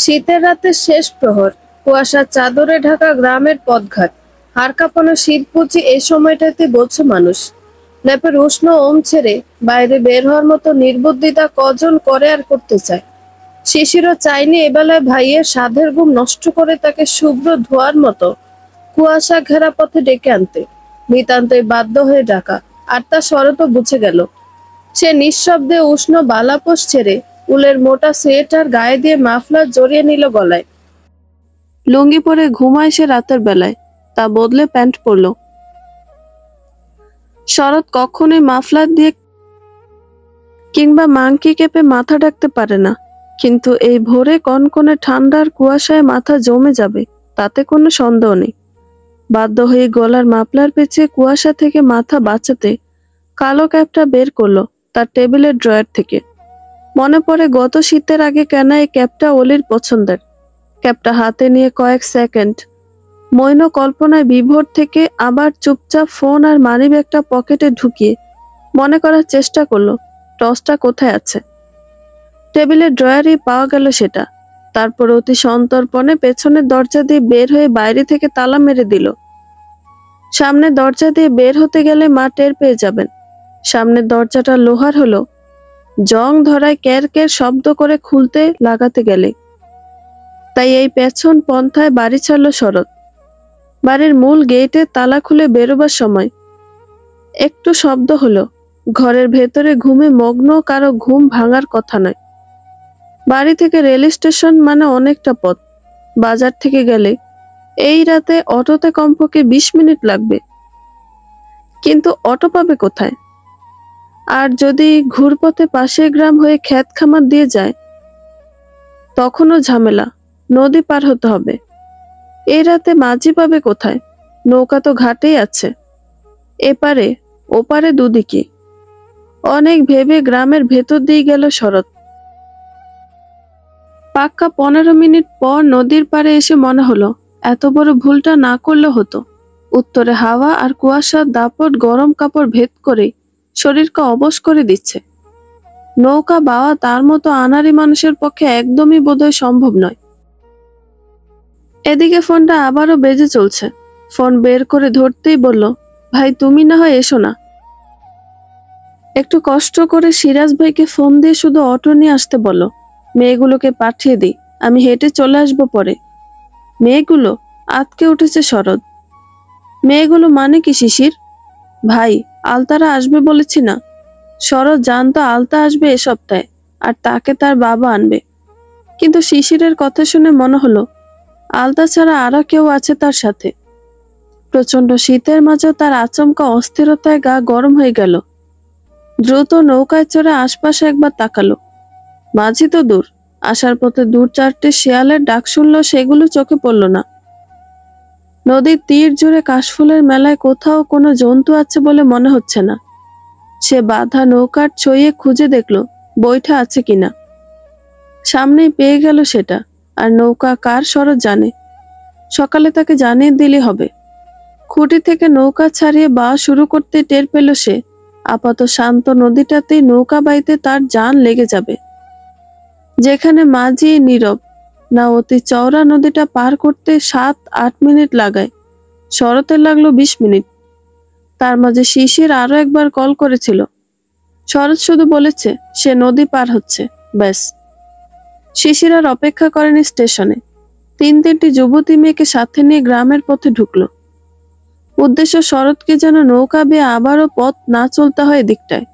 শীতের রাতের শেষ প্রহর, কুয়াশার চাদরে ঢাকা গ্রামের পথঘাট, হাড় কাঁপানো শীতপুঁজি এই সময়টাতে বোঝে মানুষ। ল্যাপের উষ্ণ ওম ছেড়ে বাইরে বের হওয়ার মতো নির্বুদ্ধিতা কজন করে আর করতে চায়। শিশিরও চায়নি এবেলায় ভাইয়ের সাধের ঘুম নষ্ট করে তাকে শুভ্র ধোয়ার মতো কুয়াশা ঘেরা পথে ডেকে আনতে। নিতান্তই বাধ্য হয়ে ডাকা, আর তার শরৎও বুঝে গেল। সে নিঃশব্দে উষ্ণ বালাপোষ ছেড়ে উলের মোটা সোয়েটার গায়ে দিয়ে মাফলার জড়িয়ে নিল গলায়। লুঙ্গি পরে ঘুমায় সে রাতের বেলায়, তা বদলে প্যান্ট পরল। শরৎ কখনোই মাফলার দিয়ে কিংবা মাংকি কেঁপে মাথা ঢাকতে পারে না, কিন্তু এই ভোরে কনকনে ঠান্ডার কুয়াশায় মাথা জমে যাবে তাতে কোনো সন্দেহ নেই। বাধ্য হয়ে গলার মাফলার পেঁচিয়ে কুয়াশা থেকে মাথা বাঁচাতে কালো ক্যাপটা বের করলো তার টেবিলের ড্রয়ার থেকে। মনে পড়ে গত শীতের আগে কেন এই ক্যাপটা অলির পছন্দের। ক্যাপটা হাতে নিয়ে কয়েক সেকেন্ড মৈন কল্পনায় বিভোর থেকে আবার চুপচাপ ফোন আর মানিব্যাগটা পকেটে ঢুকিয়ে মনে করার চেষ্টা করলো টসটা কোথায় আছে। টেবিলের ড্রয়ারেই পাওয়া গেল সেটা। তারপর অতি সন্তর্পণে পেছনের দরজা দিয়ে বের হয়ে বাইরে থেকে তালা মেরে দিল। সামনের দরজা দিয়ে বের হতে গেলে মা টের পেয়ে যাবেন। সামনের দরজাটা লোহার হলো, জং ধরায় ক্যার ক্যার শব্দ করে খুলতে লাগাতে গেলে। তাই এই পেছন পন্থায় বাড়ি ছাড়ল শরৎ। বাড়ির মূল গেটে তালা খুলে বেরোবার সময় একটু শব্দ হলো। ঘরের ভেতরে ঘুমে মগ্ন কারো ঘুম ভাঙার কথা নয়। বাড়ি থেকে রেল স্টেশন মানে অনেকটা পথ। বাজার থেকে গেলে এই রাতে অটোতে কমপক্ষে 20 মিনিট লাগবে, কিন্তু অটো পাবে কোথায়? আর যদি ঘুরপথে পাশের গ্রাম হয়ে ক্ষেত খামার দিয়ে যায় তখনও ঝামেলা, নদী পার হতে হবে। এই রাতে মাঝি পাবে কোথায়? নৌকা তো ঘাটেই আছে, এপারে ওপারে দুদিকে। অনেক ভেবে গ্রামের ভেতর দিয়ে গেল শরৎ। পাক্কা 15 মিনিট পর নদীর পাড়ে এসে মনে হলো এত বড় ভুলটা না করলে হতো। উত্তরে হাওয়া আর কুয়াশার দাপট গরম কাপড় ভেদ করে শরীরকে অবশ করে দিচ্ছে। নৌকা বাওয়া তার মতো আনাড়ি মানুষের পক্ষে একদমই বোধহয় সম্ভব নয়। এদিকে ফোনটা আবারও বেজে চলছে। ফোন বের করে ধরতেই বলল, ভাই তুমি না হয় এসো না। একটু কষ্ট করে সিরাজ ভাইকে ফোন দিয়ে শুধু অটো নিয়ে আসতে বলো, মেয়েগুলোকে পাঠিয়ে দিই, আমি হেঁটে চলে আসবো পরে। মেয়েগুলো? আতকে উঠেছে শরৎ। মেয়েগুলো মানে কি শিশির? ভাই, আলতারা আসবে বলেছি না? শরৎ জানতো আলতা আসবে এ সপ্তাহে, আর তাকে তার বাবা আনবে। কিন্তু শিশিরের কথা শুনে মনে হলো আলতা ছাড়া আরো কেউ আছে তার সাথে। প্রচন্ড শীতের মাঝেও তার আচমকা অস্থিরতায় গা গরম হয়ে গেল। দ্রুত নৌকায় চড়ে আশপাশে একবার তাকালো। মাঝি তো দূর, আসার পথে 2-4টে শেয়ালের ডাক শুনলো, সেগুলো চোখে পড়ল না। নদীর তীর জুড়ে কাশফুলের মেলায় কোথাও কোনো জন্তু আছে বলে মনে হচ্ছে না। সে বাঁধা নৌকার ছইয়ে খুঁজে দেখলো বৈঠা আছে কিনা। সামনেই পেয়ে গেল সেটা। আর নৌকা কার শরৎ জানে, সকালে তাকে জানিয়ে দিলে হবে। খুঁটি থেকে নৌকা ছাড়িয়ে বাওয়া শুরু করতে টের পেল সে আপাত শান্ত নদীটাতেই নৌকা বাইতে তার জান লেগে যাবে। যেখানে মাঝি নীরব, না অতি চওড়া নদীটা পার করতে 7-8 মিনিট লাগায়, শরতের লাগলো 20 মিনিট। তার মাঝে শিশির আরো একবার কল করেছিল। শরৎ শুধু বলেছে সে নদী পার হচ্ছে, ব্যাস। শিশির আর অপেক্ষা করেনি স্টেশনে। 3-3টি যুবতী মেয়েকে সাথে নিয়ে গ্রামের পথে ঢুকলো। উদ্দেশ্য শরৎকে যেন নৌকা বেয়ে আবারও পথ না চলতে হয় এদিকটায়।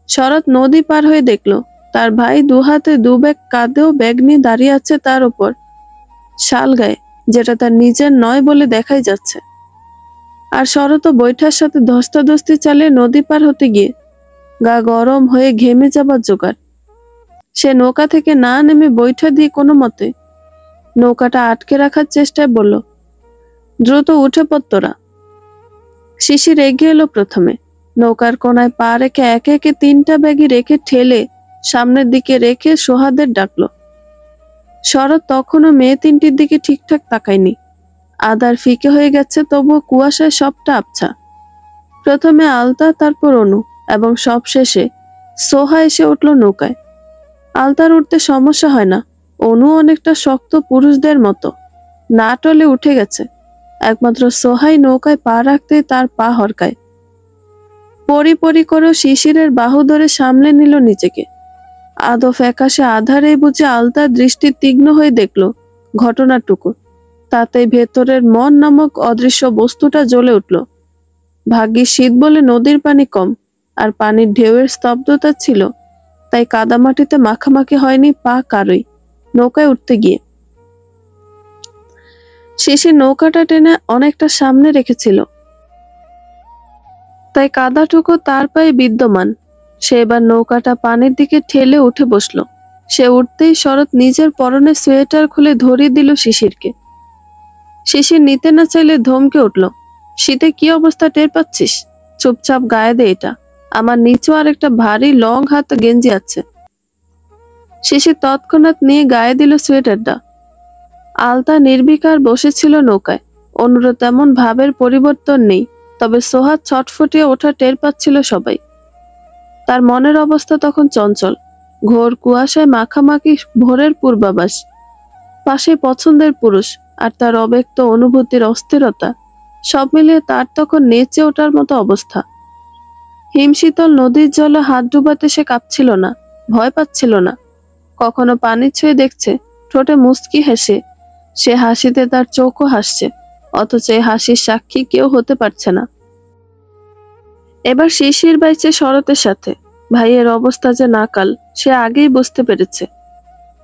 শরৎ নদী পার হয়ে দেখলো তার ভাই 2 হাতে 2 ব্যাগ কাঁধেও ব্যাগ নিয়ে দাঁড়িয়ে আছে তার উপর, শাল গায়ে, যেটা তার নিজের নয় বলে দেখাই যাচ্ছে। আর শরৎও বৈঠার সাথে ধস্তাধস্তি চালিয়ে নদী পার হতে গিয়ে গা গরম হয়ে ঘেমে যাবার জোগাড়। সে নৌকা থেকে না নেমে বৈঠা দিয়ে কোনো মতে নৌকাটা আটকে রাখার চেষ্টায় বলল, দ্রুত উঠে পড় তোরা। শিশির এগিয়ে এলো প্রথমে। নৌকার কোনায় পা রেখে একে একে 3টা ব্যাগই রেখে ঠেলে সামনের দিকে রেখে সোহাদের ডাকলো। শরৎ তখনও মেয়ে 3টির দিকে ঠিকঠাক তাকায়নি। আধার ফিকে হয়ে গেছে, তবুও কুয়াশায় সবটা আবছা। প্রথমে আলতা, তারপর অনু, এবং সব শেষে সোহা এসে উঠল নৌকায়। আলতার উঠতে সমস্যা হয় না, অনু অনেকটা শক্ত পুরুষদের মতো না টলে উঠে গেছে। একমাত্র সোহাই নৌকায় পা রাখতেই তার পা হরকায়। পরি পরি করে শিশিরের বাহু ধরে সামলে নিল নিজেকে। আদো ফ্যাকাশে আধারে বুঝে আলতার দৃষ্টি তীক্ষ্ণ হয়ে দেখল ঘটনাটুকু। তাতে ভেতরের মন নামক অদৃশ্য বস্তুটা জ্বলে উঠল। ভাগ্যিস শীত বলে নদীর পানি কম, আর পানির ঢেউয়ের স্তব্ধতা ছিল, তাই কাদামাটিতে মাখামাখি হয়নি পা কারই নৌকায় উঠতে গিয়ে। শিশির নৌকাটা টেনে অনেকটা সামনে রেখেছিল, তাই কাদাটুকু তার পায়ে বিদ্যমান। সে এবার নৌকাটা পানির দিকে ঠেলে উঠে বসলো। সে উঠতেই শরৎ নিজের পরনে সোয়েটার খুলে ধরিয়ে দিল শিশিরকে। শিশির নিতে না চাইলে ধমকে উঠল, শীতে কি অবস্থা টের পাচ্ছিস? চুপচাপ গায়ে দে এটা, আমার নিচেও আর একটা ভারী লং হাত গেঞ্জি আছে। শিশির তৎক্ষণাৎ নিয়ে গায়ে দিল সোয়েটারটা। আলতা নির্বিকার বসেছিল নৌকায়। অনুরও তেমন ভাবের পরিবর্তন নেই, তবে সোহাগ ছটফটিয়ে ওঠা টের পাচ্ছিল সবাই। তার মনের অবস্থা তখন চঞ্চল, ঘোর কুয়াশায় মাখামাখি ভোরের পূর্বাভাস, পাশে পছন্দের পুরুষ, আর তার অব্যক্ত অনুভূতির অস্থিরতা, সব মিলিয়ে তার তখন নেচে ওঠার মতো অবস্থা। হিমশীতল নদীর জলে হাত ডুবাতে সে কাঁপছিল না, ভয় পাচ্ছিল না। কখনো পানি ছুঁয়ে দেখছে, ঠোঁটে মুচকি হেসে, সে হাসিতে তার চোখও হাসছে, অথচ এই হাসির সাক্ষী কেউ হতে পারছে না। এবার শিশির বাইছে শরতের সাথে। ভাইয়ের অবস্থা যে নাকাল সে আগেই বুঝতে পেরেছে।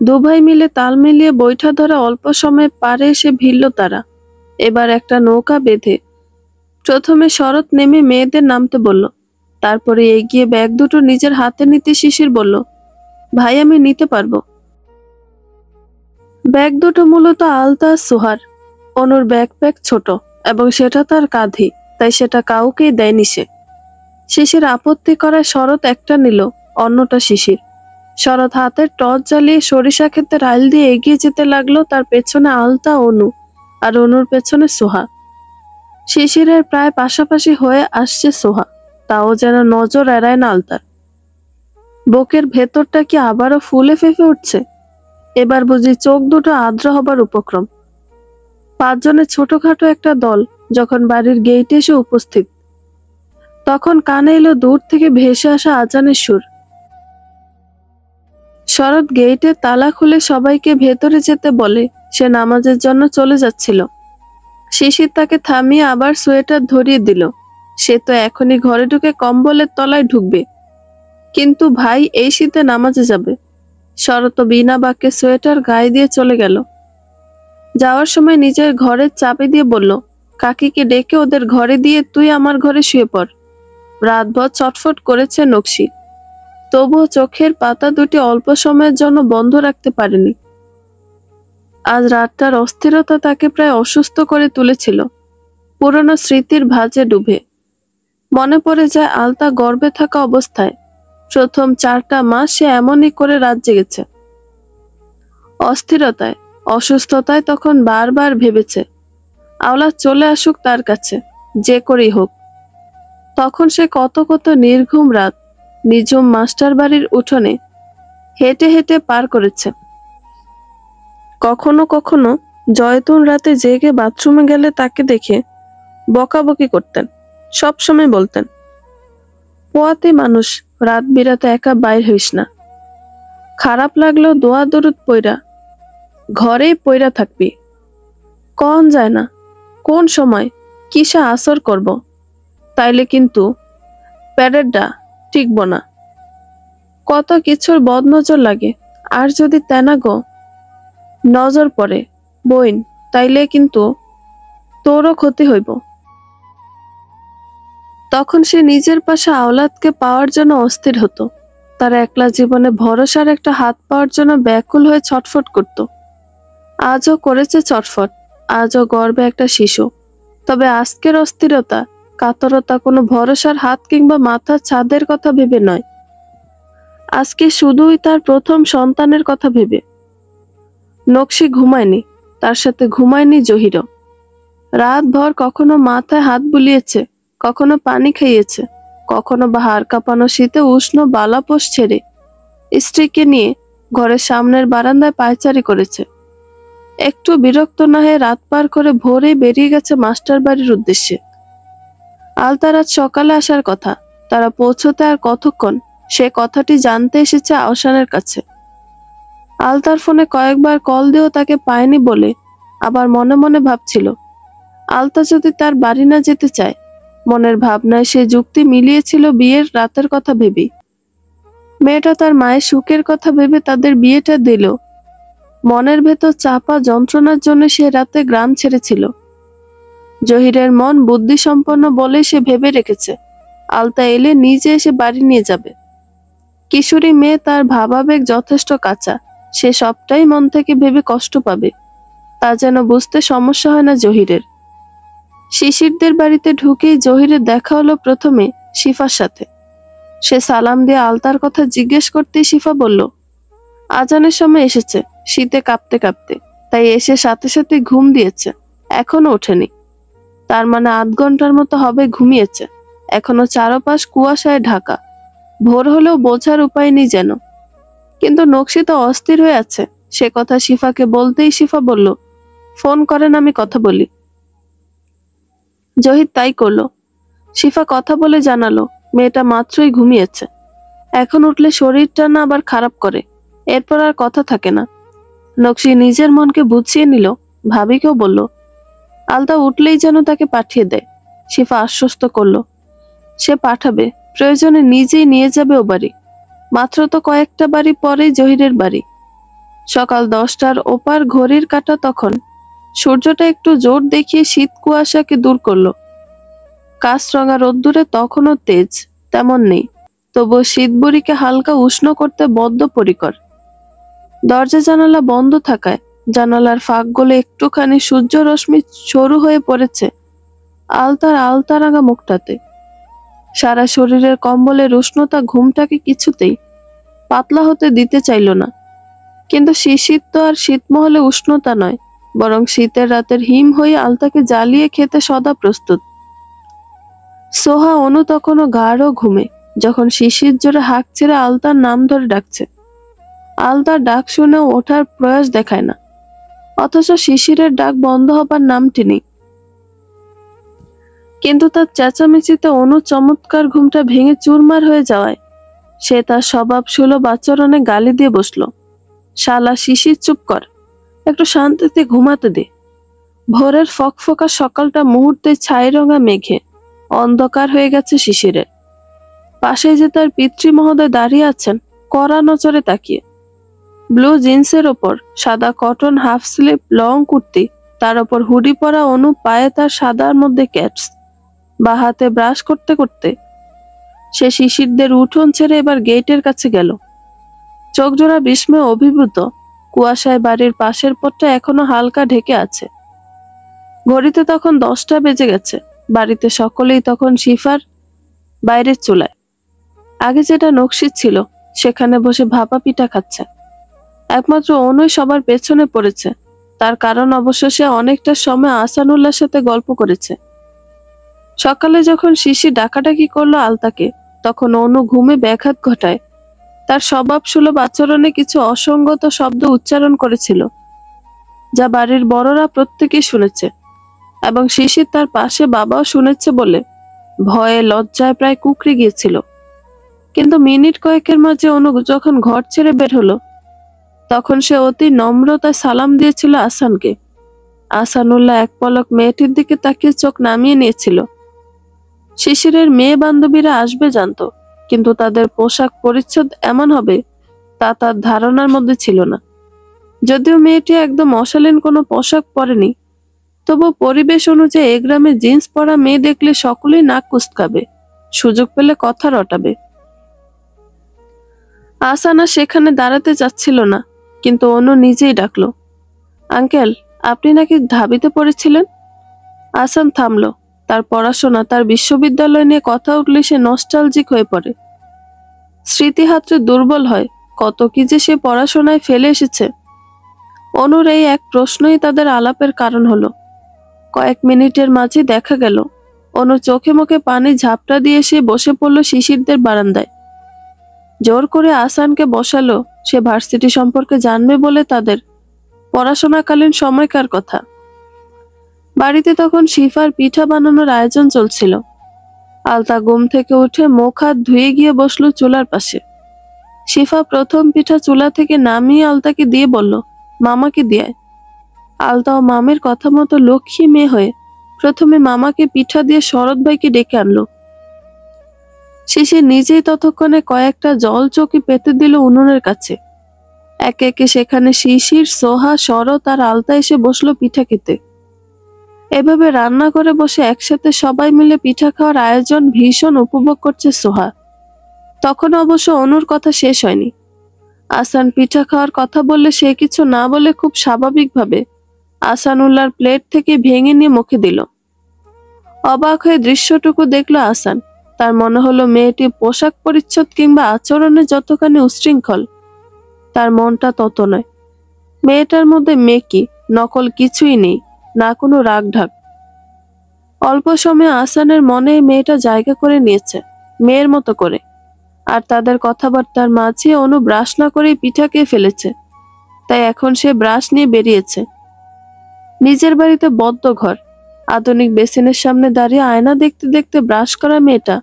দু ভাই মিলে তাল মিলিয়ে বৈঠা ধরে অল্প সময়ে পারে এসে ভিড়ল তারা। এবার একটা নৌকা বেঁধে প্রথমে শরৎ নেমে মেয়েদের নামতে বলল, তারপরে এগিয়ে ব্যাগ দুটো নিজের হাতে নিতে শিশির বলল, ভাই আমি নিতে পারবো। ব্যাগ দুটো মূলত আলতা সোহার। অনুর ব্যাকপ্যাক ছোট এবং সেটা তার কাঁধে, তাই সেটা কাউকেই দেয়নি সে। শিশির আপত্তি করায় শরৎ একটা নিল, অন্যটা শিশির। শরৎ হাতের টর্চ জ্বালিয়ে সরিষা ক্ষেতে রাইল দিয়ে এগিয়ে যেতে লাগলো। তার পেছনে আলতা, অনু, আর অনুর পেছনে সোহা। শিশিরের প্রায় পাশাপাশি হয়ে আসছে সোহা, তাও যেন নজর এড়ায় না আলতার। বুকের ভেতরটা কি আবারও ফুলে ফেঁপে উঠছে? এবার বুঝি চোখ দুটো আর্দ্র হবার উপক্রম। 5 জনের ছোটখাটো একটা দল যখন বাড়ির গেইটে এসে উপস্থিত, তখন কানে এলো দূর থেকে ভেসে আসা আজানের সুর। শরৎ গেইটে তালা খুলে সবাইকে ভেতরে যেতে বলে সে নামাজের জন্য চলে যাচ্ছিল। শিশির তাকে থামিয়ে আবার সোয়েটার ধরিয়ে দিল। সে তো এখনই ঘরে ঢুকে কম্বলের তলায় ঢুকবে, কিন্তু ভাই এই শীতে নামাজে যাবে। শরৎ বিনা বাক্যে সোয়েটার গায়ে দিয়ে চলে গেল। যাওয়ার সময় নিজের ঘরের চাবি দিয়ে বলল, কাকিকে ডেকে ওদের ঘরে দিয়ে তুই আমার ঘরে শুয়ে পড়। রাতভর চটফট করেছে নকশি, তবুও চোখের পাতা দুটি অল্প সময়ের জন্য বন্ধ রাখতে পারেনি। আজ রাতটার অস্থিরতা তাকে প্রায় অসুস্থ করে তুলেছিল। পুরনো স্মৃতির ভাঁজে ডুবে মনে পড়ে যায় আলতা গর্ভে থাকা অবস্থায় প্রথম 4টা মাস সে এমনই করে রাত জেগেছে। অস্থিরতায়, অসুস্থতায় তখন বারবার ভেবেছে আওলা চলে আসুক তার কাছে, যে করেই হোক। তখন সে কত কত নির্ঘুম রাত নিঝুম মাস্টার বাড়ির উঠোনে হেঁটে হেঁটে পার করেছে। কখনো কখনো জয়তুন রাতে জেগে বাথরুমে গেলে তাকে দেখে বকাবকি করতেন। সব সময় বলতেন, পোয়াতে মানুষ, রাত বিরাতে একা বাইর হইস না। খারাপ লাগলেও দোয়া দরুদ পইরা ঘরেই পইরা থাকবি। কন যায় না কোন সময় কিসে আসর করব, তাইলে কিন্তু প্যারেডটা টিকব না। কত কিছুর বদনজর লাগে, আর যদি তেনাগো নজর পড়ে বইন, তাইলে কিন্তু তোরও ক্ষতি হইব। তখন সে নিজের পাশে আওলাদকে পাওয়ার জন্য অস্থির হতো। তার একলা জীবনে ভরসার একটা হাত পাওয়ার জন্য ব্যাকুল হয়ে ছটফট করত। আজও করেছে ছটফট, আজও গর্বে একটা শিশু। তবে আজকের অস্থিরতা, কাতরতা কোনো ভরসার হাত কিংবা মাথার ছাদের কথা ভেবে নয়। আজকে শুধুই তার প্রথম সন্তানের কথা ভেবে। নকশি ঘুমায়নি, তার সাথে ঘুমায়নি জহিরও। রাতভর কখনো মাথায় হাত বুলিয়েছে, কখনো পানি খাইয়েছে, কখনো বা হাড় কাঁপানো শীতে উষ্ণ বালাপোষ ছেড়ে স্ত্রীকে নিয়ে ঘরের সামনের বারান্দায় পায়চারি করেছে। একটু বিরক্ত না হয়ে রাত পার করে ভোরেই বেরিয়ে গেছে মাস্টার বাড়ির উদ্দেশ্যে। আলতার আজ সকালে আসার কথা, তারা পৌঁছতে আর কতক্ষণ সে কথাটি জানতে এসেছে আহসানের কাছে। আলতার ফোনে কয়েকবার কল দিয়েও তাকে পায়নি বলে আবার মনে মনে ভাবছিল, আলতা যদি তার বাড়ি না যেতে চায়। মনের ভাবনায় সে যুক্তি মিলিয়েছিল বিয়ের রাতের কথা ভেবে। মেয়েটা তার মায়ের সুখের কথা ভেবে তাদের বিয়েটা দিল। মনের ভেতর চাপা যন্ত্রণার জন্য সে রাতে গ্রাম ছেড়েছিল। জহিরের মন বুদ্ধিসম্পন্ন বলে সে ভেবে রেখেছে আলতা এলে নিজে এসে বাড়ি নিয়ে যাবে। কিশোরী মেয়ে, তার ভাবাবেগ যথেষ্ট কাঁচা, সে সবটাই মন থেকে ভেবে কষ্ট পাবে তা যেন বুঝতে সমস্যা হয় না জহিরের। শিশিরদের বাড়িতে ঢুকেই জহিরের দেখা হলো প্রথমে শিফার সাথে। সে সালাম দিয়ে আলতার কথা জিজ্ঞেস করতেই শিফা বলল, আজানের সময় এসেছে, শীতে কাঁপতে কাঁপতে, তাই এসে সাথে সাথে ঘুম দিয়েছে, এখনো ওঠেনি। তার মানে ৮ ঘন্টার মতো হবে ঘুমিয়েছে। এখনো চারপাশ কুয়াশায় ঢাকা, ভোর হলেও বোঝার উপায় নেই যেন। কিন্তু নকশি তো অস্থির হয়ে আছে। সে কথা শিফাকে বলতেই শিফা বলল, ফোন করেন, আমি কথা বলি। জহির তাই করলো। শিফা কথা বলে জানালো মেয়েটা মাত্রই ঘুমিয়েছে, এখন উঠলে শরীরটা না আবার খারাপ করে, এরপর আর কথা থাকে না। নকশি নিজের মনকে বুঝিয়ে নিল, ভাবিকেও বলল আলতা উঠলেই যেন তাকে পাঠিয়ে দেয়। শিফা আশ্বস্ত করলো সে পাঠাবে, প্রয়োজনে নিজেই নিয়ে যাবে ও বাড়ি। মাত্র তো কয়েকটা বাড়ি পরেই জহিরের বাড়ি। সকাল 10টার ওপার ঘড়ির কাঁটা তখন। সূর্যটা একটু জোর দেখিয়ে শীত কুয়াশাকে দূর করলো। কাঁচরঙা রোদ্দুরে তখনও তেজ তেমন নেই, তবুও শীত বুড়িকে হালকা উষ্ণ করতে বদ্ধপরিকর। দরজা জানালা বন্ধ থাকায় জানালার ফাঁকগুলো একটুখানি সূর্য রশ্মি সরু হয়ে পড়েছে আলতার আলতারাঙা মুখটাতে। সারা শরীরের কম্বলের উষ্ণতা ঘুমটাকে কিছুতেই পাতলা হতে দিতে চাইল না। কিন্তু শিশির তো আর শীতমহলে উষ্ণতা নয়, বরং শীতের রাতের হিম হয়ে আলতাকে জ্বালিয়ে খেতে সদা প্রস্তুত। সোহা অনু তখনও গাঢ় ঘুমে, যখন শিশির জোরে হাঁক ছেড়ে আলতার নাম ধরে ডাকছে। আলতার ডাক শুনেও ওঠার প্রয়াস দেখায় না, অথচ শিশিরের ডাক বন্ধ হবার নামটি নেই। কিন্তু তার চেঁচামেচিতে অনু চমৎকার ঘুমটা ভেঙে চুরমার হয়ে যাওয়ায় সে তার স্বভাব সুলভ আচরণে গালি দিয়ে বসল, শালা শিশির চুপ কর, একটু শান্তিতে ঘুমাতে দে। ভোরের ফকফকা সকালটা মুহূর্তে ছাই রঙা মেঘে অন্ধকার হয়ে গেছে শিশিরের। পাশে যে তার পিতৃ মহোদয় দাঁড়িয়ে আছেন কড়া নজরে তাকিয়ে। ব্লু জিন্সের ওপর সাদা cotton half sleeve long kurti, তার ওপর হুডি পরা অনু, পায়ে তার সাদার মধ্যে ক্যাটস, বা হাতে ব্রাশ করতে করতে সে শিশিরদের উঠোন ছেড়ে এবার গেটের কাছে গেল। চোখজোড়া বিস্ময়ে অভিভূত। কুয়াশায় বাড়ির পাশের পথটা এখনো হালকা ঢেকে আছে। ঘড়িতে তখন 10টা বেজে গেছে। বাড়িতে সকলেই তখন শিফার বাইরের চুলায়, আগে যেটা নকশির ছিল সেখানে বসে ভাপা পিঠা খাচ্ছে। একমাত্র অনুই সবার পেছনে পড়েছে। তার কারণ অবশ্য সে অনেকটা সময় আহসানুল্লাহর সাথে গল্প করেছে। সকালে যখন শিশির ডাকাডাকি করলো আলতাকে, তখন অনু ঘুমে ব্যাঘাত ঘটায় তার স্বভাব সুলভ আচরণে কিছু অসঙ্গত শব্দ উচ্চারণ করেছিল, যা বাড়ির বড়রা প্রত্যেকেই শুনেছে, এবং শিশির তার পাশে বাবাও শুনেছে বলে ভয়ে লজ্জায় প্রায় কুঁকড়ে গিয়েছিল। কিন্তু মিনিট কয়েকের মাঝে অনু যখন ঘর ছেড়ে বের হলো, তখন সে অতি নম্রতায় সালাম দিয়েছিল আহসানকে। আহসানুল্লাহ এক পলক মেয়েটির দিকে তাকিয়ে চোখ নামিয়ে নিয়েছিল। শিশিরের মেয়ে বান্ধবীরা আসবে জানতো, কিন্তু তাদের পোশাক পরিচ্ছদ এমন হবে তা তার ধারণার মধ্যে ছিল না। যদিও মেয়েটি একদম অশালীন কোনো পোশাক পরেনি, তবু পরিবেশ অনুযায়ী এ গ্রামে জিন্স পরা মেয়ে দেখলে সকলেই নাক কুঁচকাবে, সুযোগ পেলে কথা রটাবে। আহসানা সেখানে দাঁড়াতে চাচ্ছিল না, কিন্তু অনু নিজেই ডাকলো, আঙ্কেল, আপনি নাকি ঢাবিতে পড়েছিলেন? আহসান থামলো। তার পড়াশোনা, তার বিশ্ববিদ্যালয় নিয়ে কথা উঠলে সে নস্টালজিক হয়ে পড়ে। স্মৃতিহাত্রে দুর্বল হয়। কত কি যে সে পড়াশোনায় ফেলে এসেছে। অনুর এই এক প্রশ্নই তাদের আলাপের কারণ হলো। কয়েক মিনিটের মাঝে দেখা গেল অনু চোখে মুখে পানি ঝাপটা দিয়ে সে বসে পড়ল শিশিরদের বারান্দায়। জোর করে আহসানকে বসালো সে ভার্সিটি সম্পর্কে জানবে বলে তাদের পড়াশোনাকালীন সময়কার কথা। বাড়িতে তখন শিফার পিঠা বানানোর আয়োজন চলছিল। আলতা ঘুম থেকে উঠে মুখ হাত ধুয়ে গিয়ে বসলো চুলার পাশে। শিফা প্রথম পিঠা চুলা থেকে নামিয়ে আলতাকে দিয়ে বলল, মামাকে দিয়ে। আলতা ও মামের কথা মতো লক্ষ্মী মেয়ে হয়ে প্রথমে মামাকে পিঠা দিয়ে শরৎ ভাইকে ডেকে আনলো। শিশির নিজেই ততক্ষণে কয়েকটা জল চকি পেতে দিল উনুনের কাছে। একে একে সেখানে শিশির, সোহা, শরৎ আর আলতা এসে বসলো পিঠা খেতে। এভাবে রান্না করে বসে একসাথে সবাই মিলে পিঠা খাওয়ার আয়োজন ভীষণ উপভোগ করছে সোহা। তখন অবশ্য অনুর কথা শেষ হয়নি। আসান পিঠা খাওয়ার কথা বললে সে কিছু না বলে খুব স্বাভাবিকভাবে আসানুল্লাহর প্লেট থেকে ভেঙে নিয়ে মুখে দিল। অবাক হয়ে দৃশ্যটুকু দেখলো আসান। তার মনে হলো মেয়েটি পোশাক পরিচ্ছদ কিংবা আচরণে যতখানি উচ্ছৃঙ্খল, তার মনটা তত নয়। মেয়েটার মধ্যে মেকি নকল কিছুই নেই, না কোনো রাগ ঢাক। অল্প সময়ে আসানের মনে মেয়েটা জায়গা করে নিয়েছে, মেয়ের মতো করে। আর তাদের কথাবার্তার মাঝে অনু ব্রাশ না করেই পিঠা খেয়ে ফেলেছে। তাই এখন সে ব্রাশ নিয়ে বেরিয়েছে। নিজের বাড়িতে বদ্ধ ঘর, আধুনিক বেসিনের সামনে দাঁড়িয়ে আয়না দেখতে দেখতে ব্রাশ করা মেয়েটা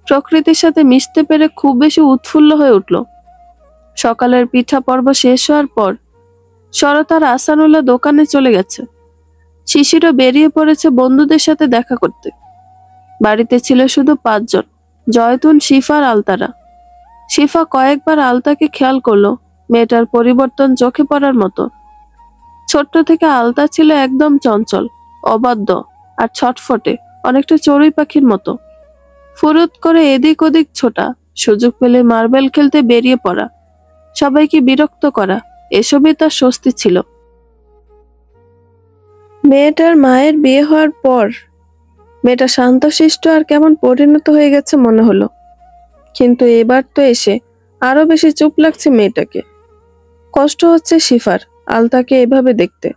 প্রকৃতির সাথে মিশতে পেরে খুব বেশি উৎফুল্ল হয়ে উঠল। সকালের পিঠা পর্ব শেষ হওয়ার পর শরৎ আর আসানুল্লাহ দোকানে চলে গেছে। শিশিরও বেরিয়ে পড়েছে বন্ধুদের সাথে দেখা করতে। বাড়িতে ছিল শুধু 5 জন, জয়তুন, শিফা আর আলতারা। শিফা কয়েকবার আলতাকে খেয়াল করলো, মেয়েটার পরিবর্তন চোখে পড়ার মতো। ছোট্ট থেকে আলতা ছিল একদম চঞ্চল, অবাধ্য আর ছটফটে, অনেকটা চড়ুই পাখির মতো। ফুরুত করে এদিক ওদিক ছোটা, সুযোগ পেলে মার্বেল খেলতে বেরিয়ে পড়া, সবাইকে বিরক্ত করা, এসবই তার স্বস্তি ছিল। মেয়েটার মায়ের বিয়ে হওয়ার পর মেয়েটা শান্তশিষ্ট আর কেমন পরিণত হয়ে গেছে মনে হলো। কিন্তু এবার তো এসে আরো বেশি চুপ লাগছে মেয়েটাকে। কষ্ট হচ্ছে শিফার আলতাকে এভাবে দেখতে।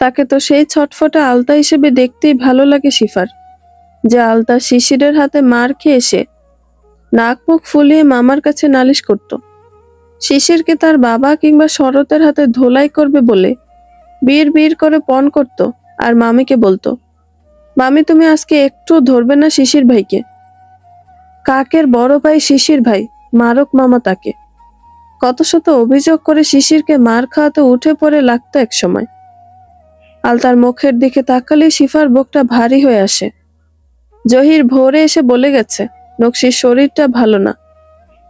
তাকে তো সেই ছটফটে আলতা হিসেবে দেখতেই ভালো লাগে শিফার, যে আলতা শিশিরের হাতে মার খেয়ে এসে নাক মুখ ফুলিয়ে মামার কাছে নালিশ করত। শিশিরকে তার বাবা কিংবা শরতের হাতে ধোলাই করবে বলে বীর বীর করে পণ করত, আর মামিকে বলতো, মামি তুমি আজকে একটু ধরবে না শিশির ভাইকে? কাকের বড় ভাই শিশির ভাই, মারক মামা তাকে। কত শত অভিযোগ করে শিশিরকে মার খাওয়াতে উঠে পড়ে লাগতো এক সময়। আলতার মুখের দিকে তাকালে শিফার বুকটা ভারী হয়ে আসে। জহির ভোরে এসে বলে গেছে নকশির শরীরটা ভালো না,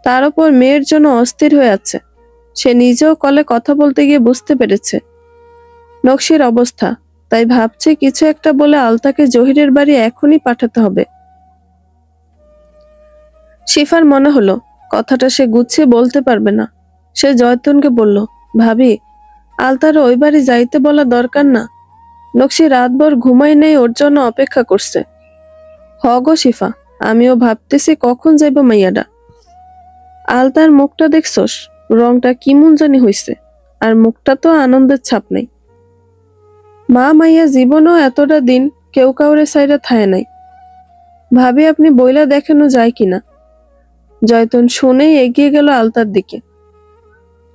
তার উপর মেয়ের জন্য অস্থির হয়ে আছে। সে নিজেও কলে কথা বলতে গিয়ে বুঝতে পেরেছে নকশির অবস্থা, তাই ভাবছে কিছু একটা বলে আলতাকে জহিরের বাড়ি এখনই পাঠাতে হবে। শিফার মনে হলো কথাটা সে গুছিয়ে বলতে পারবে না। সে জয়তুনকে বলল, ভাবি আলতার ওই বাড়ি যাইতে বলা দরকার না? নকশি রাতভর ঘুমাই নেই, ওর জন্য অপেক্ষা করছে। হ গো শিফা, আমিও ভাবতেছি কখন যাইব মাইয়াডা। আলতার মুখটা দেখছস, রংটা কিমন জানি হইছে, আর মুখটা তো আনন্দের ছাপ নেই। মা মাইয়া জীবনও এতটা দিন কেউ কাউরে সাইরা থায় নাই। ভাবি আপনি বইলা দেখানো যায় কিনা। জয়তুন শুনেই এগিয়ে গেল আলতার দিকে।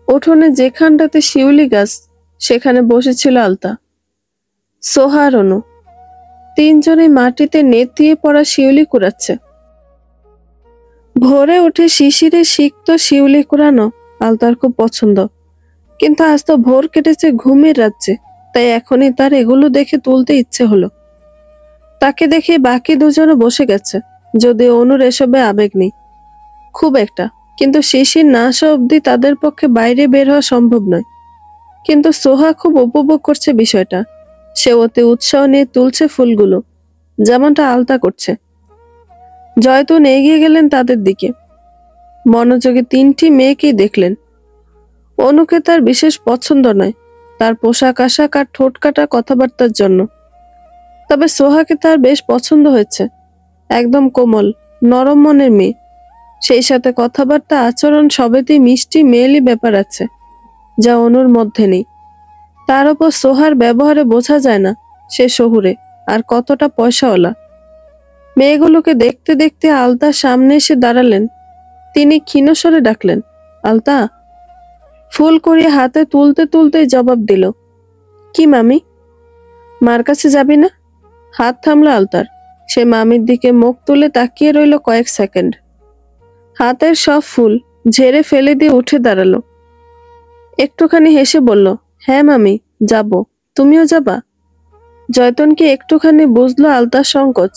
উঠোনে যেখানটাতে শিউলি গাছ, সেখানে বসেছিল আলতা, সোহা আর অনু। 3 জনে মাটিতে নেতিয়ে পড়া শিউলি কুড়াচ্ছে। ভোরে উঠে শিশিরে সিক্ত শিউলি কুড়ানো আলতার খুব পছন্দ, কিন্তু আজ তো ভোর কেটেছে ঘুমের রাজ্যে, তাই এখনই তার এগুলো দেখে তুলতে ইচ্ছে হলো। তাকে দেখে বাকি 2 জনও বসে গেছে, যদিও অনুর এসবে আবেগ নেই খুব একটা, কিন্তু শিশির না আসা অব্দি তাদের পক্ষে বাইরে বের হওয়া সম্ভব নয়। কিন্তু সোহা খুব উপভোগ করছে বিষয়টা। সে অতি উৎসাহ নিয়ে তুলছে ফুলগুলো, যেমনটা আলতা করছে। জয়তুন এগিয়ে গেলেন তাদের দিকে, মনোযোগে 3টি মেয়েকেই দেখলেন। অনুকে তার বিশেষ পছন্দ নয়, তার পোশাক আশাক আর ঠোঁট কাটা কথাবার্তার জন্য। তবে সোহাকে তার বেশ পছন্দ হয়েছে। একদম কোমল, নরম মনের মেয়ে, সেই সাথে কথাবার্তা আচরণ সবেতেই মিষ্টি মেয়েলি ব্যাপার আছে, যা অনুর মধ্যে নেই। তার উপর সোহার ব্যবহারে বোঝা যায় না সে শহুরে আর কতটা পয়সাওয়ালা। মেয়েগুলোকে দেখতে দেখতে আলতার সামনে এসে দাঁড়ালেন। তিনি ক্ষীণস্বরে ডাকলেন, আলতা। ফুলকড়ি হাতে তুলতে তুলতেই জবাব দিল, কি মামি, মার কাছে যাবি না? হাত থামলো আলতার। সে মামির দিকে মুখ তুলে তাকিয়ে রইল কয়েক সেকেন্ড। হাতের সব ফুল ঝেড়ে ফেলে দিয়ে উঠে দাঁড়ালো। একটুখানি হেসে বলল, হ্যাঁ মামি, যাব। তুমিও যাবা? জয়তনকে একটুখানি বুঝলো আলতার সংকোচ।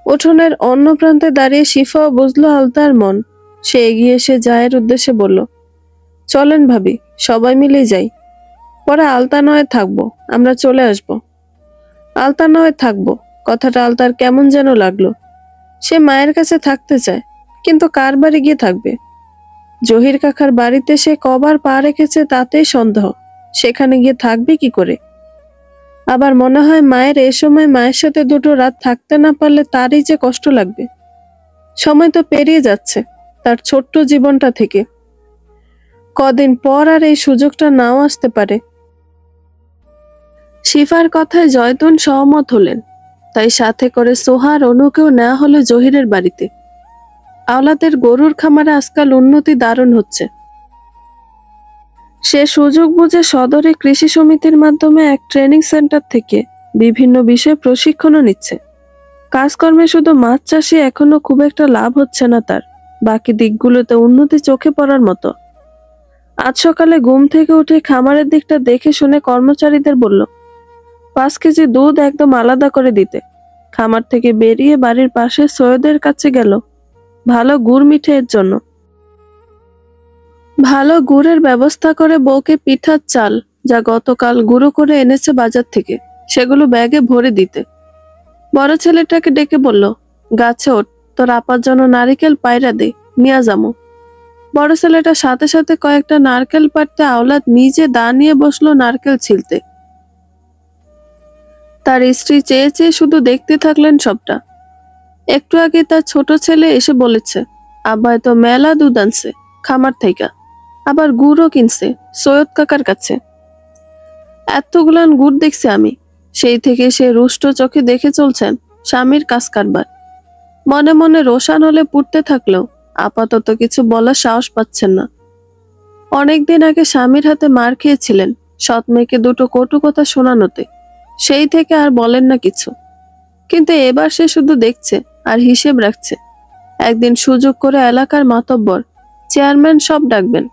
উঠোনের অন্য প্রান্তে দাঁড়িয়ে শিফাও বুঝলো আলতার মন। সে এগিয়ে এসে জায়ের উদ্দেশ্যে বলল, চলেন ভাবি, সবাই মিলেই যাই। পরে আলতা নয় থাকবো, আমরা চলে আসব। আলতা নয় থাকবো কথাটা আলতার কেমন যেন লাগলো। সে মায়ের কাছে থাকতে চায়, কিন্তু কার বাড়ি গিয়ে থাকবে? জহির কাকার বাড়িতে সে কবার পা রেখেছে তাতেই সন্দেহ। সেখানে গিয়ে থাকবে কি করে? আবার মনে হয় মায়ের এ সময় মায়ের সাথে দুটো রাত থাকতে না পারলে তারই যে কষ্ট লাগবে। সময় তো পেরিয়ে যাচ্ছে তার ছোট্ট জীবনটা থেকে। কদিন পর আর এই সুযোগটা নাও আসতে পারে। শিফার কথায় জয়তুন সহমত হলেন, তাই সাথে করে সোহার অনুকেও নেওয়া হলো জহিরের বাড়িতে। আওলাদের গরুর খামারে আজকাল উন্নতি দারুণ হচ্ছে। সে সুযোগ বুঝে সদরে কৃষি সমিতির মাধ্যমে এক ট্রেনিং সেন্টার থেকে বিভিন্ন বিষয়ে প্রশিক্ষণও নিচ্ছে। কাজকর্মে শুধু মাছ চাষে এখনো খুব একটা লাভ হচ্ছে না তার, বাকি দিকগুলোতে উন্নতি চোখে পড়ার মতো। আজ সকালে ঘুম থেকে উঠে খামারের দিকটা দেখে শুনে কর্মচারীদের বলল 5 কেজি দুধ একদম আলাদা করে দিতে। খামার থেকে বেরিয়ে বাড়ির পাশে সৈয়দের কাছে গেল ভালো গুড় মিঠের জন্য। ভালো গুড়ের ব্যবস্থা করে বউকে পিঠার চাল, যা গতকাল গুঁড়ো করে এনেছে বাজার থেকে, সেগুলো ব্যাগে ভরে দিতে। বড় ছেলেটাকে ডেকে বলল, গাছে ওঠ, তোর আপার জন্য নারিকেল পায়রা দে, নিয়ে যামু। বড় ছেলেটা সাথে সাথে কয়েকটা নারকেল পাড়তে আওলাদ নিজে দা নিয়ে বসলো নারকেল ছিলতে। তার স্ত্রী চেয়ে চেয়ে শুধু দেখতে থাকলেন সবটা। একটু আগে তার ছোট ছেলে এসে বলেছে, আব্বা তো মেলা দুধ আনছে খামার থেকে, আবার গুড়ও কিনছে সৈয়দ কাকার কাছে। এতগুলান গুড় দেখছি আমি। সেই থেকে সে রুষ্ট চোখে দেখে চলছেন স্বামীর কাজ কারবার। মনে মনে রোশান হলে পুড়তে থাকলেও আপাতত কিছু বলার সাহস পাচ্ছেন না। অনেকদিন আগে স্বামীর হাতে মার খেয়েছিলেন সৎ মেয়েকে দুটো কটু কথা শোনানোতে, সেই থেকে আর বলেন না কিছু। কিন্তু এবার সে শুধু দেখছে আর হিসেব রাখছে। একদিন সুযোগ করে এলাকার মাতব্বর, চেয়ারম্যান সব ডাকবেন।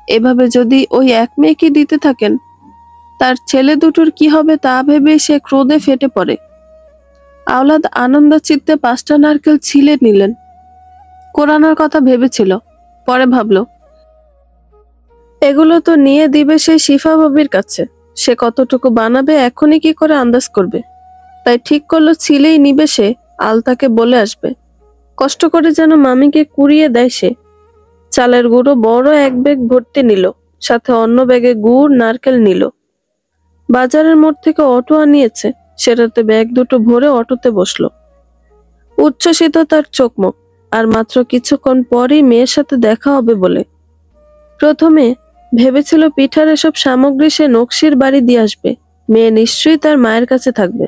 এভাবে যদি ওই এক মেয়েকে দিতে থাকেন, তার ছেলে দুটোর কি হবে তা ভেবে সে ক্রোধে ফেটে পড়ে। আওলাদ আনন্দ চিত্তে 5টা নারকেল ছিলে নিলেন। কোরানোর কথা ভেবেছিল, পরে ভাবলো এগুলো তো নিয়ে দিবে সেই শিফা ভাবির কাছে, সে কতটুকু বানাবে এখনই কি করে আন্দাজ করবে। তাই ঠিক করলো ছিলেই নিবে সে, আলতাকে বলে আসবে। কষ্ট করে যেন মামিকে কুড়িয়ে দেয় সে। চালের গুঁড়ো বড় এক ব্যাগ ভর্তি নিল, সাথে অন্য ব্যাগে গুড় নারকেল নিল। বাজারের মোড় থেকে অটো আনিয়েছে, সেটাতে ব্যাগ দুটো ভরে অটোতে বসলো। উচ্ছ্বসিত তার চোখমুখ, আর মাত্র কিছুক্ষণ পরই মেয়ের সাথে দেখা হবে বলে। প্রথমে ভেবেছিল পিঠার এসব সামগ্রী সে নকশির বাড়ি দিয়ে আসবে, মেয়ে নিশ্চয়ই তার মায়ের কাছে থাকবে।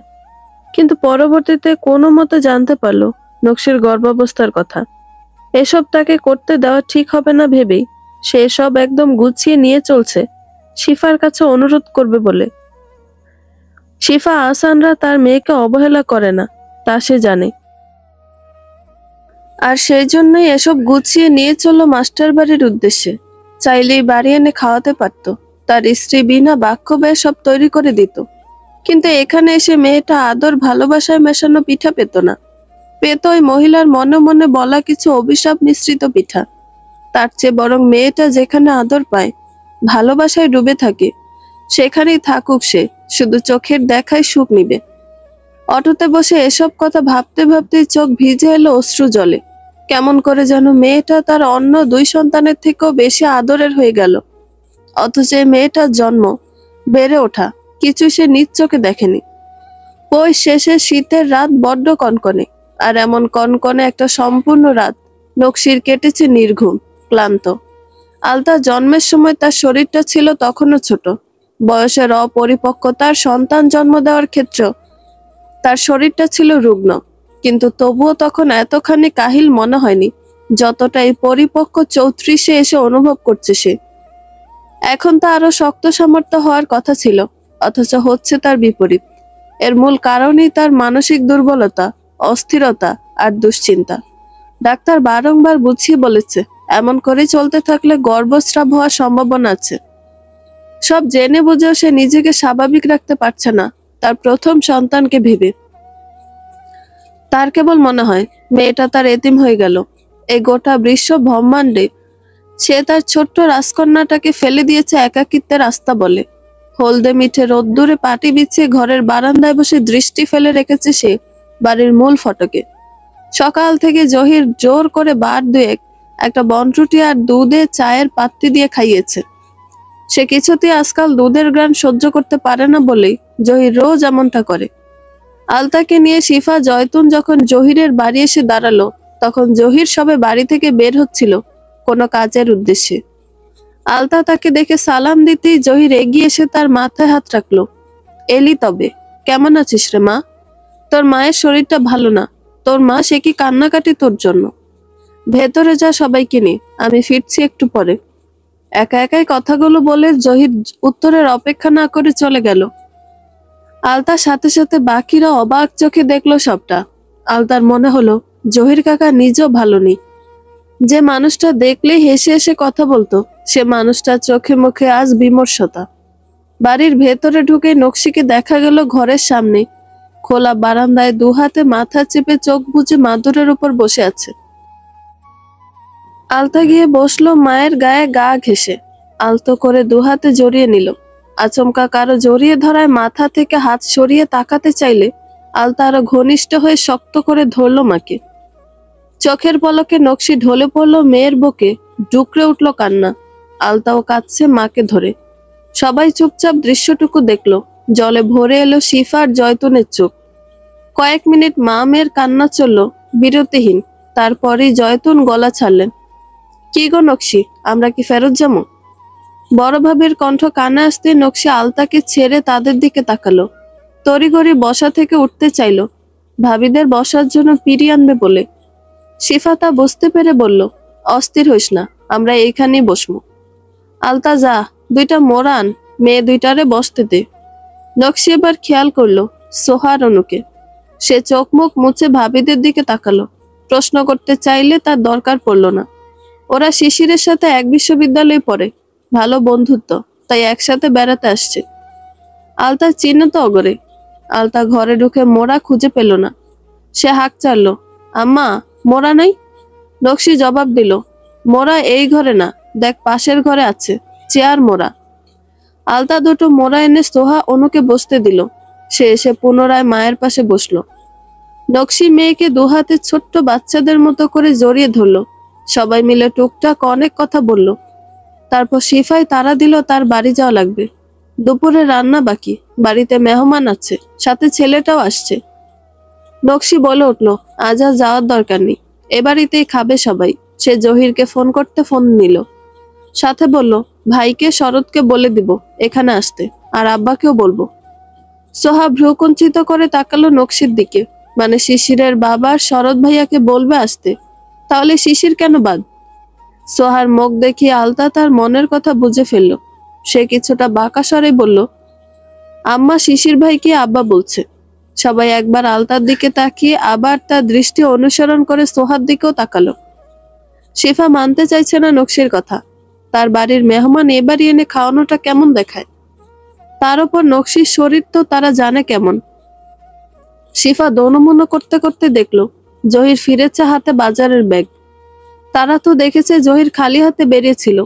কিন্তু পরবর্তীতে কোনো মতে জানতে পারলো নকশির গর্ভাবস্থার কথা। এসব তাকে করতে দেওয়া ঠিক হবে না ভেবেই সে সব একদম গুছিয়ে নিয়ে চলছে শিফার কাছে অনুরোধ করবে বলে। শিফা আহসানরা তার মেয়েকে অবহেলা করে না, তা সে জানে। আর সেই জন্যই এসব গুছিয়ে নিয়ে চলল মাস্টার বাড়ির উদ্দেশ্যে। চাইলেই বাড়ি এনে খাওয়াতে পারত, তার স্ত্রী বিনা বাক্য ব্যয় সব তৈরি করে দিত। কিন্তু এখানে এসে মেয়েটা আদর ভালোবাসায় মেশানো পিঠা পেত না, পেত ওই মহিলার মনে মনে বলা কিছু অভিশাপ মিশ্রিত পিঠা। তার চেয়ে বরং মেয়েটা যেখানে আদর পায়, ভালোবাসায় ডুবে থাকে, সেখানেই থাকুক সে, শুধু চোখের দেখায় সুখ নিবে। অটোতে বসে এসব কথা ভাবতে ভাবতেই চোখ ভিজে এলো অশ্রু জলে। কেমন করে যেন মেয়েটা তার অন্য 2 সন্তানের থেকেও বেশি আদরের হয়ে গেল। অথচ এই মেয়েটার জন্ম, বেড়ে ওঠা, কিছু সে নিজ চোখে দেখেনি। ওই শেষে শীতের রাত বড্ড কনকনে, আর এমন কনকনে একটা সম্পূর্ণ রাত নকশির কেটেছে নির্ঘুম, ক্লান্ত। আলতা জন্মের সময় তার শরীরটা ছিল তখনও ছোট। বয়সের অপরিপক্কতার সন্তান জন্ম দেওয়ার ক্ষেত্রে তার শরীরটা ছিল রুগ্ন, কিন্তু তবুও তখন এতখানি কাহিল মনে হয়নি যতটা এই পরিপক্ক 34-এ এসে অনুভব করছে সে। এখন তা আরো শক্ত সামর্থ্য হওয়ার কথা ছিল, অথচ হচ্ছে তার বিপরীত। এর মূল কারণই তার মানসিক দুর্বলতা, অস্থিরতা আর দুশ্চিন্তা। ডাক্তার বারংবার বুঝিয়ে বলেছে, এমন করে চলতে থাকলে গর্ভস্রাব হওয়ার সম্ভাবনা আছে। সব জেনে বুঝেও সে নিজেকে স্বাভাবিক রাখতে পারছে না তার প্রথম সন্তানকে ভেবে। তার কেবল মনে হয় মেয়েটা তার এতিম হয়ে গেল। এই গোটা বিশ্ব ব্রহ্মাণ্ডে সে তার ছোট্ট রাজকন্যাটাকে ফেলে দিয়েছে একাকিত্বের রাস্তা বলে। হলদে মিঠে রোদ্দুরে পাটি বিছিয়ে ঘরের বারান্দায় বসে দৃষ্টি ফেলে রেখেছে সে বাড়ির মূল ফটকে। সকাল থেকে জহির জোর করে বার দুয়েক একটা বনরুটি আর দুধে চায়ের পাত্তি দিয়ে খাইয়েছে। সে কিছুতেই আজকাল দুধের ঘ্রাণ সহ্য করতে পারে না বলেই জহির রোজ এমনটা করে। আলতাকে নিয়ে শিফা জয়তুন যখন জহিরের বাড়ি এসে দাঁড়ালো, তখন জহির সবে বাড়ি থেকে বের হচ্ছিল কোনো কাজের উদ্দেশ্যে। আলতা তাকে দেখে সালাম দিতেই জহির এগিয়ে এসে তার মাথায় হাত রাখলো। এলি তবে, কেমন আছিস রে মা? তোর মায়ের শরীরটা ভালো না। তোর মা সে কি কান্নাকাটি তোর জন্য। ভেতরে যা সবাইকে নিয়ে, আমি ফিরছি একটু পরে। একা একাই কথাগুলো বলে জহির উত্তরের অপেক্ষা না করে চলে গেল। আলতার সাথে সাথে বাকিরা অবাক চোখে দেখলো সবটা। আলতার মনে হলো জহির কাকা নিজেও ভালো নেই। যে মানুষটা দেখলেই হেসে হেসে কথা বলতো, সে মানুষটা চোখে মুখে আজ বিমর্ষতা। বাড়ির ভেতরে ঢুকে নকশিকে দেখা গেল ঘরের সামনে খোলা বারান্দায় দুহাতে মাথা চেপে চোখ বুজে মাদুরের উপর বসে আছে। আলতা গিয়ে বসলো মায়ের গায়ে গা ঘেঁষে, আলতো করে দুহাতে জড়িয়ে নিল। আচমকা কারো জড়িয়ে ধরায় মাথা থেকে হাত সরিয়ে তাকাতে চাইলে আলতা আরো ঘনিষ্ঠ হয়ে শক্ত করে ধরলো মাকে। চোখের পলকে নকশি ঢলে পড়লো মেয়ের বুকে, ডুকরে উঠল কান্না। আলতাও কাঁদছে মাকে ধরে। সবাই চুপচাপ দৃশ্যটুকু দেখলো। জলে ভরে এলো শিফা আর জয়তুনের চোখ। কয়েক মিনিট মা মেয়ের কান্না চলল বিরতিহীন। তারপরেই জয়তুন গলা ছাড়লেন। কি গো নকশি, আমরা কি ফেরত যাবো? বড় ভাবির কণ্ঠ কানে আসতে নকশি আলতাকে ছেড়ে তাদের দিকে তাকালো। তড়িঘড়ি বসা থেকে উঠতে চাইলো, ভাবিদের বসার জন্য পিড়ি আনবে বলে। শিফা তা বুঝতে পেরে বলল, অস্থির হইস না, আমরা এইখানেই বসবো। আলতা যা, দুইটা মোড়া আন, মেয়ে দুইটারে বসতে দে। নকশি এবার খেয়াল করলো সোহার অনুকে। সে চোখ মুখ মুছে ভাবিদের দিকে তাকালো। প্রশ্ন করতে চাইলে তার দরকার পড়ল না। ওরা শিশিরের সাথে এক বিশ্ববিদ্যালয়ে পড়ে, ভালো বন্ধুত্ব, তাই একসাথে বেড়াতে আসছে। আলতা চিহ্ন তো অগরে। আলতা ঘরে ঢুকে মোড়া খুঁজে পেল না। সে হাঁক চাললো, আম্মা মোড়া নাই? নকশি জবাব দিল, মোড়া এই ঘরে না, দেখ পাশের ঘরে আছে, চেয়ার মোড়া। আলতা দুটো মোড়া এনে সোহা অনুকে বসতে দিল। সে এসে পুনরায় মায়ের পাশে বসলো। নকশি মেয়েকে দুহাতে ছোট্ট বাচ্চাদের মতো করে জড়িয়ে ধরলো। সবাই মিলে টুকটাক অনেক কথা বলল। তারপর শিফাই তারা দিল তার বাড়ি যাওয়া লাগবে। দুপুরে রান্না বাকি, বাড়িতে মেহমান আছে, সাথে ছেলেটাও আসছে। নকশি বলে উঠলো, আজ আর যাওয়ার দরকার নেই, এ বাড়িতেই খাবে সবাই। সে জহিরকে ফোন করতে ফোন নিল। সাথে বলল, ভাইকে শরৎকে বলে দিব এখানে আসতে, আর আব্বাকেও বলবো। সোহা ভ্রুকুঞ্চিত করে তাকালো নকশির দিকে। মানে শিশিরের বাবার শরৎ ভাইয়াকে বলবে আসতে, তাহলে শিশির কেন বাদ? সোহার মুখ দেখিয়ে আলতা তার মনের কথা বুঝে ফেলল। সে কিছুটা বাঁকা স্বরে বলল, আম্মা শিশির ভাইকে আব্বা বলছে। সবাই একবার আলতার দিকে তাকিয়ে আবার তার দৃষ্টি অনুসরণ করে সোহার দিকেও তাকালো। শিফা মানতে চাইছে না নকশির কথা। তার বাড়ির মেহমান এবারই এনে খাওয়ানোটা কেমন দেখায়। তার উপর নকশির শরীর তো তারা জানে কেমন। শিফা দোনমনো করতে করতে দেখলো জহির ফিরেছে হাতে বাজারের ব্যাগ। তারা তো দেখেছে জহির খালি হাতে বেরিয়েছিল।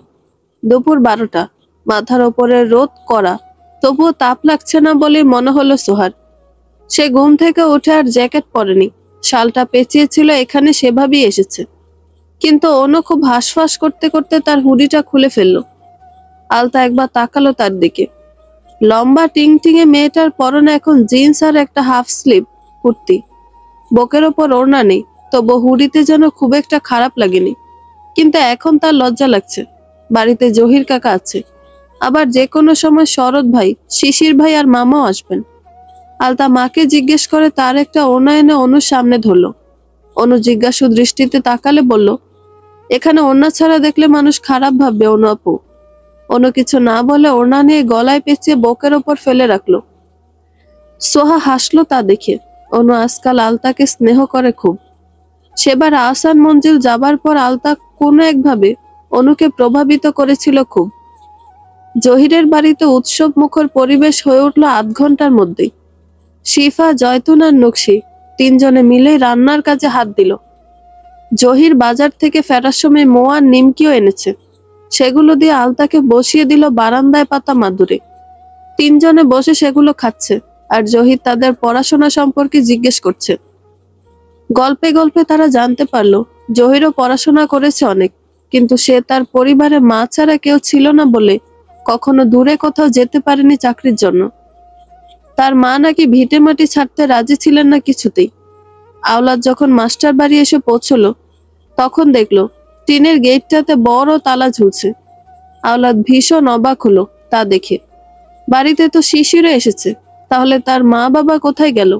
দুপুর 12টা, মাথার ওপরে রোদ কড়া, তবুও তাপ লাগছে না বলে মনে হলো সোহার। সে ঘুম থেকে উঠে আর জ্যাকেট পরেনি, শালটা পেঁচিয়েছিল এখানে সেভাবেই এসেছে। কিন্তু অনু খুব হাঁসফাঁস করতে করতে তার হুডিটা খুলে ফেললো। আলতা একবার তাকালো তার দিকে। লম্বা টিংটিঙে মেয়েটার পরনে এখন জিন্স আর একটা হাফ স্লিভ কুর্তি। বুকের ওপর ওড়না নেই, তবু হুডিতে যেন খুব একটা খারাপ লাগেনি। কিন্তু এখন তার লজ্জা লাগছে। বাড়িতে জহির কাকা আছে, আবার যে কোনো সময় শরৎ ভাই, শিশির ভাই আর মামাও আসবেন। আলতা মাকে জিজ্ঞেস করে তার একটা ওড়না এনে অনুর সামনে ধরলো। অনু জিজ্ঞাসু দৃষ্টিতে তাকালে বলল, এখানে ওড়না ছাড়া দেখলে মানুষ খারাপ ভাববে অনু আপু। অনু কিছু না বলে ওড়না নিয়ে গলায় পেঁচিয়ে বুকের ওপর ফেলে রাখলো। সোহা হাসলো তা দেখে। অনু আজকাল আলতাকে স্নেহ করে খুব। সেবার আহসান মঞ্জিল যাবার পর আলতা কোনো একভাবে অনুকে প্রভাবিত করেছিল খুব। জহিরের বাড়িতে উৎসব মুখর পরিবেশ হয়ে উঠল আধ ঘন্টার মধ্যেই। শিফা, জয়তুন আর নকশি তিনজনে মিলে রান্নার কাজে হাত দিল। জহির বাজার থেকে ফেরার সময় মোয়া নিমকিও এনেছে। সেগুলো দিয়ে আলতাকে বসিয়ে দিল বারান্দায় পাতা মাদুরে। তিনজনে বসে সেগুলো খাচ্ছে আর জহির তাদের পড়াশোনা সম্পর্কে জিজ্ঞেস করছে। গল্পে গল্পে তারা জানতে পারলো জহিরও পড়াশোনা করেছে অনেক, কিন্তু সে তার পরিবারে মা ছাড়া কেউ ছিল না বলে কখনো দূরে কোথাও যেতে পারেনি চাকরির জন্য। তার মা নাকি ভিটে মাটি ছাড়তে রাজি ছিলেন না কিছুতেই। আওলাদ যখন মাস্টার বাড়ি এসে পৌঁছলো তখন দেখলো টিনের গেটটাতে বড় তালা ঝুলছে। আওলাদ ভীষণ অবাক হলো তা দেখে। বাড়িতে তো শিশিরও এসেছে, তাহলে তার মা বাবা কোথায় গেল?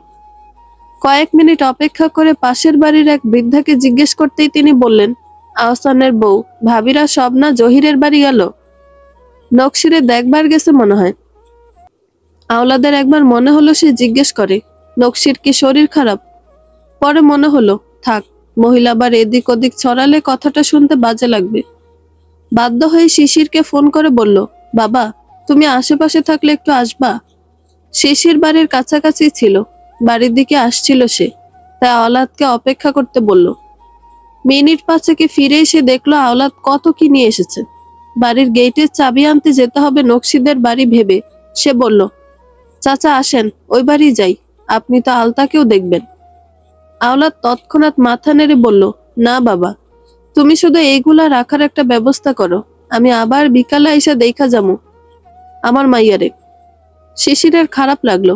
কয়েক মিনিট অপেক্ষা করে পাশের বাড়ির এক বৃদ্ধাকে জিজ্ঞেস করতেই তিনি বললেন, আহসানের বউ ভাবিরা সব না জহিরের বাড়ি গেল। নকশিরে দেখবার গেছে মনে হয়। আওলাদের একবার মনে হলো সে জিজ্ঞেস করে, নকশির কি শরীর খারাপ? পরে মনে হলো থাক, মহিলা আবার এদিক ওদিক ছড়ালে কথাটা শুনতে বাজে লাগবে। বাধ্য হয়ে শিশিরকে ফোন করে বলল, বাবা তুমি আশেপাশে থাকলে একটু আসবা। শিশির বাড়ির কাছাকাছি ছিল, বাড়ির দিকে আসছিল সে, তাই আওলাদকে অপেক্ষা করতে বলল। মিনিট পাঁচেকে ফিরে এসে দেখলো আওলাদ কত কি নিয়ে এসেছে। বাড়ির গেটের চাবি আনতে যেতে হবে নকশিদের বাড়ি ভেবে সে বলল, চাচা আসেন ওই বাড়ি যাই, আপনি তো আলতাকেও দেখবেন। আওলাদ তৎক্ষণাৎ মাথা নেড়ে বলল, না বাবা, তুমি শুধু এইগুলা রাখার একটা ব্যবস্থা করো, আমি আবার বিকালে এসে দেখা যাবো আমার মাইয়ারে। শিশিরের খারাপ লাগলো,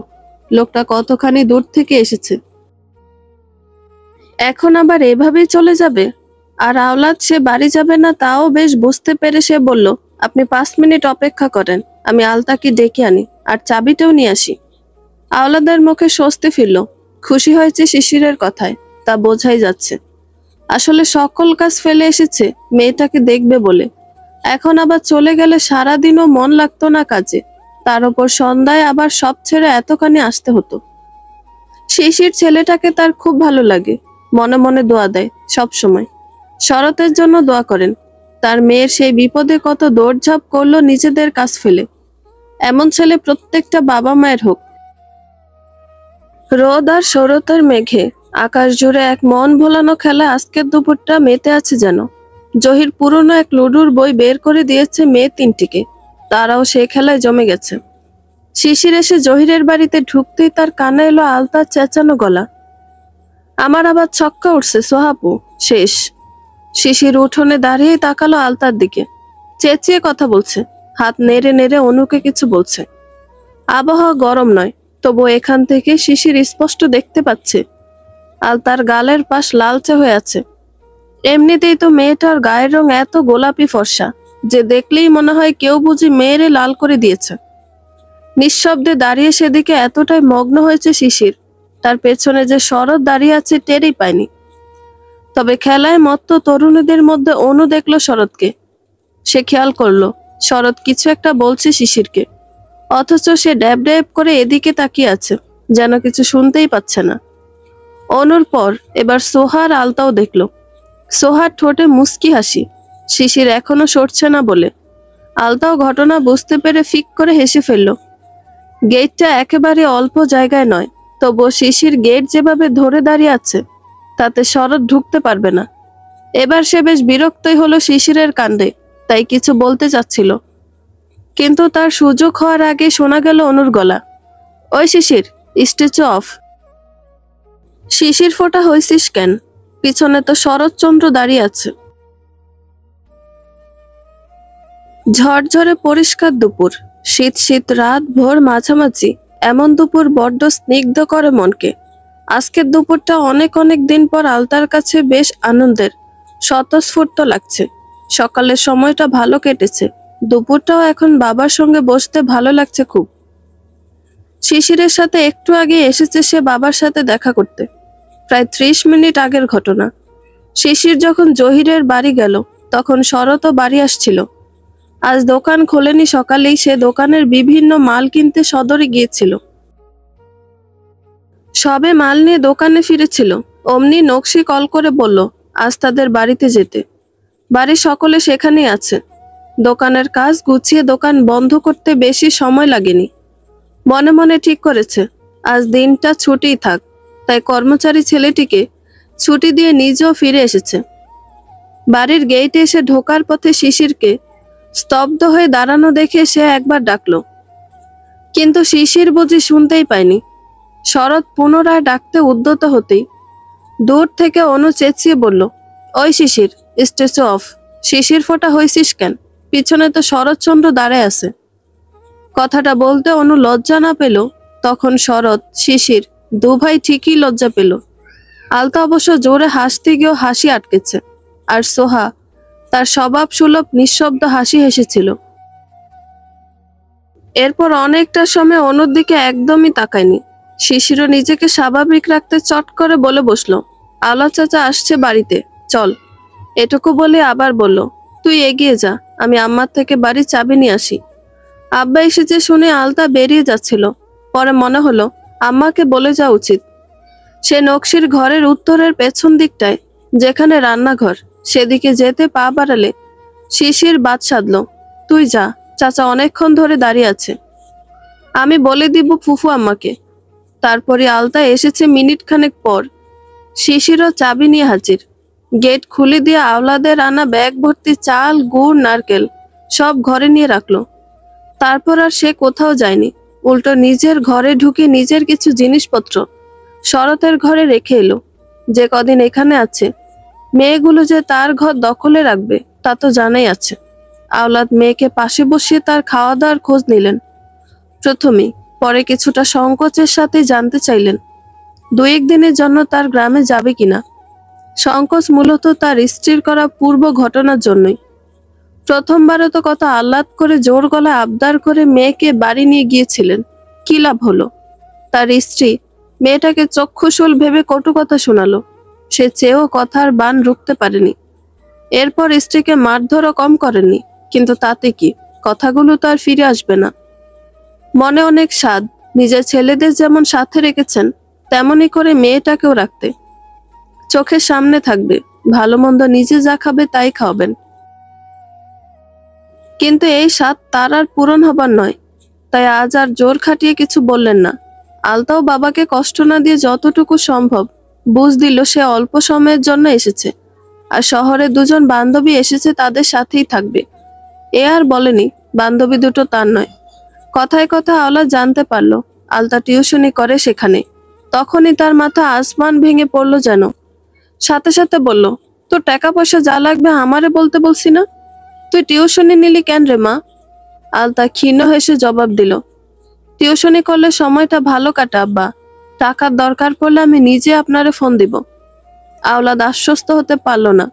লোকটা কতখানি দূর থেকে এসেছে, এখন আবার এভাবেই চলে যাবে। আর আওলাদ সে বাড়ি যাবে না তাও বেশ বুঝতে পেরে সে বলল, আপনি 5 মিনিট অপেক্ষা করেন, আমি আলতাকে ডেকে আনি আর চাবিটাও নিয়ে আসি। আওলাদের মুখে স্বস্তি ফিরল, খুশি হয়েছে শিশিরের কথায়, তা বোঝাই যাচ্ছে। আসলে সকল কাজ ফেলে এসেছে মেয়েটাকে দেখবে বলে। এখন আবার চলে গেলে সারাদিনও মন লাগতো না কাজে, তার উপর সন্ধ্যায় আবার সব ছেড়ে এতখানি আসতে হতো। শিশির ছেলেটাকে তার খুব ভালো লাগে, মনে মনে দোয়া দেয় সব সময়। শরতের জন্য দোয়া করেন। তার মেয়ের সেই বিপদে কত দৌড়ঝাঁপ করলো নিজেদের কাজ ফেলে। এমন ছেলে প্রত্যেকটা বাবা মায়ের হোক। রোদ আর শরতের মেঘে আকাশ জুড়ে এক মন ভোলানো খেলা আজকের দুপুরটা মেতে আছে যেন। জহির পুরনো এক লুডুর বই বের করে দিয়েছে মেয়ে তিনটিকে, তারাও সেই খেলায় জমে গেছে। শিশির এসে জহিরের বাড়িতে ঢুকতেই তার কানে এলো আলতার চেঁচানো গলা, আমার আবার ছক্কা উঠছে সোহাপু, শেষ। শিশির উঠোনে দাঁড়িয়ে তাকালো আলতার দিকে, চেঁচিয়ে কথা বলছে, হাত নেড়ে নেড়ে অনুকে কিছু বলছে। আবহাওয়া গরম নয়, তবু এখান থেকে শিশির স্পষ্ট দেখতে পাচ্ছে আলতার গালের পাশ লালচে হয়ে আছে। এমনিতেই তো মেয়েটার গায়ের রং এত গোলাপি ফর্সা যে দেখলেই মনে হয় কেউ বুঝি মেয়েরে লাল করে দিয়েছে। নিঃশব্দে দাঁড়িয়ে সেদিকে এতটাই মগ্ন হয়েছে শিশির, তার পেছনে যে শরৎ দাঁড়িয়ে আছে টেরই পায়নি। তবে খেলায় মত্ত তরুণীদের মধ্যে অনু দেখলো শরৎকে। সে খেয়াল করলো শরৎ কিছু একটা বলছে শিশিরকে, অথচ সে ড্যাব ড্যাব করে এদিকে তাকিয়ে আছে, যেন কিছু শুনতেই পাচ্ছে না। অনুর পর এবার সোহার আলতাও দেখলো। সোহার ঠোঁটে মুস্কি হাসি, শিশির এখনো সরছে না বলে। আলতাও ঘটনা বুঝতে পেরে ফিক করে হেসে ফেলল। গেটটা একেবারে অল্প জায়গায় নয়, তবুও শিশির গেট যেভাবে ধরে দাঁড়িয়ে আছে তাতে শরৎ ঢুকতে পারবে না। এবার সে বেশ বিরক্তই হলো শিশিরের কাণ্ডে, তাই কিছু বলতে চাচ্ছিল, কিন্তু তার সুযোগ হওয়ার আগে শোনা গেল অনুর গলা, ওই শিশির, স্ট্যাচু অফ। শিশির ফোঁটা হইছিস কেন? পিছনে তো শরৎচন্দ্র দাঁড়িয়ে আছে। ঝরঝরে পরিষ্কার দুপুর, শীত শীত রাত, ভোর মাঝামাঝি, এমন দুপুর বড্ড স্নিগ্ধ করে মনকে। আজকের দুপুরটা অনেক অনেক দিন পর আলতার কাছে বেশ আনন্দের, স্বতঃস্ফূর্ত লাগছে। সকালের সময়টা ভালো কেটেছে, দুপুরটাও এখন বাবার সঙ্গে বসতে ভালো লাগছে খুব। শিশিরের সাথে একটু আগে এসেছে সে বাবার সাথে দেখা করতে, প্রায় 30 মিনিট আগের ঘটনা। শিশির যখন জহিরের বাড়ি গেল তখন শরৎও বাড়ি আসছিল। আজ দোকান খোলেনি, সকালেই সে দোকানের বিভিন্ন মাল কিনতে সদরে গিয়েছিল। সবে মাল নিয়ে দোকানে ফিরেছিল, অমনি নকশি কল করে বলল আজ তাদের বাড়িতে যেতে। বাড়ির সকলে সেখানেই আছে। দোকানের কাজ গুছিয়ে দোকান বন্ধ করতে বেশি সময় লাগেনি। মনে মনে ঠিক করেছে আজ দিনটা ছুটিই থাক, তাই কর্মচারী ছেলেটিকে ছুটি দিয়ে নিজেও ফিরে এসেছে। বাড়ির গেটে এসে ঢোকার পথে শিশিরকে স্তব্ধ হয়ে দাঁড়ানো দেখে সে একবার ডাকলো, কিন্তু শিশির বুঝি শুনতেই পায়নি। শরৎ পুনরায় ডাকতে উদ্যত হতেই দূর থেকে অনু চেঁচিয়ে বলল, ওই শিশির, স্ট্যাচু অফ। শিশির ফোঁটা হয়েছিস কেন? পিছনে তো শরৎচন্দ্র দাঁড়ায় আছে। কথাটা বলতে অনু লজ্জা না পেল, তখন শরৎ শিশির দুভাই ঠিকই লজ্জা পেল। আলতা অবশ্য জোরে হাসতে গিয়েও হাসি আটকেছে, আর সোহা তার স্বভাব সুলভ নিঃশব্দ হাসি হেসেছিল। এরপর অনেকটা সময় অনুর দিকে একদমই তাকায়নি। শিশিরও নিজেকে স্বাভাবিক রাখতে চট করে বলে বসলো, আলা চাচা আসছে বাড়িতে, চল। এটুকু বলে আবার বলল, তুই এগিয়ে যা, আমি আম্মার থেকে বাড়ির চাবি নিয়ে আসি। আব্বা এসেছে শুনে আলতা বেরিয়ে যাচ্ছিল, পরে মনে হলো আম্মাকে বলে যাওয়া উচিত। সে নকশির ঘরের উত্তরের পেছন দিকটায়, যেখানে রান্নাঘর, সেদিকে যেতে পা বাড়ালে শিশির বাদ সাধল, তুই যা, চাচা অনেকক্ষণ ধরে দাঁড়িয়ে আছে, আমি বলে দিব ফুফু আম্মাকে। তারপরে আলতা এসেছে মিনিট খানেক পর। শিশিরও চাবি নিয়ে হাজির। গেট খুলে দিয়ে আওলাদের আনা ব্যাগ ভর্তি চাল, গুড়, নারকেল সব ঘরে নিয়ে রাখলো। তারপর আর সে কোথাও যায়নি, উল্টো নিজের ঘরে ঢুকে নিজের কিছু জিনিসপত্র শরতের ঘরে রেখে এলো। যে কদিন এখানে আছে, মেয়েগুলো যে তার ঘর দখলে রাখবে তা তো জানাই আছে। আওলাদ মেয়েকে পাশে বসিয়ে তার খাওয়া দাওয়ার খোঁজ নিলেন প্রথমেই, পরে কিছুটা সংকোচের সাথে জানতে চাইলেন 2-1 দিনের জন্য তার গ্রামে যাবে কিনা। সংকোচ মূলত তার স্ত্রীর করা পূর্ব ঘটনার জন্যই। প্রথমবারও তো কত আহ্লাদ করে জোর গলায় আবদার করে মেয়েকে বাড়ি নিয়ে গিয়েছিলেন, কি লাভ হলো? তার স্ত্রী মেয়েটাকে চক্ষুশূল ভেবে কটু কথা শোনালো, সে চেয়েও কথার বান রুখতে পারেনি। এরপর স্ত্রীকে মারধরও কম করেননি, কিন্তু তাতে কি, কথাগুলো তো আর ফিরে আসবে না। মনে অনেক স্বাদ, নিজের ছেলেদের যেমন সাথে রেখেছেন তেমনই করে মেয়েটাকেও রাখতে। চোখের সামনে থাকবে, ভালো মন্দ নিজে যা খাবে তাই খাওয়াবেন। কিন্তু এই স্বাদ তার আর পূরণ হবার নয়, তাই আজ আর জোর খাটিয়ে কিছু বললেন না। আলতাও বাবাকে কষ্ট না দিয়ে যতটুকু সম্ভব বুঝ দিল সে অল্প সময়ের জন্য এসেছে, আর শহরে 2জন বান্ধবী এসেছে, তাদের সাথেই থাকবে। এ আর বলেনি বান্ধবী দুটো তার নয়। কথায় কথায় আওলা জানতে পারল আলতা টিউশনি করে সেখানে। তখনই তার মাথা আসমান ভেঙে পড়ল যেন। সাথে সাথে বলল, তোর টাকা পয়সা যা লাগবে আমারে বলতে বলছি না? তুই টিউশনি নিলি কেন রে মা? আলতা ক্ষীণ হেসে জবাব দিল, টিউশনি করলে সময়টা ভালো কাটে আব্বা, টাকার দরকার পড়লে আমি নিজে আপনারে ফোন দিব। আওলাদ আশ্বস্ত হতে পারল না।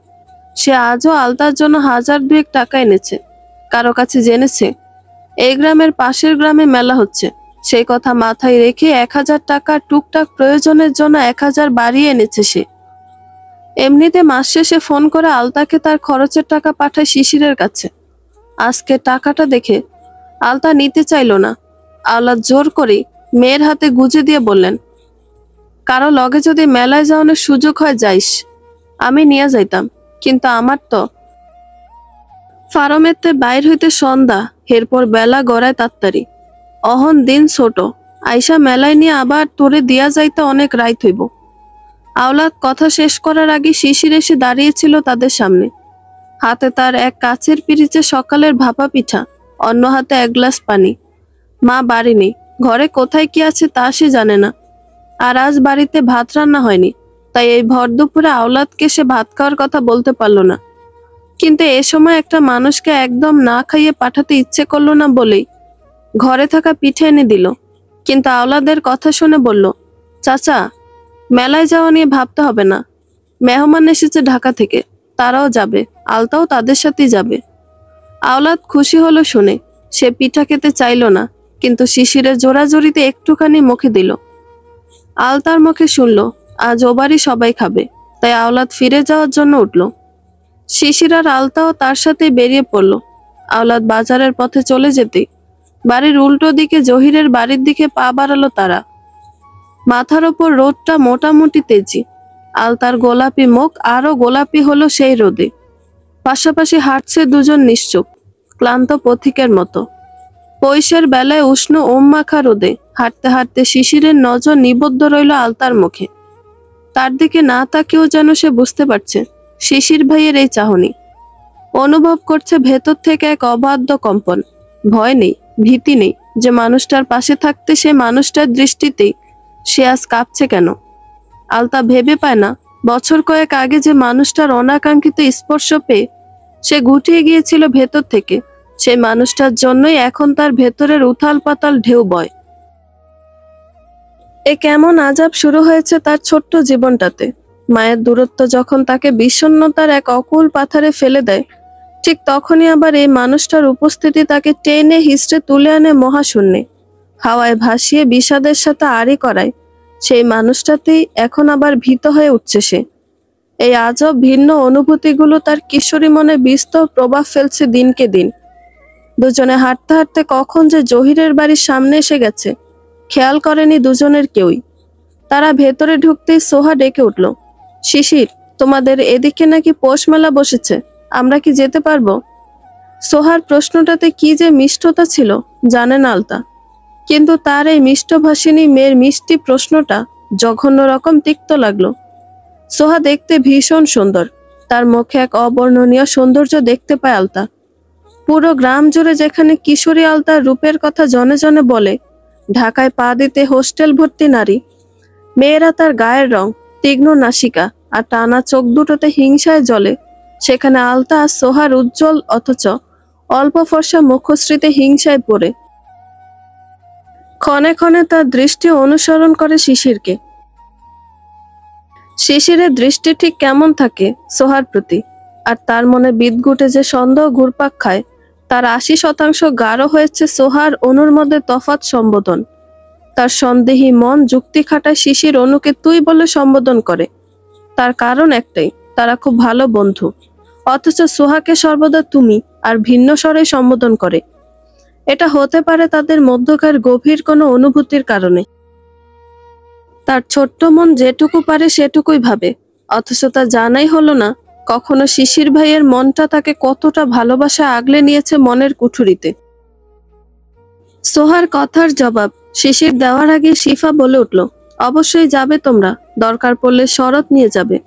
সে আজও আলতার জন্য 1000-2 টাকা এনেছে। কারো কাছে জেনেছে এই গ্রামের পাশের গ্রামে মেলা হচ্ছে, সেই কথা মাথায় রেখে 1000 টাকা টুকটাক প্রয়োজনের জন্য 1000 বাড়িয়ে এনেছে সে। এমনিতে মাস শেষে ফোন করে আলতাকে তার খরচের টাকা পাঠায় শিশিরের কাছে। আজকে টাকাটা দেখে আলতা নিতে চাইল না। আওলাদ জোর করে মেয়ের হাতে গুজে দিয়ে বললেন, কারো লগে যদি মেলায় যাওয়ানোর সুযোগ হয় যাইস, আমি নিয়ে যাইতাম, কিন্তু আমার তো ফার্মেতে বাইর হইতে সন্ধ্যা, এরপর বেলা গড়ায় তাড়াতাড়ি। অহন দিন ছোট, আইসা মেলায় নিয়ে আবার তোরে দিয়া যাইতে অনেক রাইত হইব। আওলাদ কথা শেষ করার আগে শিশির এসে দাঁড়িয়েছিল তাদের সামনে। হাতে তার এক কাচের পিরিচে সকালের ভাপা পিঠা, অন্য হাতে 1 গ্লাস পানি। মা বাড়ি নেই, ঘরে কোথায় কি আছে তা সে জানে না। আর আজ বাড়িতে ভাত রান্না হয়নি, তাই এই ভর দুপুরে আওলাদকে সে ভাত খাওয়ার কথা বলতে পারল না। কিন্তু এ সময় একটা মানুষকে একদম না খাইয়ে পাঠাতে ইচ্ছে করলো না বলেই ঘরে থাকা পিঠে এনে দিল। কিন্তু আওলাদের কথা শুনে বলল, চাচা, মেলায় যাওয়া নিয়ে ভাবতে হবে না, মেহমান এসেছে ঢাকা থেকে, তারাও যাবে, আলতাও তাদের সাথেই যাবে। আওলাদ খুশি হলো শুনে। সে পিঠা খেতে চাইল না, কিন্তু শিশিরের জোরাজোরিতে একটুখানি মুখে দিল। আলতার মুখে শুনল আজ ও বাড়ি সবাই খাবে, তাই আওলাদ ফিরে যাওয়ার জন্য উঠল। শিশির আর আলতাও তার সাথে বেরিয়ে পড়ল। আওলাদ বাজারের পথে চলে যেতে বাড়ির উল্টো দিকে জহিরের বাড়ির দিকে পা বাড়ালো তারা। মাথার ওপর রোদটা মোটামুটি তেজি। আলতার গোলাপি মুখ আরো গোলাপি হলো সেই রোদে। পাশাপাশি হাঁটছে দুজন নিশ্চুপ, ক্লান্ত পথিকের মতো। পৈশের বেলায় উষ্ণ ওম মাখা রোদে হাঁটতে হাঁটতে শিশিরের নজর নিবদ্ধ রইল আলতার মুখে। তার দিকে না তাকেও যেন সে বুঝতে পারছে শিশির ভাইয়ের এই চাহনি। অনুভব করছে ভেতর থেকে এক অবাধ্য কম্পন। ভয় নেই, ভীতি নেই যে মানুষটার পাশে থাকতে সে মানুষটার দৃষ্টিতেই সে আজ কাঁপছে কেন। আলতা ভেবে পায় না বছর কয়েক আগে যে মানুষটার অনাকাঙ্ক্ষিত স্পর্শ পেয়ে সে গুটিয়ে গিয়েছিল ভেতর থেকে, সেই মানুষটার জন্যই এখন তার ভেতরের উথাল পাতাল ঢেউ বয়। এ কেমন আজাব শুরু হয়েছে তার ছোট্ট জীবনটাতে। মায়ের দূরত্ব যখন তাকে বিষণ্ণতার এক অকুল পাথারে ফেলে দেয়, ঠিক তখনই আবার এই মানুষটার উপস্থিতি তাকে টেনে হিস্টে তুলে আনে মহাশূন্যে। হাওয়ায় ভাসিয়ে বিষাদের সাথে আড়ি করায় সেই মানুষটাতেই এখন আবার ভীত হয়ে উঠছে সে। এই আজব ভিন্ন অনুভূতিগুলো তার কিশোরী মনে বিস্তর প্রভাব ফেলছে দিনকে দিন। দুজনে হাঁটতে হাঁটতে কখন যে জহিরের বাড়ির সামনে এসে গেছে খেয়াল করেনি দুজনের কেউই। তারা ভেতরে ঢুকতেই সোহা ডেকে উঠল, শিশির, তোমাদের এদিকে নাকি পৌষ মেলা বসেছে, আমরা কি যেতে পারবো? সোহার প্রশ্নটাতে কি যে মিষ্টতা ছিল জানে না আলতা, কিন্তু তার এই মিষ্টভাষিনী মেয়ের মিষ্টি প্রশ্নটা জঘন্য রকম তিক্ত লাগলো। সোহা দেখতে ভীষণ সুন্দর, তার মুখে এক অবর্ণনীয় সৌন্দর্য দেখতে পায় আলতা। পুরো গ্রাম জুড়ে যেখানে কিশোরী আলতার রূপের কথা জনে জনে বলে, ঢাকায় পা দিতে হোস্টেল ভর্তি নারী, মেয়েরা তার গায়ের রং, তীক্ষ্ণ নাসিকা আর টানা চোখ দুটোতে হিংসায় জ্বলে, সেখানে আলতা আর সোহার উজ্জ্বল অথচ অল্প ফর্সা মুখশ্রীতে হিংসায় পড়ে। ক্ষণে ক্ষণে তার দৃষ্টি অনুসরণ করে শিশিরকে। শিশিরের দৃষ্টি ঠিক কেমন থাকে সোহার প্রতি, আর তার মনে বিদঘুটে যে সন্দেহ ঘুরপাক খায় তার ৮০% গাঢ় হয়েছে সোহার অনুর মধ্যে তফাৎ সম্বোধন। তার সন্দেহী মন যুক্তি খাটায় শিশির অনুকে তুই বলে সম্বোধন করে। তার কারণ একটাই, তারা খুব ভালো বন্ধু, অথচ সোহাকে সর্বদা তুমি আর ভিন্ন স্বরে সম্বোধন করে। এটা হতে পারে তাদের মধ্যকার গভীর কোনো অনুভূতির কারণে। তার ছোট্ট মন যেটুকু পারে সেটুকুই ভাবে, অথচ তা জানাই হলো না কখনো শিশির ভাইয়ের মনটা তাকে কতটা ভালোবাসা আগলে নিয়েছে মনের কুঠুরিতে। সোহার কথার জবাব শিশির দেওয়ার আগে শিফা বলে উঠল, অবশ্যই যাবে তোমরা, দরকার পড়লে শরৎ নিয়ে যাবে।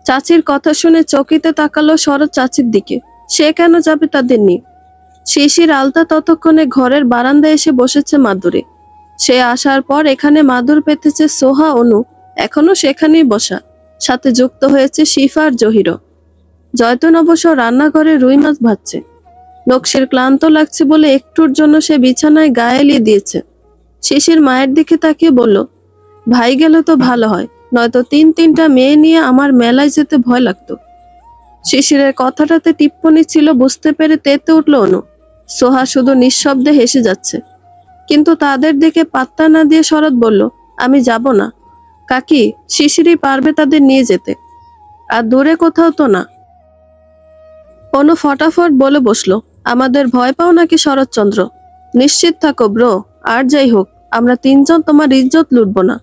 চাচির কথা শুনে চকিতে তাকালো শরৎ চাচির দিকে, সে কেন যাবে তাদের নিয়ে? শিশির আলতা ততক্ষণে ঘরের বারান্দায় এসে বসেছে মাদুরে। সে আসার পর এখানে মাদুর পেতেছে সোহা অনু, এখনো সেখানেই বসা, সাথে যুক্ত হয়েছে শিফা আর জহিরও। জয়তুন অবশ্য রান্নাঘরে রুই মাছ ভাজছে। নকশির ক্লান্ত লাগছে বলে একটুর জন্য সে বিছানায় গায়ে এলিয়ে দিয়েছে। শিশির মায়ের দিকে তাকিয়ে বলল, ভাই গেলে তো ভালো হয়, নয়তো তিনটা মেয়ে নিয়ে আমার মেলায় যেতে ভয় লাগতো। শিশিরের কথাটাতে টিপ্পনি ছিল বুঝতে পেরে তেতে উঠল অনু। সোহা শুধু নিঃশব্দে হেসে যাচ্ছে, কিন্তু তাদের দিকে পাত্তা না দিয়ে শরৎ বলল, আমি যাব না কাকি, শিশিরই পারবে তাদের নিয়ে যেতে, আর দূরে কোথাও তো না। অনু ফটাফট বলে বসলো, আমাদের ভয় পাও নাকি শরৎচন্দ্র? নিশ্চিত থাকো ব্রো, আর যাই হোক আমরা তিনজন তোমার ইজ্জত লুটবো না।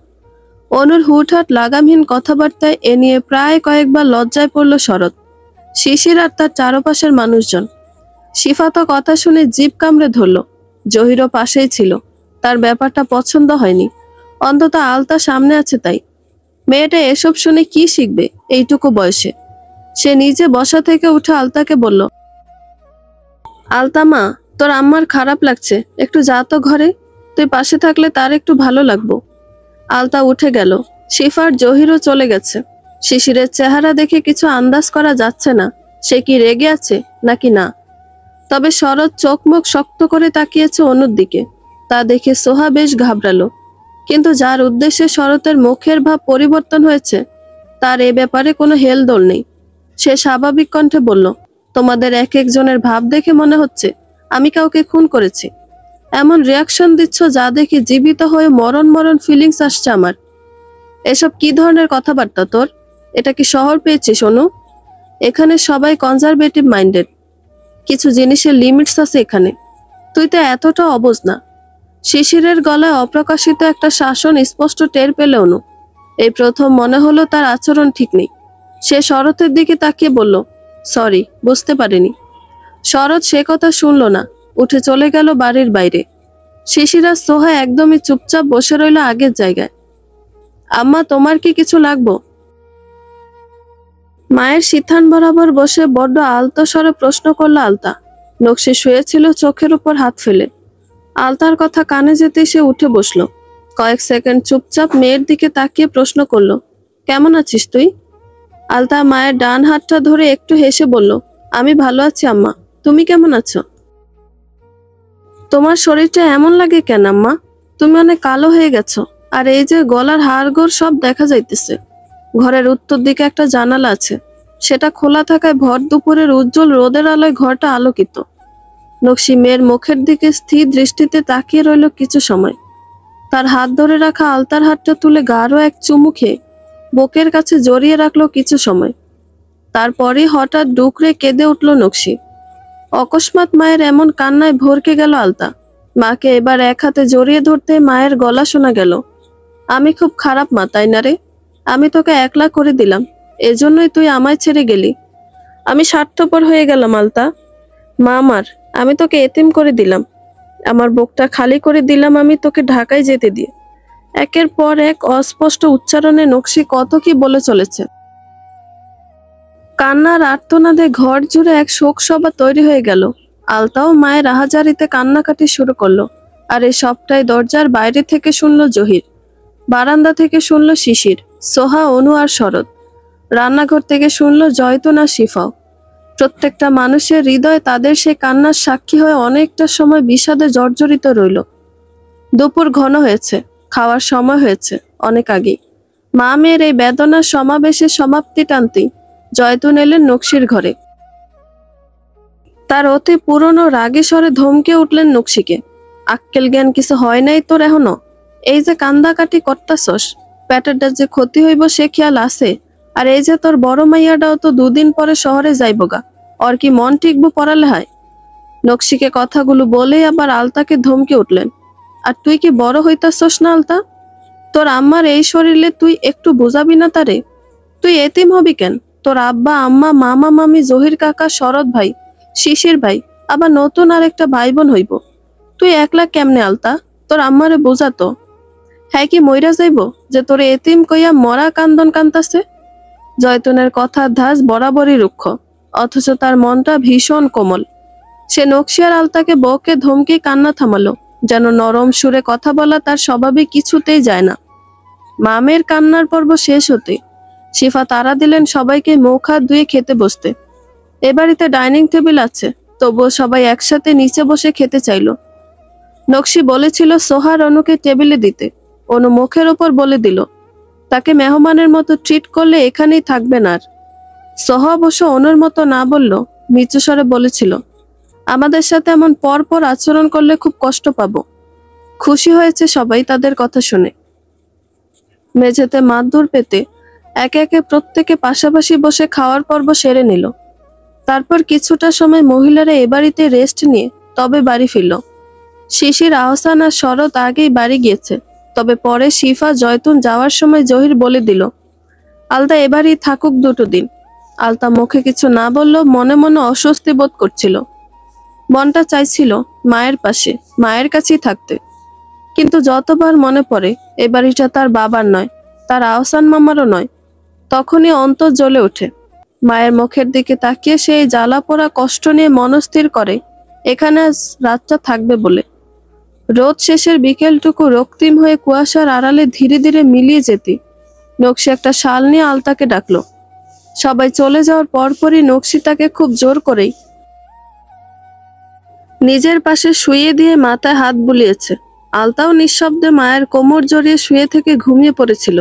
অনুর হুটহাট লাগামহীন কথাবার্তায় এ নিয়ে প্রায় কয়েকবার লজ্জায় পড়ল শরৎ, শিশির আর তার চারপাশের মানুষজন। শিফা তো কথা শুনে জিভ কামড়ে ধরল। জহিরও পাশেই ছিল, তার ব্যাপারটা পছন্দ হয়নি, অন্তত আলতা সামনে আছে তাই। মেয়েটা এসব শুনে কি শিখবে এইটুকু বয়সে? সে নিজে বসা থেকে উঠে আলতাকে বলল, আলতা মা, তোর আম্মার খারাপ লাগছে, একটু যা তো ঘরে, তুই পাশে থাকলে তার একটু ভালো লাগবো। আলতা উঠে গেল। শিফার জহিরও চলে গেছে। শিশিরের চেহারা দেখে কিছু আন্দাজ করা যাচ্ছে না সে কি রেগে আছে নাকি না। তবে শরৎ চোখ মুখ শক্ত করে তাকিয়েছে অনুর দিকে, তা দেখে সোহা বেশ ঘাবড়ালো। কিন্তু যার উদ্দেশ্যে শরতের মুখের ভাব পরিবর্তন হয়েছে তার এ ব্যাপারে কোনো হেলদোল নেই। সে স্বাভাবিক কণ্ঠে বলল, তোমাদের এক একজনের ভাব দেখে মনে হচ্ছে আমি কাউকে খুন করেছি। এমন রিয়াকশন দিচ্ছ যা দেখে জীবিত হয়ে মরণ মরণ ফিলিংস আসছে আমার। এসব কি ধরনের কথাবার্তা তোর? এটা কি শহর পেয়েছিস অনু? এখানে সবাই কনজারভেটিভ মাইন্ডেড। কিছু জিনিসের লিমিটস আছে এখানে। তুই তো এতটা অবুঝ না। শিশিরের গলায় অপ্রকাশিত একটা শাসন স্পষ্ট টের পেল অনু। এই প্রথম মনে হলো তার আচরণ ঠিক নেই। সে শরতের দিকে তাকিয়ে বলল, সরি, বুঝতে পারিনি। শরৎ সে কথা শুনল না, উঠে চলে গেল বাড়ির বাইরে। শিশির আর সোহা একদমই চুপচাপ বসে রইল আগের জায়গায়। আম্মা, তোমার কি কিছু লাগবো? মায়ের সিথান বরাবর বসে বড্ড আলতো স্বরে প্রশ্ন করলো আলতা। নকশি শুয়েছিল চোখের উপর হাত ফেলে। আলতার কথা কানে যেতে সে উঠে বসলো। কয়েক সেকেন্ড চুপচাপ মেয়ের দিকে তাকিয়ে প্রশ্ন করলো, কেমন আছিস তুই? আলতা মায়ের ডান হাতটা ধরে একটু হেসে বলল, আমি ভালো আছি আম্মা, তুমি কেমন আছো? তোমার শরীরটা এমন লাগে কেন আম্মা? তুমি অনেক কালো হয়ে গেছো, আর এই যে গলার হাড়গোড় সব দেখা যাইতেছে। ঘরের উত্তর দিকে একটা জানালা আছে, সেটা খোলা থাকায় ভর দুপুরের উজ্জ্বল রোদের আলোয় ঘরটা আলোকিত। নকশি মেয়ের মুখের দিকে স্থির দৃষ্টিতে তাকিয়ে রইল কিছু সময়। তার হাত ধরে রাখা আলতার হাতটা তুলে গাঢ় এক চুমু খেয়ে বুকের কাছে জড়িয়ে রাখলো কিছু সময়। তারপরই হঠাৎ ডুকরে কেঁদে উঠল নকশি। অকস্মাৎ মায়ের এমন কান্নায় ভরকে গেল আলতা। মাকে এবার এক হাতে জড়িয়ে ধরতে মায়ের গলা শোনা গেল, আমি খুব খারাপ মা, তাই না রে? আমি তোকে একলা করে দিলাম, এজন্যই তুই আমায় ছেড়ে গেলি। আমি স্বার্থপর হয়ে গেলাম আলতা। মা আমার, আমি তোকে এতিম করে দিলাম। আমার বুকটা খালি করে দিলাম আমি তোকে ঢাকায় যেতে দিয়ে। একের পর এক অস্পষ্ট উচ্চারণে নকশি কত কি বলে চলেছে। কান্নার আর্তনাদে ঘর জুড়ে এক শোক সভা তৈরি হয়ে গেল। আলতাও মায়ের আহাজারিতে কান্নাকাটি শুরু করলো। আর এই সবটাই দরজার বাইরে থেকে শুনল জহির, বারান্দা থেকে শুনল শিশির, সোহা, অনু আর শরৎ। রান্নাঘর থেকে শুনল জয়তুন আর শিফাও। প্রত্যেকটা মানুষের হৃদয় তাদের সে কান্নার সাক্ষী হয়ে অনেকটা সময় বিষাদে জর্জরিত রইল। দুপুর ঘন হয়েছে, খাওয়ার সময় হয়েছে অনেক আগেই। মা মেয়ের এই বেদনার সমাবেশের সমাপ্তি টানতেই জয়তুন এলেন নকশির ঘরে। তার অতি পুরনো রাগে স্বরে ধমকে উঠলেন নকশিকে, আক্কেল জ্ঞান কিছু হয় নাই তোর এখনো? এই যে কান্দাকাটি করতাছস, পেটেরটা যে ক্ষতি হইব সে খেয়াল আছে? আর এই যে তোর বড় মাইয়াটাও তো দুদিন পরে শহরে যাইব গা, ওর কি মন টিকবো পড়ালেহায়? নকশিকে কথাগুলো বলেই আবার আলতাকে ধমকে উঠলেন, আর তুই কি বড় হইতাছস না আলতা? তোর আম্মার এই শরীরে তুই একটু বুঝাবি না তারে? তুই এতিম হবি কেন? তোর আব্বা আম্মা মামা মামি জহির কাকা শরৎ ভাই শিশির ভাই আবার নতুন আর একটা ভাই বোন হইব। তুই একলা কেমনে আলতা? তোর আম্মারে বোঝাতো। হ্যাঁ কি মইরা যাইব যে তোরে এতিম কইয়া মরা কান্দন কান্তাছে? জয়তুনের কথার ধাঁচ বরাবরই রুক্ষ, অথচ তার মনটা ভীষণ কোমল। সে নকশিয়ার আলতাকে বউকে ধমকে কান্না থামালো, যেন নরম সুরে কথা বলা তার স্বভাবে কিছুতেই যায় না। মামের কান্নার পর্ব শেষ হতে শিফা তাড়া দিলেন সবাইকে মুখ হাত ধুয়ে খেতে বসতে। এ বাড়িতে ডাইনিং টেবিল আছে, তবুও সবাই একসাথে নিচে বসে খেতে চাইল। নকশি বলেছিল সোহার অনুকে টেবিলে দিতে, অনু মুখের ওপর বলে দিল তাকে মেহমানের মতো ট্রিট করলে এখানেই থাকবেন। আর সোহা অবশ্য অনুর মতো না বলল, নিচু স্বরে বলেছিল আমাদের সাথে এমন পর পর আচরণ করলে খুব কষ্ট পাবো। খুশি হয়েছে সবাই তাদের কথা শুনে। মেঝেতে মাদুর পেতে একে একে প্রত্যেকে পাশাপাশি বসে খাওয়ার পর্ব সেরে নিল। তারপর কিছুটা সময় মহিলারা এ বাড়িতে রেস্ট নিয়ে তবে বাড়ি ফিরল। শিশির, আহসান আর শরৎ আগেই বাড়ি গিয়েছে, তবে পরে শিফা জয়তুন যাওয়ার সময় জহির বলে দিল আলতা এবারই থাকুক 2 দিন। আলতা মুখে কিছু না বললেও মনে মনে অস্বস্তি বোধ করছিল। মনটা চাইছিল মায়ের পাশে, মায়ের কাছেই থাকতে। কিন্তু যতবার মনে পড়ে এ বাড়িটা তার বাবার নয়, তার আহসান মামারও নয়, তখনই অন্তর জ্বলে ওঠে। মায়ের মুখের দিকে তাকিয়ে সেই জ্বালা পোড়া কষ্ট নিয়ে মনস্থির করে এখানে আজ রাতটা থাকবে বলে। রোদ শেষের বিকেলটুকু রক্তিম হয়ে কুয়াশার আড়ালে ধীরে ধীরে মিলিয়ে যেতে নকশি একটা শাল নিয়ে আলতাকে ডাকলো। সবাই চলে যাওয়ার পরপরই নকশি তাকে খুব জোর করেই নিজের পাশে শুইয়ে দিয়ে মাথায় হাত বুলিয়েছে। আলতাও নিঃশব্দে মায়ের কোমর জড়িয়ে শুয়ে থেকে ঘুমিয়ে পড়েছিল।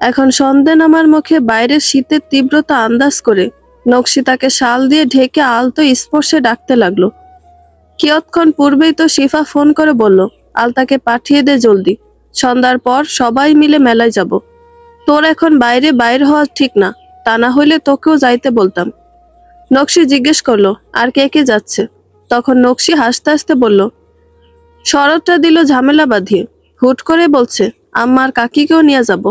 এখন সন্ধ্যে নামার মুখে বাইরের শীতের তীব্রতা আন্দাজ করে নকশি তাকে শাল দিয়ে ঢেকে আলতো স্পর্শে ডাকতে লাগলো। কিয়ৎক্ষণ পূর্বেই তো শিফা ফোন করে বলল আলতাকে পাঠিয়ে দে জলদি, সন্ধ্যার পর সবাই মিলে মেলায় যাব। তোর এখন বাইরে বাইর হওয়া ঠিক না, তা না হইলে তোকেও যাইতে বলতাম। নকশি জিজ্ঞেস করলো, আর কে কে যাচ্ছে? তখন নকশি হাসতে হাসতে বলল, শরৎটা দিল ঝামেলা বাঁধিয়ে। হুট করে বলছে আম্মার কাকিকেও নিয়ে যাব।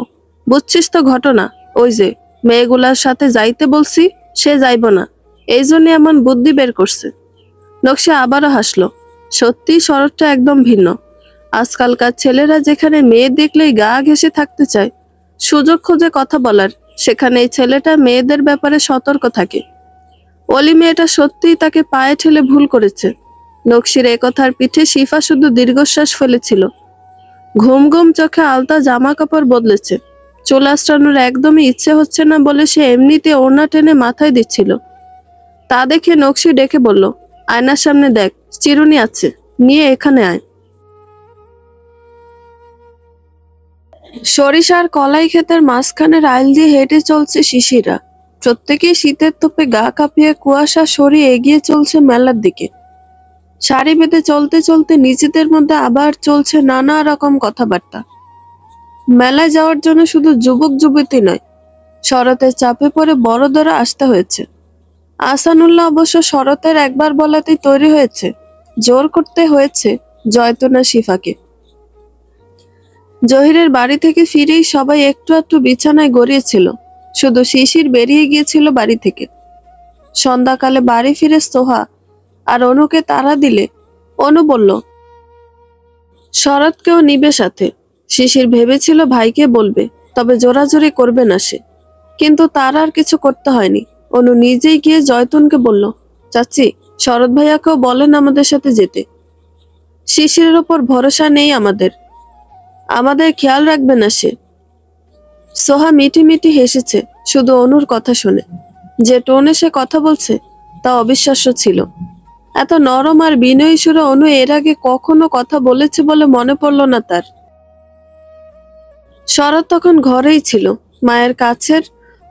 বুঝছিস তো ঘটনা? ওই যে মেয়েগুলার সাথে যাইতে বলছি, সে যাইব না, এই জন্য এমন বুদ্ধি বের করছে। নকশি আবারও হাসলো। সত্যি শরৎটা একদম ভিন্ন। আজকালকার ছেলেরা যেখানে মেয়ে দেখলেই গা ঘেঁষে থাকতে চায়, সুযোগ খোঁজে কথা বলার, সেখানে এই ছেলেটা মেয়েদের ব্যাপারে সতর্ক থাকে। অলি মেয়েটা সত্যিই তাকে পায়ে ঠেলে ভুল করেছে। নকশির একথার পিঠে শিফা শুধু দীর্ঘশ্বাস ফেলেছিল। ঘুম ঘুম চোখে আলতা জামা কাপড় বদলেছে। চুল আঁচড়ানোর একদমই ইচ্ছে হচ্ছে না বলে সে এমনিতে ওড়না টেনে মাথায় দিচ্ছিল। তা দেখে নকশি ডেকে বলল, আয়নার সামনে দেখ, চিরুনি আছে, নিয়ে এখানে আয়। সরিষার কলাই ক্ষেতের মাঝখানের আইল দিয়ে হেঁটে চলছে শিশিরা। প্রত্যেকেই শীতের তোপে গা কাঁপিয়ে কুয়াশা সরিয়ে এগিয়ে চলছে মেলার দিকে। সারি বেঁধে চলতে চলতে নিজেদের মধ্যে আবার চলছে নানা রকম কথাবার্তা। মেলায় যাওয়ার জন্য শুধু যুবক যুবতী নয়, শরতের চাপে পড়ে বড়দেরও আসতে হয়েছে। আহসানুল্লাহ অবশ্য শরতের একবার বলাতেই তৈরি হয়েছে। জোর করতে হয়েছে জয়তুনা শিফাকে। জহিরের বাড়ি থেকে ফিরেই সবাই একটু একটু বিছানায় গড়িয়েছিল। শুধু শিশির বেরিয়ে গিয়েছিল বাড়ি থেকে। সন্ধ্যাকালে বাড়ি ফিরে সোহা আর অনুকে তাড়া দিলে অনু বলল, শরৎকেও নিবে সাথে। শিশির ভেবেছিল ভাইকে বলবে, তবে জোরাজোরি করবে না সে। কিন্তু তার আর কিছু করতে হয়নি। অনু নিজেই গিয়ে জয়তুনকে বলল, চাচি, শরৎ ভাইয়াকেও বলেন আমাদের সাথে যেতে। শিশিরের ওপর ভরসা নেই আমাদের, আমাদের খেয়াল রাখবে না সে। সোহা মিটি মিটি হেসেছে শুধু অনুর কথা শুনে। যে টোনে সে কথা বলছে তা অবিশ্বাস্য ছিল। এত নরম আর বিনয়ী সুরে অনু এর আগে কখনো কথা বলেছে বলে মনে পড়ল না তার। শরৎ তখন ঘরেই ছিল, মায়ের কাছের।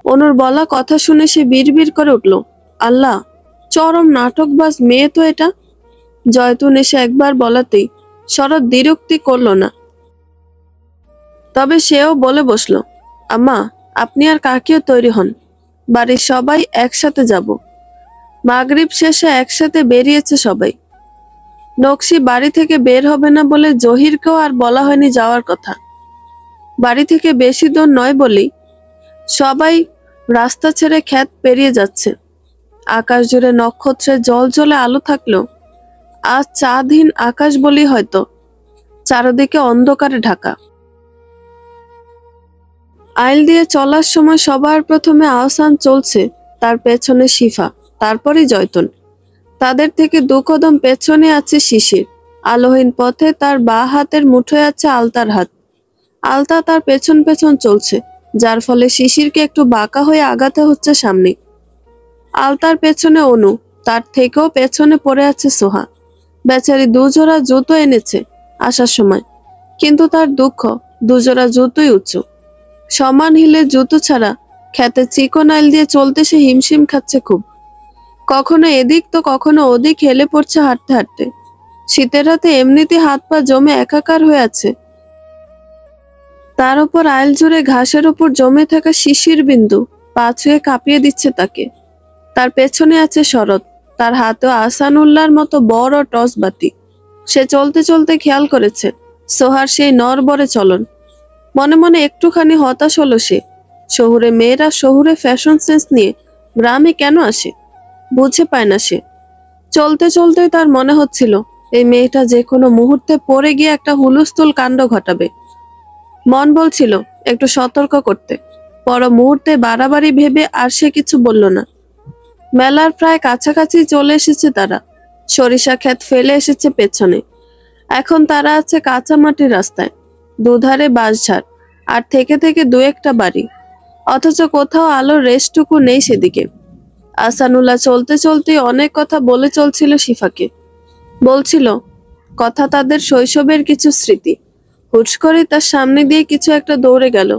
অনুর বলা কথা শুনে সে বিড়বিড় করে উঠল, আল্লাহ, চরম নাটকবাজ মেয়ে তো এটা। জয়তুন এসে একবার বলাতেই শরৎ দ্বিরুক্তি করল না। তবে সেও বলে বসলো, আম্মা, আপনি আর কাকিও তৈরি হন, বাড়ির সবাই একসাথে যাব। মাগরিব শেষে একসাথে বেরিয়েছে সবাই। নকশি বাড়ি থেকে বের হবে না বলে জহিরকেও আর বলা হয়নি যাওয়ার কথা। বাড়ি থেকে বেশি দূর নয় বলেই সবাই রাস্তা ছেড়ে ক্ষেত পেরিয়ে যাচ্ছে। আকাশ জুড়ে নক্ষত্রের জলজলে আলো থাকলেও আজ চাঁদহীন আকাশ বলেই হয়তো চারদিকে অন্ধকারে ঢাকা। আইল দিয়ে চলার সময় সবার প্রথমে আহসান চলছে, তার পেছনে শিফা, তারপরই জয়তুন। তাদের থেকে দু কদম পেছনে আছে শিশির। আলোহীন পথে তার বাঁ হাতের মুঠোয় আছে আলতার হাত। আলতা তার পেছন পেছন চলছে, যার ফলে শিশিরকে একটু বাঁকা হয়ে আগাতে হচ্ছে সামনে। আলতার পেছনে অনু, তার থেকেও পেছনে পড়ে আছে সোহা। বেচারি দুজোড়া জুতো এনেছে আসার সময়, কিন্তু তার দুঃখ, দুজোড়া জুতোই উঁচু। সমান হিলে জুতো ছাড়া খেতে চিকন আইল দিয়ে চলতে সে হিমশিম খাচ্ছে খুব। কখনো এদিক তো কখনো ওদিক হেলে পড়ছে হাঁটতে হাঁটতে। শীতের রাতে এমনিতে হাত পা জমে একাকার হয়ে আছে, তার উপর আইল জুড়ে ঘাসের উপর জমে থাকা শিশির বিন্দু পা ছুঁয়ে কাঁপিয়ে দিচ্ছে তাকে। তার পেছনে আছে শরৎ, তার হাতেও আহসানুল্লাহর মতো বড় টস বাতি। সে চলতে চলতে খেয়াল করেছে সোহার সেই নরবরে চলন। মনে মনে একটুখানি হতাশ হলো সে। শহুরে মেয়েরা শহুরে ফ্যাশন সেন্স নিয়ে গ্রামে কেন আসে বুঝে পায় না সে। চলতে চলতে তার মনে হচ্ছিল এই মেয়েটা যে কোনো মুহূর্তে পড়ে গিয়ে একটা হুলস্থুল কাণ্ড ঘটাবে। মন বলছিল একটু সতর্ক করতে, পর মুহূর্তে বাড়াবাড়ি ভেবে আর সে কিছু বলল না। মেলার প্রায় কাছাকাছি চলে এসেছে তারা। সরিষা ক্ষেত ফেলে এসেছে পেছনে। এখন তারা আছে কাঁচা মাটির রাস্তায়, দুধারে বাঁশঝাড়, আর থেকে থেকে দু একটা বাড়ি, অথচ কোথাও আলোর রেশটুকু নেই সেদিকে। আহসানুল্লাহ চলতে চলতে অনেক কথা বলে চলছিল শিফাকে। বলছিল কথা তাদের শৈশবের কিছু স্মৃতি। হুট করে তার সামনে দিয়ে কিছু একটা দৌড়ে গেল।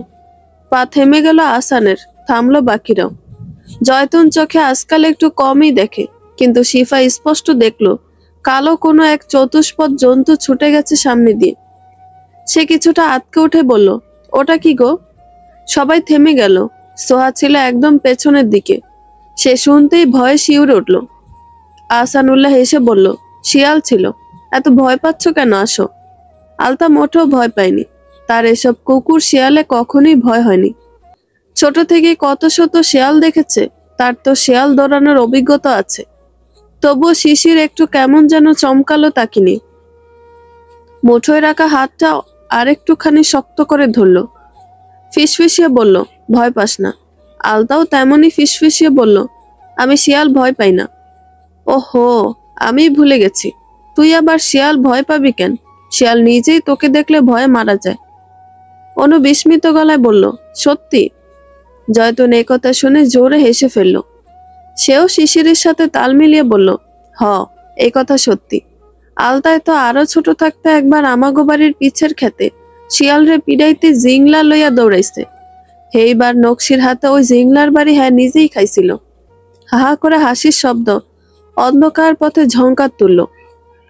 পা থেমে গেল আহসানের, থামলো বাকিরাও। জয়তুন চোখে আজকাল একটু কমই দেখে, কিন্তু শিফা স্পষ্ট দেখলো কালো কোনো এক চতুষ্পদ জন্তু ছুটে গেছে সামনে দিয়ে। সে কিছুটা আতকে উঠে বলল, ওটা কি গো? সবাই থেমে গেল। সোহা ছিল একদম পেছনের দিকে। সে শুনতেই ভয়ে শিউরে উঠল। আহসানুল্লাহ হেসে বলল, শিয়াল ছিল, এত ভয় পাচ্ছ কেন, আসো। আলতা মোটেও ভয় পায়নি। তার এসব কুকুর শিয়ালে কখনোই ভয় হয়নি। ছোট থেকে কত শত শিয়াল দেখেছে, তার তো শিয়াল দৌড়ানোর অভিজ্ঞতা আছে। তবুও শিশির একটু কেমন যেন চমকালো তাকে নিয়ে। মুঠোয় রাখা হাতটা আরেকটুখানি শক্ত করে ধরল। ফিসফিসিয়ে বলল, ভয় পাস না। আলতাও তেমনই ফিসফিসিয়ে বলল, আমি শিয়াল ভয় পাই না। ওহো, আমি ভুলে গেছি, তুই আবার শিয়াল ভয় পাবি কেন? শিয়াল নিজেই তোকে দেখলে ভয়ে মারা যায়। অনু বিস্মিত গলায় বলল, সত্যি? জয়তুন এই কথা শুনে জোরে হেসে ফেলল। সেও শিশিরের সাথে তাল মিলিয়ে বলল, হ, এই কথা সত্যি। আলতায় তো আরো ছোট থাকতে একবার আমাগো বাড়ির পিছের খেতে শিয়ালরে পিড়াইতে জিংলা লইয়া দৌড়াইছে। এইবার নকশির হাতে ওই জিংলার বাড়ি হ্যাঁ নিজেই খাইছিল। হাহা করে হাসির শব্দ অন্ধকার পথে ঝংকার তুলল।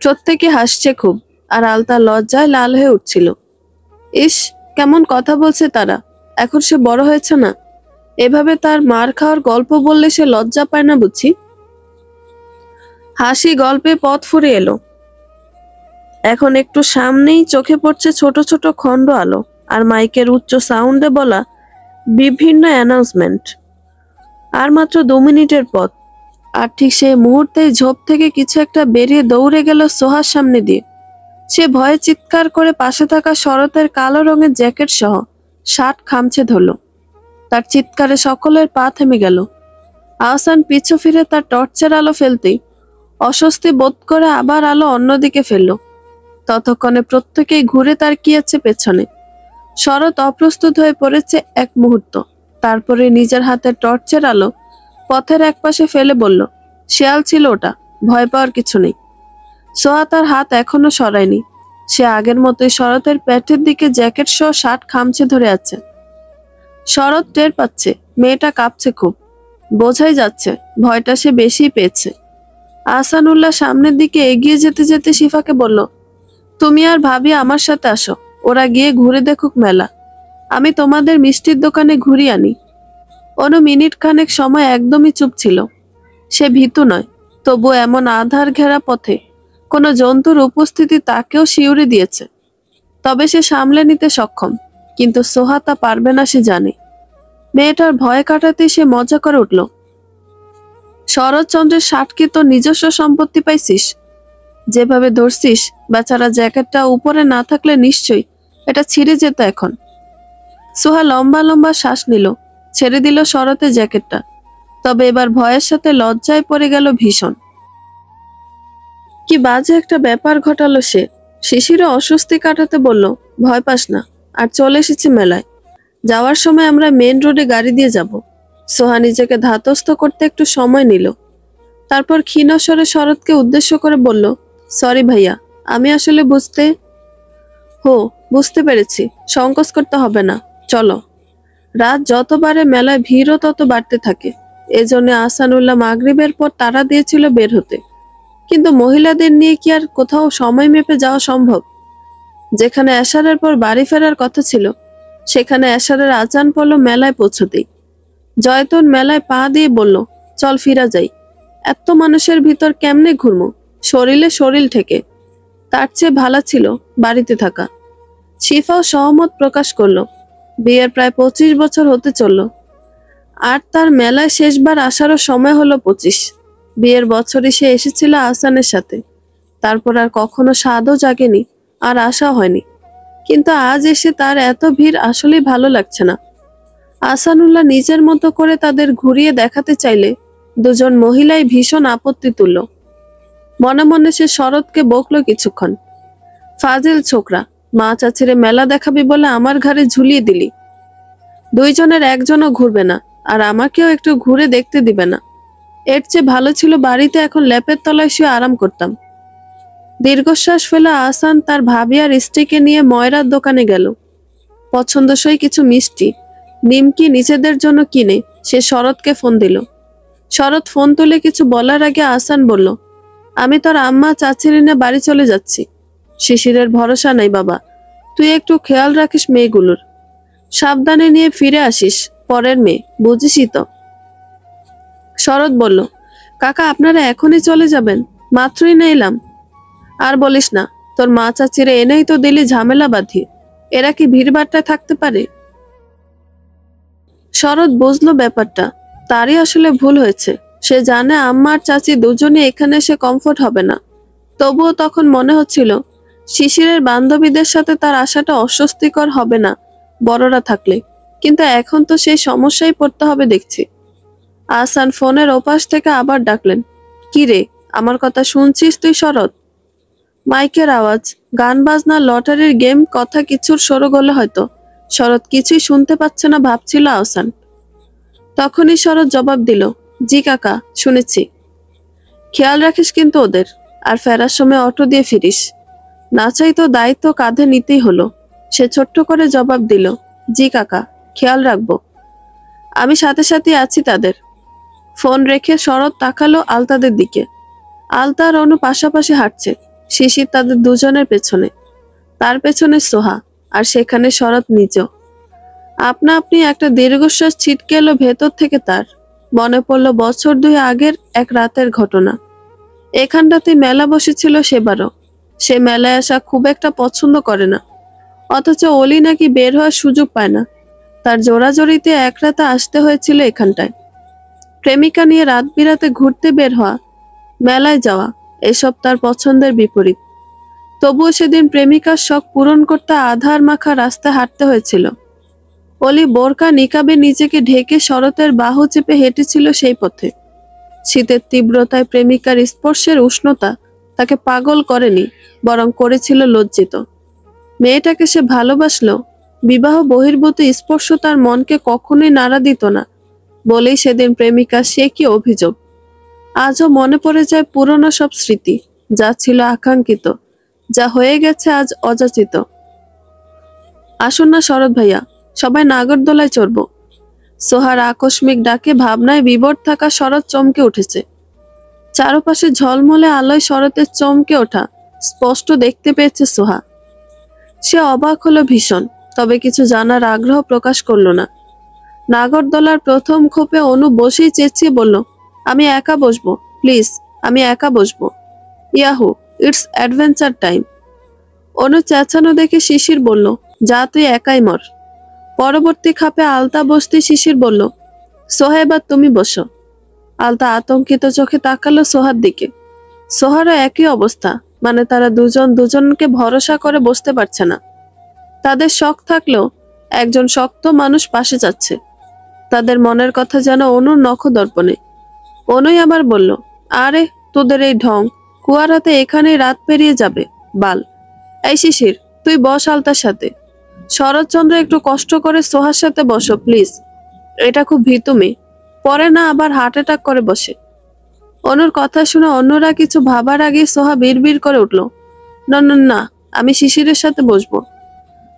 প্রত্যেকে হাসছে খুব, আর আলতা লজ্জায় লাল হয়ে উঠছিল। ইস, কেমন কথা বলছে তারা, এখন সে বড় হয়েছে না? এভাবে তার মার খাওয়ার গল্প বললে সে লজ্জা পায় না বুঝি? হাসি গল্পে পথ ফুরে এলো। এখন একটু সামনেই চোখে পড়ছে ছোট ছোট খণ্ড আলো, আর মাইকের উচ্চ সাউন্ডে বলা বিভিন্ন অ্যানাউন্সমেন্ট। আর মাত্র 2 মিনিটের পথ। আর ঠিক সেই মুহূর্তেই ঝোপ থেকে কিছু একটা বেরিয়ে দৌড়ে গেল সোহার সামনে দিয়ে। সে ভয়ে চিৎকার করে পাশে থাকা শরতের কালো রঙের জ্যাকেট সহ শার্ট খামচে ধরল। তার চিৎকারে সকলের পা থেমে গেল। আহসান পিছু ফিরে তার টর্চের আলো ফেলতেই অস্বস্তি বোধ করে আবার আলো অন্যদিকে ফেলল। ততক্ষণে প্রত্যেকেই ঘুরে তাকিয়েছে পেছনে। শরৎ অপ্রস্তুত হয়ে পড়েছে এক মুহূর্ত, তারপরে নিজের হাতের টর্চের আলো পথের একপাশে ফেলে বলল, শেয়াল ছিল ওটা, ভয় পাওয়ার কিছু নেই। সোহা তার হাত এখনো সরায়নি। সে আগের মতোই শরতের পেটের দিকে জ্যাকেট সহ শার্ট খামচে ধরে আছে। শরৎ টের পাচ্ছে মেয়েটা কাঁপছে খুব। বোঝাই যাচ্ছে ভয়টা সে বেশি পেয়েছে। আহসানুল্লাহ সামনের দিকে এগিয়ে যেতে যেতে শিফাকে বলল, তুমি আর ভাবি আমার সাথে আসো, ওরা গিয়ে ঘুরে দেখুক মেলা, আমি তোমাদের মিষ্টির দোকানে ঘুরিয়ে আনি। অনু মিনিট খানেক সময় একদমই চুপ ছিল। সে ভীতু নয়, তবু এমন আধার ঘেরা পথে কোনো জন্তুর উপস্থিতি তাকেও শিউরে দিয়েছে। তবে সে সামলে নিতে সক্ষম, কিন্তু সোহা তা পারবে না সে জানে। মেয়েটার ভয় কাটাতে সে মজা করে উঠল, শরৎচন্দ্রের শার্ট কি তোর নিজস্ব সম্পত্তি পাইছিস? যেভাবে ধরছিস, বেচারা জ্যাকেটটা উপরে না থাকলে নিশ্চয়ই এটা ছিঁড়ে যেত এখন। সোহা লম্বা লম্বা শ্বাস নিল, ছেড়ে দিল শরতের জ্যাকেটটা। তবে এবার ভয়ের সাথে লজ্জায় পড়ে গেল ভীষণ। কি বাজে একটা ব্যাপার ঘটালো সে। শিশিরও অস্বস্তি কাটাতে বলল, ভয় পাস না, আর চলে এসেছি মেলায়। যাওয়ার সময় আমরা মেন রোডে গাড়ি দিয়ে যাব। সোহা নিজেকে ধাতস্থ করতে একটু সময় নিল। তারপর ক্ষীণ স্বরে শরৎকে উদ্দেশ্য করে বলল, সরি ভাইয়া, আমি আসলে বুঝতে পেরেছি, সংকোচ করতে হবে না, চলো। রাত যত বাড়ে মেলায় ভিড়ও তত বাড়তে থাকে। এজন্য আহসানুল্লাহ মাগরিবের পর তাড়া দিয়েছিল বের হতে। কিন্তু মহিলাদের নিয়ে কি আর কোথাও সময় মেপে যাওয়া সম্ভব? যেখানে এশারের পর বাড়ি ফেরার কথা ছিল, সেখানে এশারের আজান পড়ল মেলায় পৌঁছতেই। জয়তুন মেলায় পা দিয়ে বলল, চল ফিরা যাই। এত মানুষের ভিতর কেমনে ঘুরমু, শরীরে শরীর ঠেকে। তার চেয়ে ভালো ছিল বাড়িতে থাকা। শিফাও সহমত প্রকাশ করলো। বিয়ের প্রায় 25 বছর হতে চলল, আর তার মেলায় শেষবার আসারও সময় হলো 25। বিয়ের বছরই সে এসেছিল আহসানের সাথে। তারপর আর কখনো স্বাদও জাগেনি, আর আশা হয়নি। কিন্তু আজ এসে তার এত ভিড় আসলেই ভালো লাগছে না। আহসানুল্লাহ নিজের মতো করে তাদের ঘুরিয়ে দেখাতে চাইলে দুজন মহিলাই ভীষণ আপত্তি তুলল। মনে মনে সে শরৎকে বকলো কিছুক্ষণ, ফাজিল ছোকরা, মা চাচিরে মেলা দেখাবি বলে আমার ঘাড়ে ঝুলিয়ে দিলি। দুইজনের একজনও ঘুরবে না, আর আমাকেও একটু ঘুরে দেখতে দিবে না। এর চেয়ে ভালো ছিল বাড়িতে এখন ল্যাপের তলায় শুয়ে আরাম করতাম। দীর্ঘশ্বাস ফেলে আহসান তার ভাবি আর স্ত্রীকে নিয়ে ময়রার দোকানে গেল। পছন্দসই কিছু মিষ্টি, নিমকি নিজেদের জন্য কিনে সে শরৎকে ফোন দিল। শরৎ ফোন তুলে কিছু বলার আগে আহসান বলল, আমি তোর আম্মা চাচিরে নিয়ে বাড়ি চলে যাচ্ছি। শিশিরের ভরসা নাই বাবা, তুই একটু খেয়াল রাখিস মেয়েগুলোর। সাবধানে নিয়ে ফিরে আসিস, পরের মেয়ে, বুঝিসই তো। শরৎ বলল, কাকা আপনারা এখনই চলে যাবেন? মাত্রই না এলাম। আর বলিস না, তোর মা চাচিরে এনেই তো দিলি ঝামেলা বাঁধি। এরা কি ভিড়ভাট্টায় থাকতে পারে? শরৎ বুঝলো ব্যাপারটা তারই আসলে ভুল হয়েছে। সে জানে আম্মা আর চাচি দুজনে এখানে এসে কমফোর্ট হবে না। তবুও তখন মনে হচ্ছিল শিশিরের বান্ধবীদের সাথে তার আশাটা অস্বস্তিকর হবে না বড়রা থাকলে। কিন্তু এখন তো সেই সমস্যায় পড়তে হবে দেখছি। আহসান ফোনের ওপাশ থেকে আবার ডাকলেন, কি রে, আমার কথা শুনছিস তুই শরৎ? মাইকের আওয়াজ, গান বাজনা, লটারির গেম, কথা কিছুর সরগোলে হয়তো শরৎ কিছুই শুনতে পাচ্ছে না ভাবছিল আহসান। তখনই শরৎ জবাব দিল, জি কাকা, শুনেছি। খেয়াল রাখিস কিন্তু ওদের, আর ফেরার সময় অটো দিয়ে ফিরিস। না চাই তো দায়িত্ব কাঁধে নিতেই হলো। সে ছোট্ট করে জবাব দিল, জি কাকা, খেয়াল রাখবো। আমি সাথে সাথে আছি তাদের। ফোন রেখে শরৎ তাকালো আলতাদের দিকে। আলতা আর অনু পাশাপাশি হাঁটছে, শিশির তাদের দুজনের পেছনে, তার পেছনে সোহা, আর সেখানে শরৎ নিজেও। আপনা আপনি একটা দীর্ঘশ্বাস ছিটকে এলো ভেতর থেকে তার। মনে পড়ল বছর 2 আগের এক রাতের ঘটনা। এখানটাতে মেলা বসেছিল সেবারও। সে মেলায় আসা খুব একটা পছন্দ করে না, অথচ অলি নাকি বের হওয়ার সুযোগ পায় না। তার জোরাজোরিতে এক রাতে আসতে হয়েছিল এখানটায়। প্রেমিকা নিয়ে রাত বিরাতে ঘুরতে বের হওয়া, মেলায় যাওয়া, এসব তার পছন্দের বিপরীত। তবুও সেদিন প্রেমিকার শখ পূরণ করতে আধার মাখা রাস্তায় হাঁটতে হয়েছিল। অলি বোরকা নিকাবে নিজেকে ঢেকে শরতের বাহু চেপে হেঁটেছিল সেই পথে। শীতের তীব্রতায় প্রেমিকার স্পর্শের উষ্ণতা তাকে পাগল করেনি, বরং করেছিল লজ্জিত। মেয়েটাকে সে ভালোবাসলো, বিবাহ বহির্ভূত স্পর্শ তার মনকে কখনোই নাড়া দিত না বলেই সেদিন প্রেমিকা সে কি অভিযোগ। আজও মনে পড়ে যায় পুরনো সব স্মৃতি, যা ছিল আকাঙ্ক্ষিত, যা হয়ে গেছে আজ অযাচিত। আসুন না শরৎ ভাইয়া, সবাই নাগরদোলায় চড়ব। সোহার আকস্মিক ডাকে ভাবনায় বিভোর থাকা শরৎ চমকে উঠেছে। চারপাশে ঝলমলে আলোয় শরতের চমকে ওঠা স্পষ্ট দেখতে পেয়েছে সোহা। সে অবাক হলো ভীষণ, তবে কিছু জানার আগ্রহ প্রকাশ করল না। নাগরদোলার প্রথম খোপে অনু বসেই চেঁচিয়ে বলল, আমি একা বসবো, প্লিজ, আমি একা বসবো। Yahoo, it's adventure time. Anu চেঁচানো দেখে শিশির বলল, যা তুই একাই মর। পরবর্তী খাপে আলতা বসতে শিশির বলল, সোহা এবার তুমি বসো। আলতা আতঙ্কিত চোখে তাকালো সোহার দিকে। সোহারও একই অবস্থা, মানে তারা দুজন দুজনকে ভরসা করে বসতে পারছে না। তাদের শখ থাকলেও একজন শক্ত মানুষ পাশে যাচ্ছে। তাদের মনের কথা যেন অনুর নখদর্পণে। অনুই আবার বলল, আরে তোদের এই ঢং, কুয়ার হাতে এখানেই রাত পেরিয়ে যাবে বাল। এই শিশির, তুই বস আলতার সাথে। শরৎচন্দ্র, একটু কষ্ট করে সোহার সাথে বসো প্লিজ। এটা খুব ভীতু মেয়ে, পরে না আবার হার্ট অ্যাটাক করে বসে। অনুর কথা শুনে অন্যরা কিছু ভাবার আগে সোহা বিড়বিড় করে উঠল, না না না, আমি শিশিরের সাথে বসবো।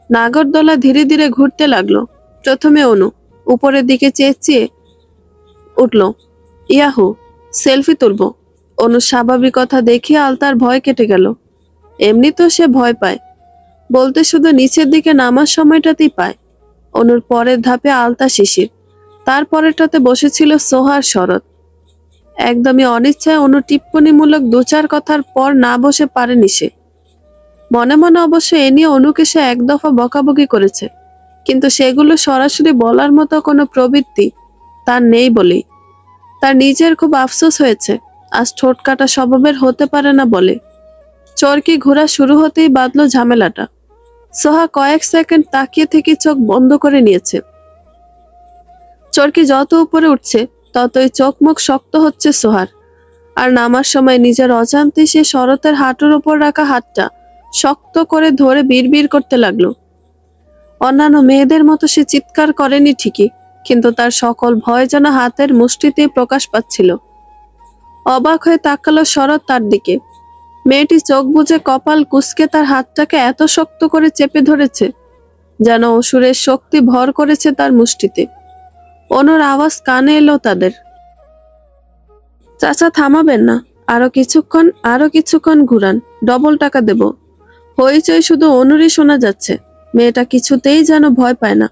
নাগরদোলা ধীরে ধীরে ঘুরতে লাগলো। প্রথমে অনু উপরের দিকে চেঁচিয়ে উঠল, ইয়াহু, সেলফি তুলবো। অনুর স্বাভাবিকতা দেখে আলতার ভয় কেটে গেল। এমনি তো সে ভয় পায়, বলতে শুধু নিচের দিকে নামার সময়টাতেই পায়। অনুর পরের ধাপে আলতা, শিশির, তারপরেরটাতে বসেছিল সোহার শরৎ। একদমই অনিচ্ছায় অনু টিপ্পণীমূলক 2-4 কথার পর না বসে পারেনি সে। মনে মনে অবশ্য এ নিয়ে অনুকে সে এক দফা বকাবকি করেছে, কিন্তু সেগুলো সরাসরি বলার মতো কোনো প্রবৃত্তি তার নেই বলেই তার নিজের খুব আফসোস হয়েছে আজ ঠোঁট কাটা স্বভাবের হতে পারে না বলে। চরকি ঘোরা শুরু হতেই বাঁধলো ঝামেলাটা। সোহা কয়েক সেকেন্ড তাকিয়ে থেকে চোখ বন্ধ করে নিয়েছে। চরকি যত উপরে উঠছে ততই চোখ মুখ শক্ত হচ্ছে সোহার। আর নামার সময় নিজের অজান্তে সে শরতের হাঁটুর উপর রাখা হাতটা শক্ত করে ধরে বিড়বিড় করতে লাগলো। অন্যান্য মেয়েদের মতো সে চিৎকার করেনি ঠিকই, কিন্তু তার সকল ভয় যেন হাতের মুষ্টিতে প্রকাশ পাচ্ছিল। অবাক হয়ে তাকালো শরৎ তার দিকে। মেয়েটি চোখ বুজে কপাল কুঁচকে তার হাতটাকে এত শক্ত করে চেপে ধরেছে যেন অসুরের শক্তি ভর করেছে তার মুষ্টিতে। অনুর আওয়াজ কানে এলো তাদের, চাচা থামাবেন না, আরো কিছুক্ষণ ঘুরান, ডবল টাকা দেব। হইচই শুধু অনুরই শোনা যাচ্ছে। মেয়েটা কিছুতেই যেন ভয় পায় না,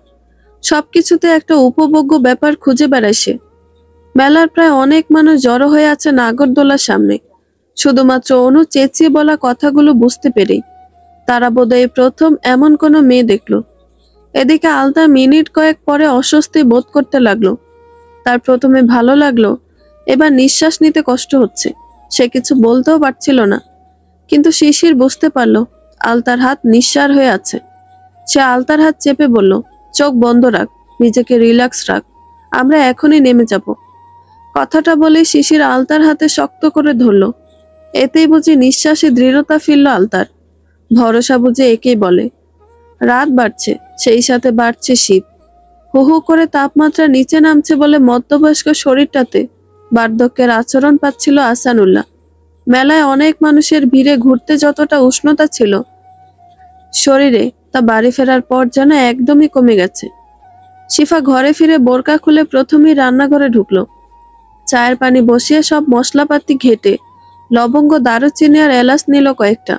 সবকিছুতে একটা উপভোগ্য ব্যাপার খুঁজে বেড়ায় সে। মেলার প্রায় অনেক মানুষ জড়ো হয়ে আছে নাগরদোলার সামনে, শুধুমাত্র অনু চেঁচিয়ে বলা কথাগুলো বুঝতে পেরেই। তারা বোধহয় প্রথম এমন কোনো মেয়ে দেখলো। এদিকে আলতা মিনিট কয়েক পরে অস্বস্তি বোধ করতে লাগলো। তার প্রথমে ভালো লাগলো, এবার নিঃশ্বাস নিতে কষ্ট হচ্ছে। সে কিছু বলতেও পারছিল না, কিন্তু শিশির বুঝতে পারলো আলতার হাত নিঃসাড় হয়ে আছে। সে আলতার হাত চেপে বলল, চোখ বন্ধ রাখ, নিজেকে রিল্যাক্স রাখ, আমরা এখনই নেমে যাব। কথাটা বলে শিশির আলতার হাতে শক্ত করে ধরল। এতেই বুঝি নিঃশ্বাসে দৃঢ়তা ফিরল আলতার। ভরসা বুঝে একেই বলে। রাত বাড়ছে, সেই সাথে বাড়ছে শীত। হু হু করে তাপমাত্রা নিচে নামছে বলে মধ্যবয়স্ক শরীরটাতে বার্ধক্যের আচরণ পাচ্ছিল আহসানুল্লাহ। মেলায় অনেক মানুষের ভিড়ে ঘুরতে যতটা উষ্ণতা ছিল শরীরে, তা বাড়ি ফেরার পর যেন একদমই কমে গেছে। শিফা ঘরে ফিরে বোরকা খুলে প্রথমেই রান্নাঘরে ঢুকলো। চায়ের পানি বসিয়ে সব মশলাপাতি ঘেটে লবঙ্গ, দারুচিনি আর এলাচ নিল কয়েকটা।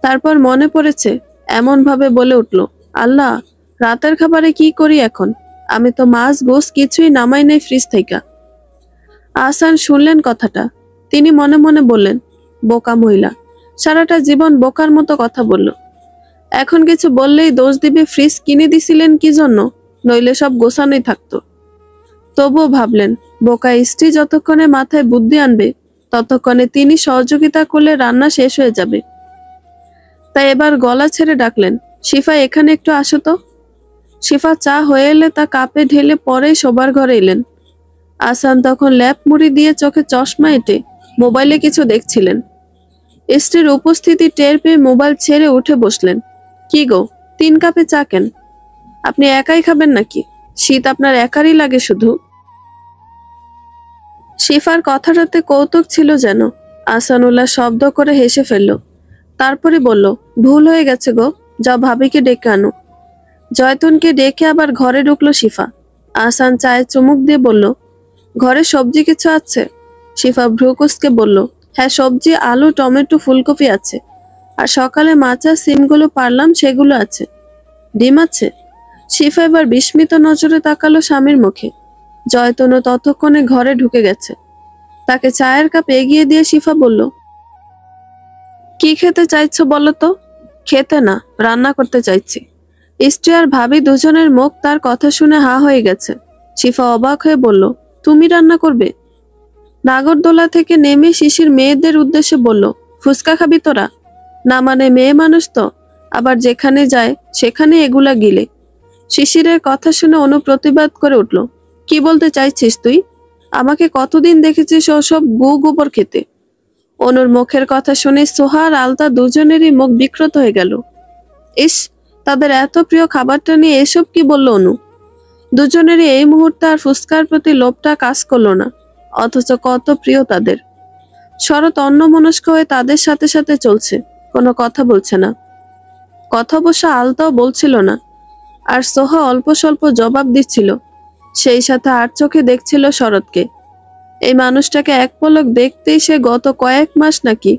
তারপর মনে পড়েছে, এমন ভাবে বলে উঠল, আল্লাহ, রাতের খাবারে কি করি এখন? আমি তো মাছ গোস কিছুই নামাই নাই ফ্রিজ থেকে। আহসান শুনলেন কথাটা। তিনি মনে মনে বললেন, বোকা মহিলা, সারাটা জীবন বোকার মতো কথা বলল। এখন কিছু বললেই দোষ দিবে ফ্রিজ কিনে দিছিলেন কি জন্য, নইলে সব গোছানোই থাকতো। তবুও ভাবলেন, বোকা স্ত্রী যতক্ষণে মাথায় বুদ্ধি আনবে ততক্ষণে তিনি সহযোগিতা করলে রান্না শেষ হয়ে যাবে। তাই এবার গলা ছেড়ে ডাকলেন, শিফা, এখানে একটু আসো তো। শিফা চা হয়ে এলে তা কাপে ঢেলে পরেই শোবার ঘরে এলেন। আহসান তখন ল্যাপ মুড়ি দিয়ে চোখে চশমা এঁটে মোবাইলে কিছু দেখছিলেন। স্ত্রীর উপস্থিতি টের পেয়ে মোবাইল ছেড়ে উঠে বসলেন। কি গো, 3 কাপে চা কেন? আপনি একাই খাবেন নাকি? শীত আপনার একারই লাগে শুধু? শিফার কথাটাতে কৌতুক ছিল যেন। আহসানুল্লাহ শব্দ করে হেসে ফেলল। তারপরে বলল, ভুল হয়ে গেছে গো, যাও ভাবিকে ডেকে আনো। জয়তুনকে ডেকে আবার ঘরে ঢুকলো শিফা। আহসান চায়ে চুমুক দিয়ে বলল, ঘরে সবজি কিছু আছে? শিফা ভ্রুকুচকে বলল, হ্যাঁ, সবজি আলু, টমেটো, ফুলকপি আছে। আর সকালে মাছ আর সিমগুলো পারলাম, সেগুলো আছে। ডিম আছে? শিফা এবার বিস্মিত নজরে তাকালো স্বামীর মুখে। জয়তনু ততক্ষণে ঘরে ঢুকে গেছে। তাকে চায়ের কাপ এগিয়ে দিয়ে শিফা বলল, কি খেতে চাইছো বলো তো? খেতে না, রান্না করতে চাইছি। স্ত্রী আর ভাবি দুজনের মুখ তার কথা শুনে হা হয়ে গেছে। শিফা অবাক হয়ে বলল, তুমি রান্না করবে? নাগরদোলা থেকে নেমে শিশির মেয়েদের উদ্দেশ্যে বলল, ফুচকা খাবি তোরা? না মানে মেয়ে মানুষ তো, আবার যেখানে যায় সেখানে এগুলা গিলে। শিশিরের কথা শুনে অনু প্রতিবাদ করে উঠল, কি বলতে চাইছিস তুই? আমাকে কতদিন দেখেছিস ওসব গু গোবর খেতে? অনুর মুখের কথা শুনে সোহা আর আলতা দুজনেরই মুখ বিকৃত হয়ে গেল। ইস, তাদের এত প্রিয় খাবারটা নিয়ে এসব কি বলল অনু? দুজনেরই এই মুহূর্তে আর ফুসকার প্রতি লোভটা কাজ করলো না, অথচ কত প্রিয় তাদের। শরৎ অন্যমনস্ক হয়ে তাদের সাথে সাথে চলছে, কোনো কথা বলছে না। কথা অবশ্য আলতাও বলছিল না, আর সোহা অল্প স্বল্প জবাব দিচ্ছিল। সেই সাথে আর চোখে দেখছিল শরৎকে। এই মানুষটাকে এক পলক দেখতেই সে গত কয়েক মাস নাকি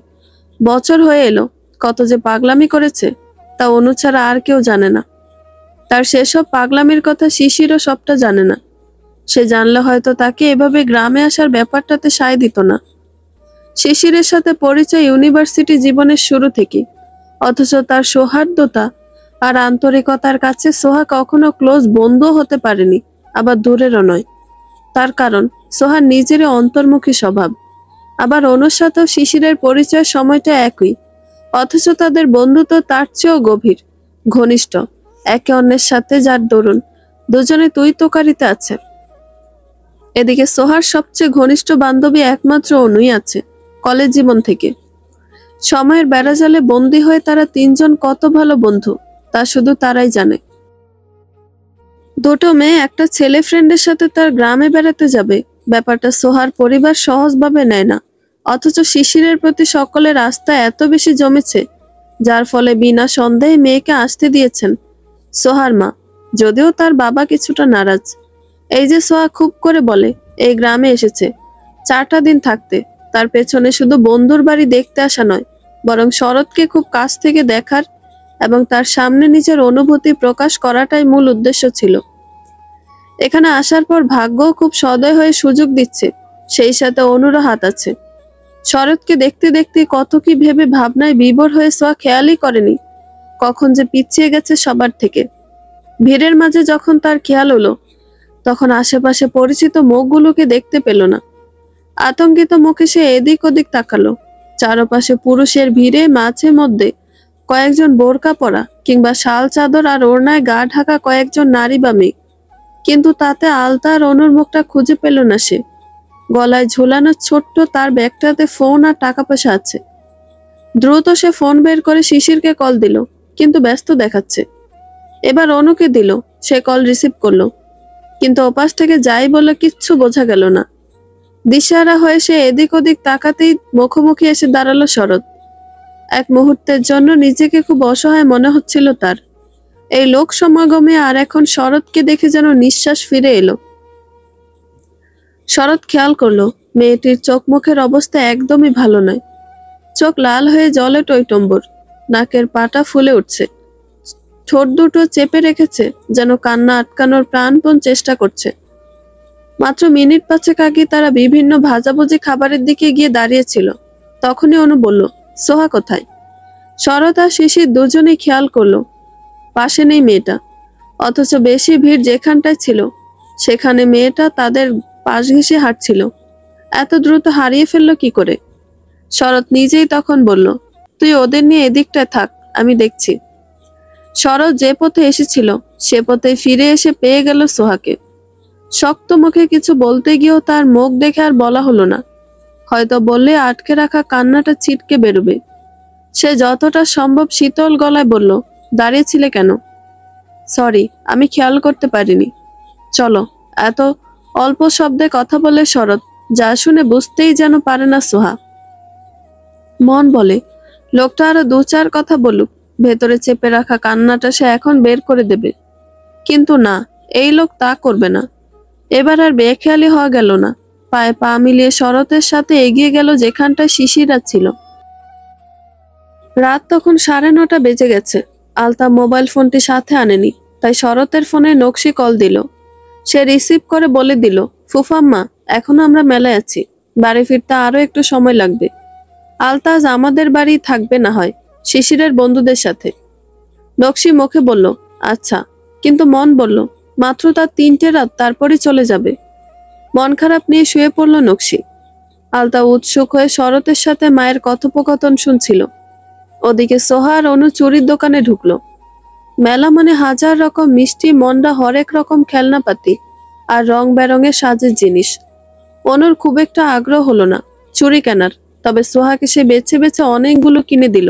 বছর হয়ে এলো কত যে পাগলামি করেছে, তা অনু ছাড়া আর কেউ জানে না। তার সেসব পাগলামির কথা শিশিরও সবটা জানে না। সে জানলে হয়তো তাকে এভাবে গ্রামে আসার ব্যাপারটাতে সায় দিত না। শিশিরের সাথে পরিচয় ইউনিভার্সিটি জীবনের শুরু থেকে, অথচ তার সৌহার্দ্যতা আর আন্তরিকতার কাছে সোহা কখনো ক্লোজ বন্ধুও হতে পারেনি, আবার দূরেরও নয়। তার কারণ সোহার নিজেরই অন্তর্মুখী স্বভাব। আবার অনুর সাথেও শিশিরের পরিচয়ের সময়টা একই, অথচ তাদের বন্ধুত্ব তার চেয়েও গভীর, ঘনিষ্ঠ, একে অন্যের সাথে, যার দরুন দুজনে তুই তোকারিতে আছে। এদিকে সোহার সবচেয়ে ঘনিষ্ঠ বান্ধবী একমাত্র অনুই আছে, কলেজ জীবন থেকে। সময়ের বেড়াজালে বন্দী হয়ে তারা 3 জন কত ভালো বন্ধু, তা শুধু তারাই জানে। দুটো মেয়ে একটা ছেলে ফ্রেন্ডের সাথে তার গ্রামে বেড়াতে যাবে, ব্যাপারটা সোহার পরিবার সহজভাবে নেয় না। অথচ শিশিরের প্রতি সকলের আস্থা এত বেশি জমেছে, যার ফলে বিনা সন্দেহে মেয়েকে আসতে দিয়েছেন সোহার মা, যদিও তার বাবা কিছুটা নারাজ। এই যে সোহা খুব করে বলে এই গ্রামে এসেছে 4টা দিন থাকতে, তার পেছনে শুধু বন্ধুর বাড়ি দেখতে আসা নয়, বরং শরৎকে খুব কাছ থেকে দেখার এবং তার সামনে নিজের অনুভূতি প্রকাশ করাটাই মূল উদ্দেশ্য ছিল। এখানে আসার পর ভাগ্যও খুব সদয় হয়ে সুযোগ দিচ্ছে, সেই সাথে অনুরও হাত আছে। শরৎকে দেখতে দেখতে কত কি ভেবে ভাবনায় বিভোর হয়ে সোয়া খেয়ালই করেনি কখন যে পিছিয়ে গেছে সবার থেকে। ভিড়ের মাঝে যখন তার খেয়াল হলো, তখন আশেপাশে পরিচিত মুখগুলোকে দেখতে পেল না। আতঙ্কিত মুখে সে এদিক ওদিক তাকালো। চারপাশে পুরুষের ভিড়ে, মাঝে মধ্যে কয়েকজন বোরকা পরা কিংবা শাল চাদর আর ওড়নায় গা ঢাকা কয়েকজন নারী বা মেয়ে, কিন্তু তাতে আলতা আর অনুর মুখটা খুঁজে পেল না সে। গলায় ঝোলানো ছোট্ট তার ব্যাগটাতে ফোন আর টাকা পয়সা আছে। দ্রুত সে ফোন বের করে শিশিরকে কল দিল, কিন্তু ব্যস্ত দেখাচ্ছে। এবার অনুকে দিল, সে কল রিসিভ করলো, কিন্তু ওপাশ থেকে যাই বলে কিচ্ছু বোঝা গেল না। দিশেহারা হয়ে সে এদিক ওদিক তাকাতেই মুখোমুখি এসে দাঁড়ালো শরৎ। এক মুহূর্তের জন্য নিজেকে খুব অসহায় মনে হচ্ছিল তার। এই লোক সমাগমে আর এখন শরৎকে দেখে যেন নিঃশ্বাস ফিরে এলো। শরৎ খেয়াল করলো মেয়েটির চোখ মুখের অবস্থা একদমই ভালো নয়। চোখ লাল হয়ে জলে টইটম্বর, নাকের পাটা ফুলে উঠছে, ঠোঁট দুটো চেপে রেখেছে, যেন কান্না আটকানোর প্রাণপণ চেষ্টা করছে। মাত্র মিনিট পাঁচেক আগে তারা বিভিন্ন ভাজাভুজি খাবারের দিকে গিয়ে দাঁড়িয়েছিল। তখনই অনু বলল, সোহা কোথায়? শরৎ আর শিশির দুজনেই খেয়াল করলো পাশে নেই মেয়েটা, অথচ বেশি ভিড় যেখানটায় ছিল সেখানে মেয়েটা তাদের পাশ ঘেঁষে হাঁটছিল। এত দ্রুত হারিয়ে ফেললো কি করে? শরৎ নিজেই তখন বলল, তুই ওদের নিয়ে এদিকটায় থাক, আমি দেখছি। শরৎ যে পথে এসেছিল সে পথে ফিরে এসে পেয়ে গেল সোহাকে। শক্ত মুখে কিছু বলতে গিয়েও তার মুখ দেখে আর বলা হলো না। হয়তো বললে আটকে রাখা কান্নাটা ছিটকে বেরোবে। সে যতটা সম্ভব শীতল গলায় বলল, দাঁড়িয়েছিলে কেন? সরি, আমি খেয়াল করতে পারিনি। চলো। এত অল্প শব্দে কথা বলে শরৎ, যা শুনে বুঝতেই যেন পারে না সোহা। মন বলে লোকটা আরো দু চার কথা বলুক, ভেতরে চেপে রাখা কান্নাটা সে এখন বের করে দেবে। কিন্তু না, এই লোক তা করবে না। এবার আর বেখেয়ালি হওয়া গেল না। পায়ে পা মিলিয়ে শরতের সাথে এগিয়ে গেল যেখানটায় শিশিরা ছিল। রাত তখন 9:30 বেজে গেছে। আলতা মোবাইল ফোনটি সাথে আনেনি, তাই শরতের ফোনে নকশি কল দিল। সে রিসিভ করে বলে দিল, ফুফাম্মা, এখনো আমরা মেলায় আছি, বাড়ি ফিরতে আরো একটু সময় লাগবে। আলতা আজ আমাদের বাড়ি থাকবে না হয়, শিশিরের বন্ধুদের সাথে। নকশি মুখে বলল, আচ্ছা, কিন্তু মন বলল মাত্র তার 3টে রাত, তারপরই চলে যাবে। মন খারাপ নিয়ে শুয়ে পড়ল নকশি। আলতা উৎসুক হয়ে শরতের সাথে মায়ের কথোপকথন শুনছিল। ওদিকে সোহা আর অনু চুরির দোকানে ঢুকলো। মেলা মানে হাজার রকম মিষ্টি, মন্ডা, হরেক রকম খেলনাপাতি আর রং বেরঙের সাজের জিনিস। অনুর খুব একটা আগ্রহ হলো না চুরি কেনার, তবে সোহাকে সে বেছে বেছে অনেকগুলো কিনে দিল।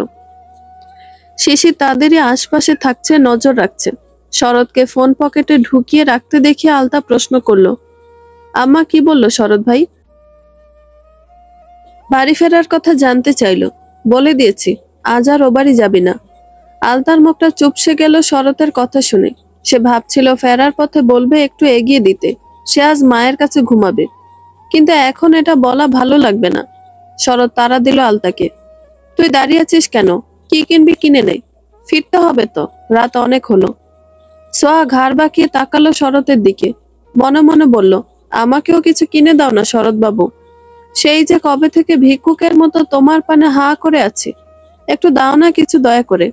শিশির তাদেরই আশপাশে থাকছে, নজর রাখছে। শরৎকে ফোন পকেটে ঢুকিয়ে রাখতে দেখে আলতা প্রশ্ন করলো, আম্মা কি বললো শরৎ ভাই? বাড়ি ফেরার কথা জানতে চাইলো। বলে দিয়েছি আজ আর ও বাড়ি যাবি না। আলতার মুখটা চুপসে গেল শরতের কথা শুনে। সে ভাবছিল ফেরার পথে বলবে একটু এগিয়ে দিতে, সে আজ মায়ের কাছে ঘুমাবে, কিন্তু এখন এটা বলা ভালো লাগবে না। শরৎ তাড়া দিল আলতাকে, তুই দাঁড়িয়ে আছিস কেন? কি কিনবি কিনে নে, ফিরতে হবে তো, রাত অনেক হলো। সোহা ঘাড় বাঁকিয়ে তাকালো শরতের দিকে, মনে মনে বলল, আমাকেও কিছু কিনে দাও না শরৎ বাবু। সেই যে কবে থেকে ভিক্ষুকের মতো তোমার পানে হা করে আছে, একটু দাও না কিছু দয়া করে।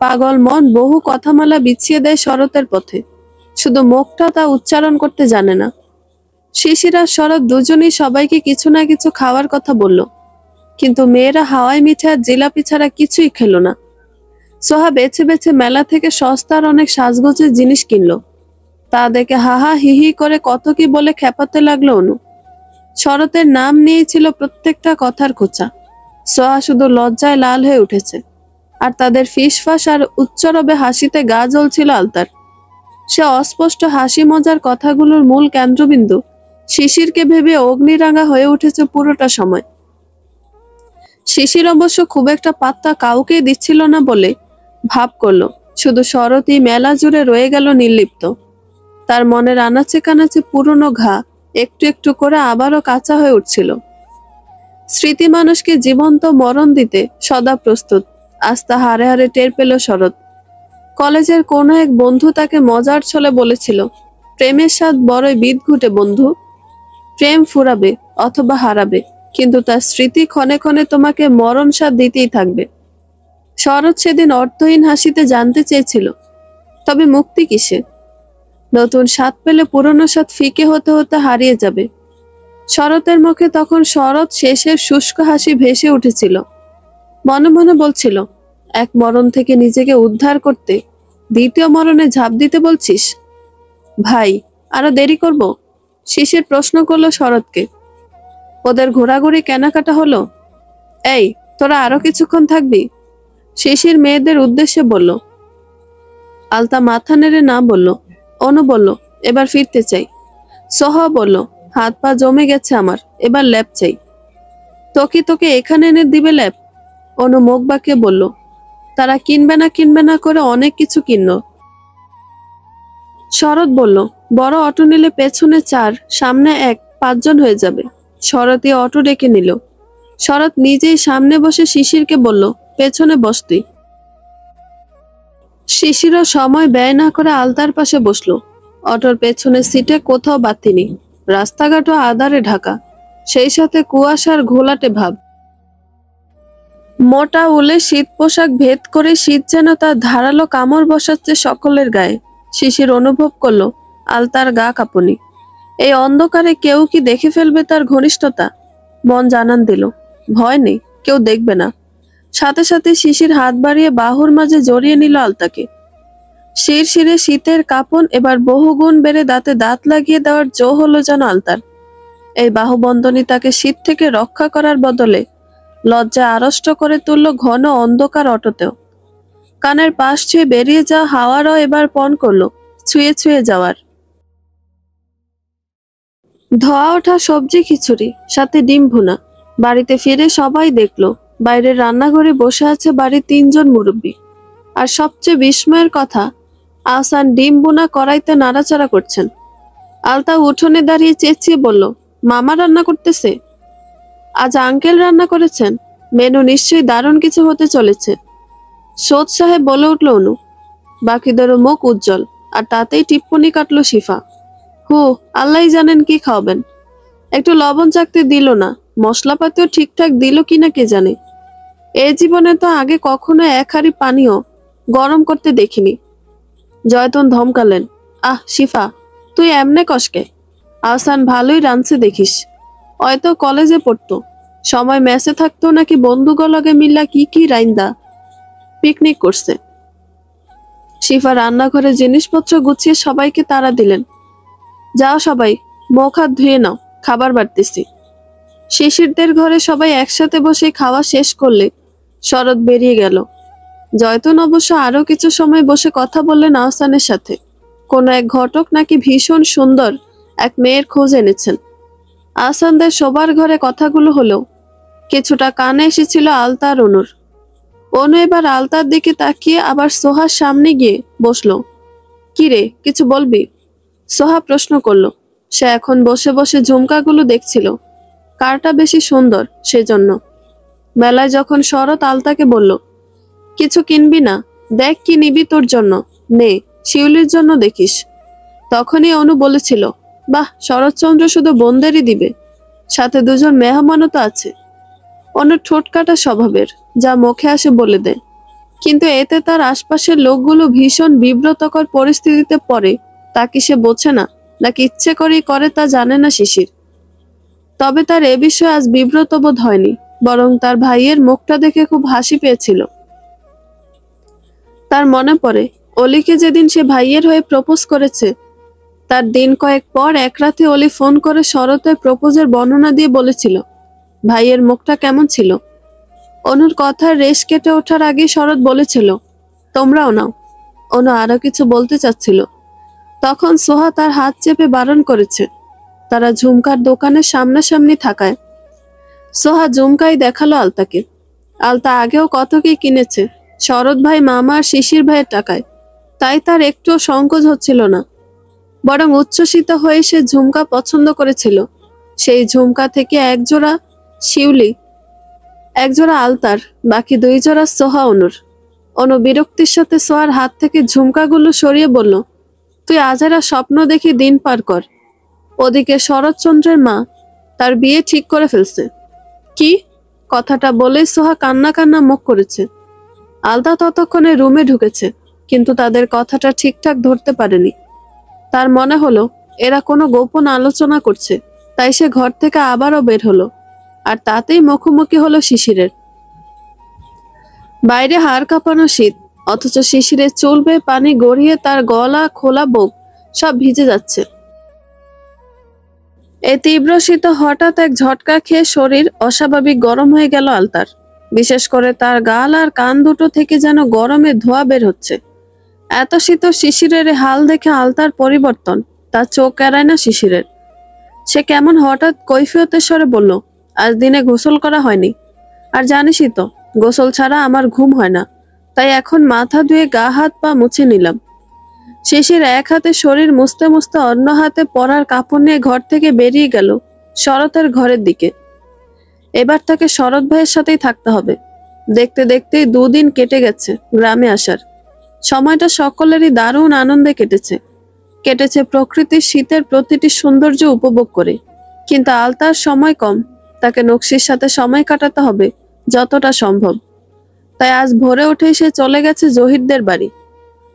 পাগল মন বহু কথামালা বিছিয়ে দেয় শরতের পথে, শুধু মুখটা তা উচ্চারণ করতে জানে না। শিশির আর শরৎ দুজনেই সবাইকে কিছু না কিছু খাওয়ার কথা বলল, কিন্তু মেয়েরা হাওয়াই মিঠাই আর জিলাপি ছাড়া কিছুই খেলো না। সোহা বেছে বেছে মেলা থেকে সস্তার অনেক সাজগোজের জিনিস কিনলো। তা দেখে হাহা হিহি করে কত কি বলে খেপাতে লাগলো অনু। শরতের নাম নিয়েই ছিল প্রত্যেকটা কথার খোঁচা। সোহা শুধু লজ্জায় লাল হয়ে উঠেছে, আর তাদের ফিসফাস আর উচ্চরবে হাসিতে গা জ্বলছিল আলতার। সে অস্পষ্ট হাসি মজার কথাগুলোর মূল কেন্দ্রবিন্দু শিশিরকে ভেবে অগ্নিরাঙা হয়ে উঠেছে পুরোটা সময়। শিশির অবশ্য খুব একটা পাত্তা কাউকেই দিচ্ছিল না বলে ভাব করলো, শুধু শরৎই মেলা জুড়ে রয়ে গেল নির্লিপ্ত। তার মনের আনাচে কানাচে পুরনো ঘা একটু একটু করে আবারও কাঁচা হয়ে উঠছিল। স্মৃতি মানুষকে জীবন্ত মরণ দিতে সদা প্রস্তুত, আজ তা হারে হারে টের পেল শরৎ। কলেজের কোনো এক বন্ধু তাকে মজার ছলে বলেছিল, প্রেমের স্বাদ বড়ই বিদঘুটে বন্ধু। প্রেম ফুরাবে অথবা হারাবে, কিন্তু তার স্মৃতি ক্ষণে ক্ষণে তোমাকে মরণ স্বাদ দিতেই থাকবে। শরৎ সেদিন অর্থহীন হাসিতে জানতে চেয়েছিল, তবে মুক্তি কিসে? নতুন স্বাদ পেলে পুরনো স্বাদ ফিকে হতে হতে হারিয়ে যাবে। শরতের মুখে তখন শরৎ শেষের শুষ্ক হাসি ভেসে উঠেছিল। মনে মনে বলছিল, এক মরণ থেকে নিজেকে উদ্ধার করতে দ্বিতীয় মরণে ঝাঁপ দিতে বলছিস? ভাই, আরো দেরি করব? শিশির প্রশ্ন করলো শরৎকে। ওদের ঘোরাঘুরি কেনাকাটা হলো? এই, তোরা আরো কিছুক্ষণ থাকবি? শিশির মেয়েদের উদ্দেশ্যে বলল। আলতা মাথা নেড়ে না বলল। অনু বলল, এবার ফিরতে চাই। সোহা বলল, হাত পা জমে গেছে আমার, এবার ল্যাপ চাই। তোকে এখানে এনে দিবে ল্যাপ? অনু মুখ বাঁকিয়ে বলল, তারা কিনবে না করে অনেক কিছু কিনল। শরৎ বলল, বড় অটো নিলে পেছনে 4, সামনে 1, 5 জন হয়ে যাবে। শরৎই অটো ডেকে নিল। শরৎ নিজেই সামনে বসে শিশিরকে বলল, পেছনে বস তুই। শিশিরও সময় ব্যয় না করে আলতার পাশে বসলো। অটোর পেছনের সিটে কোথাও বাতি নেই, রাস্তাঘাটও আঁধারে ঢাকা, সেই সাথে কুয়াশার ঘোলাটে ভাব। মোটা উলে শীত পোশাক ভেদ করে শীত যেন তার ধারালো কামড় বসাচ্ছে সকলের গায়ে। শিশির অনুভব করলো আলতার গা কাঁপুনি। এই অন্ধকারে কেউ কি দেখে ফেলবে তার ঘনিষ্ঠতা? মন জানান দিল, ভয় নেই, কেউ দেখবে না। সাথে সাথে শিশির হাত বাড়িয়ে বাহুর মাঝে জড়িয়ে নিল আলতাকে। শিরশিরে শীতের কাঁপন এবার বহুগুণ বেড়ে দাঁতে দাঁত লাগিয়ে দেওয়ার জো হলো যেন আলতার। এই বাহুবন্ধনী তাকে শীত থেকে রক্ষা করার বদলে লজ্জা আড়ষ্ট করে তুলল ঘন অন্ধকার অটোতেও। কানের পাশ ছুঁয়ে বেরিয়ে যাওয়া হাওয়ারও এবার পণ করলো ছুঁয়ে ছুঁয়ে যাওয়ার। ধোয়া ওঠা সবজি খিচুড়ি, সাথে ডিম ভুনা। বাড়িতে ফিরে সবাই দেখলো বাইরের রান্নাঘরে বসে আছে বাড়ির 3 জন মুরব্বী। আর সবচেয়ে বিস্ময়ের কথা, আহসান ডিম ভুনা কড়াইতে নাড়াচাড়া করছেন। আলতা উঠোনে দাঁড়িয়ে চেঁচিয়ে বলল, মামা রান্না করতেছে? আজ আঙ্কেল রান্না করেছেন, মেনু নিশ্চয়ই দারুণ কিছু হতে চলেছে। সোদ সাহেব বলে উঠল অনু। বাকিদেরও মুখ উজ্জ্বল, আর তাতেই টিপ্পনি কাটলো শিফা। হু, আল্লাহই জানেন কি খাওয়াবেন। একটু লবণ চাকতে দিল না, মশলাপাতিও ঠিকঠাক দিল কিনা কে জানে। এ জীবনে তো আগে কখনো 1 হাঁড়ি পানিও গরম করতে দেখিনি। জয়তন ধমকালেন, আহ শিফা, তুই এমনে কসকে? আহসান ভালোই রাঁধছে দেখিস। হয়তো কলেজে পড়তো, সময় মেসে থাকতো নাকি বন্ধুগুলোকে মিল্লা কি কি রাইন্দা পিকনিক করছে। শিফা রান্নাঘরে জিনিসপত্র গুছিয়ে সবাইকে তাড়া দিলেন, যাও সবাই, মুখ হাত ধুয়ে নাও, খাবার বাড়তেছি। শিশিরদের ঘরে সবাই একসাথে বসে খাওয়া শেষ করলে শরৎ বেরিয়ে গেল। জয়তন অবশ্য আরো কিছু সময় বসে কথা বললেন আহসানের সাথে। কোনো এক ঘটক নাকি ভীষণ সুন্দর এক মেয়ের খোঁজ এনেছেন। আহসানদের সবার ঘরে কথাগুলো হলেও কিছুটা কানে এসেছিল আলতা আর অনুর। অনু এবার আলতার দিকে তাকিয়ে আবার সোহার সামনে গিয়ে বসলো। কি রে, কিছু বলবি? সোহা প্রশ্ন করলো। সে এখন বসে বসে ঝুমকাগুলো দেখছিল, কারটা বেশি সুন্দর সেজন্য। মেলায় যখন শরৎ আলতাকে বলল, কিছু কিনবি না, দেখ কি নিবি তোর জন্য, নে, শিউলির জন্য দেখিস, তখনই অনু বলেছিল, বাহ, শরৎচন্দ্র শুধু বোনদেরই দিবে, সাথে 2 জন মেহমানও তো আছে। অনুর ঠোঁট কাটা স্বভাবের, যা মুখে আসে বলে দেয়, কিন্তু এতে তার আশপাশের লোকগুলো ভীষণ বিব্রতকর পরিস্থিতিতে পড়ে তা কি সে বোঝে না, নাকি ইচ্ছে করেই করে তা জানে না শিশির। তবে তার এ বিষয়ে আজ বিব্রত বোধ হয়নি, বরং তার ভাইয়ের মুখটা দেখে খুব হাসি পেয়েছিল। তার মনে পড়ে অলিকে যেদিন সে ভাইয়ের হয়ে প্রপোজ করেছে, তার দিন কয়েক পর এক রাতে অলি ফোন করে শরতের প্রপোজের বর্ণনা দিয়ে বলেছিল ভাইয়ের মুখটা কেমন ছিল। অনুর কথার রেশ কেটে ওঠার আগে শরৎ বলেছিল, তোমরাও নাও। অনু আরো কিছু বলতে চাচ্ছিল, তখন সোহা তার হাত চেপে বারণ করেছে। তারা ঝুমকার দোকানের সামনাসামনি থাকায় সোহা ঝুমকাই দেখালো আলতাকে। আলতা আগেও কত কি কিনেছে শরৎ ভাই, মামা আর শিশির ভাইয়ের টাকায়, তাই তার একটুও সংকোচ হচ্ছিল না, বরং উচ্ছ্বসিত হয়ে সে ঝুমকা পছন্দ করেছিল। সেই ঝুমকা থেকে 1 জোড়া শিউলি, 1 জোড়া আলতার, বাকি 2 জোড়া সোহা অনুর। অনু বিরক্তির সাথে সোহার হাত থেকে ঝুমকাগুলো সরিয়ে বলল, তুই আজেরা স্বপ্ন দেখি দিন পার কর। ওদিকে শরৎচন্দ্রের মা তার বিয়ে ঠিক করে ফেলছে। কি? কথাটা বলেই সোহা কান্না কান্না মুখ করেছে। আলতা ততক্ষণে রুমে ঢুকেছে, কিন্তু তাদের কথাটা ঠিকঠাক ধরতে পারেনি। তার মনে হলো এরা কোনো গোপন আলোচনা করছে, তাই সে ঘর থেকে আবারও বের হলো, আর তাতেই মুখোমুখি হলো শিশিরের। বাইরে হাড় কাঁপানো শীত, অথচ শিশিরের চুল বেয়ে পানি গড়িয়ে তার গলা, খোলা বুক সব ভিজে যাচ্ছে। এই তীব্র শীতে হঠাৎ এক ঝটকা খেয়ে শরীর অস্বাভাবিক গরম হয়ে গেল আলতার। বিশেষ করে তার গাল আর কান দুটো থেকে যেন গরমে ধোঁয়া বের হচ্ছে। এত শীত শিশিরের হাল দেখে আলতার পরিবর্তন, তার চোখ এড়ায় না শিশিরের। সে কেমন হঠাৎ কৈফিয়তের স্বরে বলল, আজ দিনে গোসল করা হয়নি, আর জানিসই তো গোসল ছাড়া আমার ঘুম হয় না, তাই এখন মাথা ধুয়ে গা হাত পা মুছে নিলাম। শিশির এক হাতে শরীর মুছতে মুছতে অন্য হাতে পরার কাপড় নিয়ে ঘর থেকে বেরিয়ে গেল শরতের ঘরের দিকে। এবার তাকে শরৎ ভাইয়ের সাথেই থাকতে হবে। দেখতে দেখতেই 2 দিন কেটে গেছে গ্রামে আসার। সময়টা সকলেরই দারুণ আনন্দে কেটেছে প্রকৃতির শীতের প্রতিটি সৌন্দর্য উপভোগ করে। কিন্তু আলতার সময় কম, তাকে নকশির সাথে সময় কাটাতে হবে যতটা সম্ভব। তাই আজ ভোরে উঠেই সে চলে গেছে জহিরদের বাড়ি।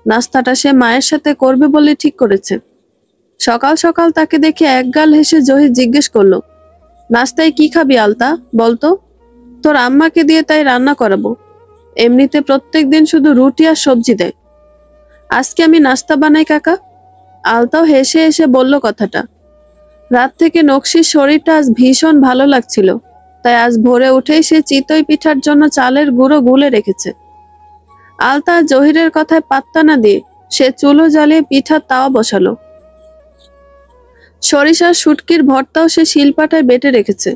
নাস্তাটা সে মায়ের সাথে করবে বলে ঠিক করেছে। সকাল সকাল তাকে দেখে একগাল হেসে জহির জিজ্ঞেস করলো, নাস্তায় কি খাবি আলতা, বলতো? তোর আম্মাকে দিয়ে তাই রান্না করাবো। এমনিতে প্রত্যেক দিন শুধু রুটি আর সবজি দেয়। আজকে আমি নাস্তা বানাই কাকা। আলতাও হেসে হেসে বলল কথাটা। রাত থেকে নকশির শরীরটা আজ ভীষণ ভালো লাগছিল, তাই আজ ভোরে উঠেই সে চিতই পিঠার জন্য চালের গুঁড়ো গুলে রেখেছে। আলতা জহিরের কথায় পাত্তা না দিয়ে সে চুলো জ্বালিয়ে পিঠার তাওয়া বসালো। সরিষার শুটকির ভর্তাও সে শিলপাটায় বেটে রেখেছে।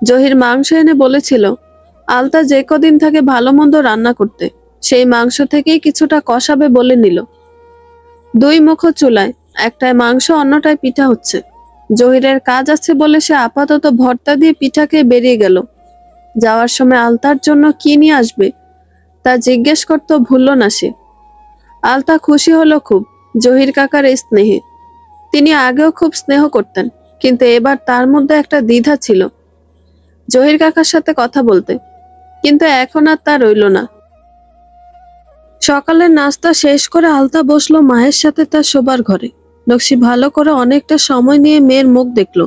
জহির মাংস এনে বলেছিল আলতা যে কদিন থাকে ভালো মন্দ রান্না করতে, সেই মাংস থেকেই কিছুটা কষাবে বলে নিল। 2 মুখো চুলায়, একটায় মাংস অন্যটায় পিঠা হচ্ছে। জহিরের কাজ আছে বলে সে আপাতত ভর্তা দিয়ে পিঠা খেয়ে বেরিয়ে গেল। যাওয়ার সময় আলতার জন্য কি নিয়ে আসবে তা জিজ্ঞেস করতেও ভুলল না সে। আলতা খুশি হলো খুব জহির কাকার এই স্নেহে। তিনি আগেও খুব স্নেহ করতেন, কিন্তু এবার তার মধ্যে একটা দ্বিধা ছিল জহির কাকার সাথে কথা বলতে, কিন্তু এখন আর তা রইল না। সকালের নাস্তা শেষ করে আলতা বসলো মায়ের সাথে তার শোবার ঘরে। নকশি ভালো করে অনেকটা সময় নিয়ে মেয়ের মুখ দেখলো।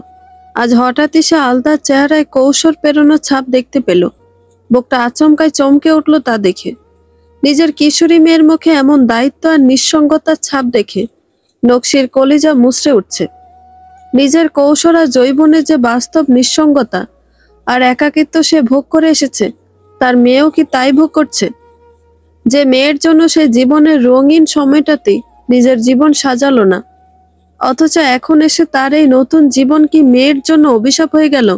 আজ হঠাৎই সে আলতার চেহারায় কৌশল পেরোনোর ছাপ দেখতে পেল। বুকটা আচমকায় চমকে উঠল তা দেখে। নিজের কিশোরী মেয়ের মুখে এমন দায়িত্ব আর নিঃসঙ্গতার ছাপ দেখে নকশির কলিজা মুচড়ে উঠছে। নিজের কৌশল আর যৌবনের যে বাস্তব নিঃসঙ্গতা আর একাকিত্ব সে ভোগ করে এসেছে, তার মেয়েও কি তাই ভোগ করছে? যে মেয়ের জন্য সে জীবনের রঙিন সময়টাতেই নিজের জীবন সাজালো না, অথচ এখন এসে তার এই নতুন জীবন কি মেয়ের জন্য অভিশাপ হয়ে গেল?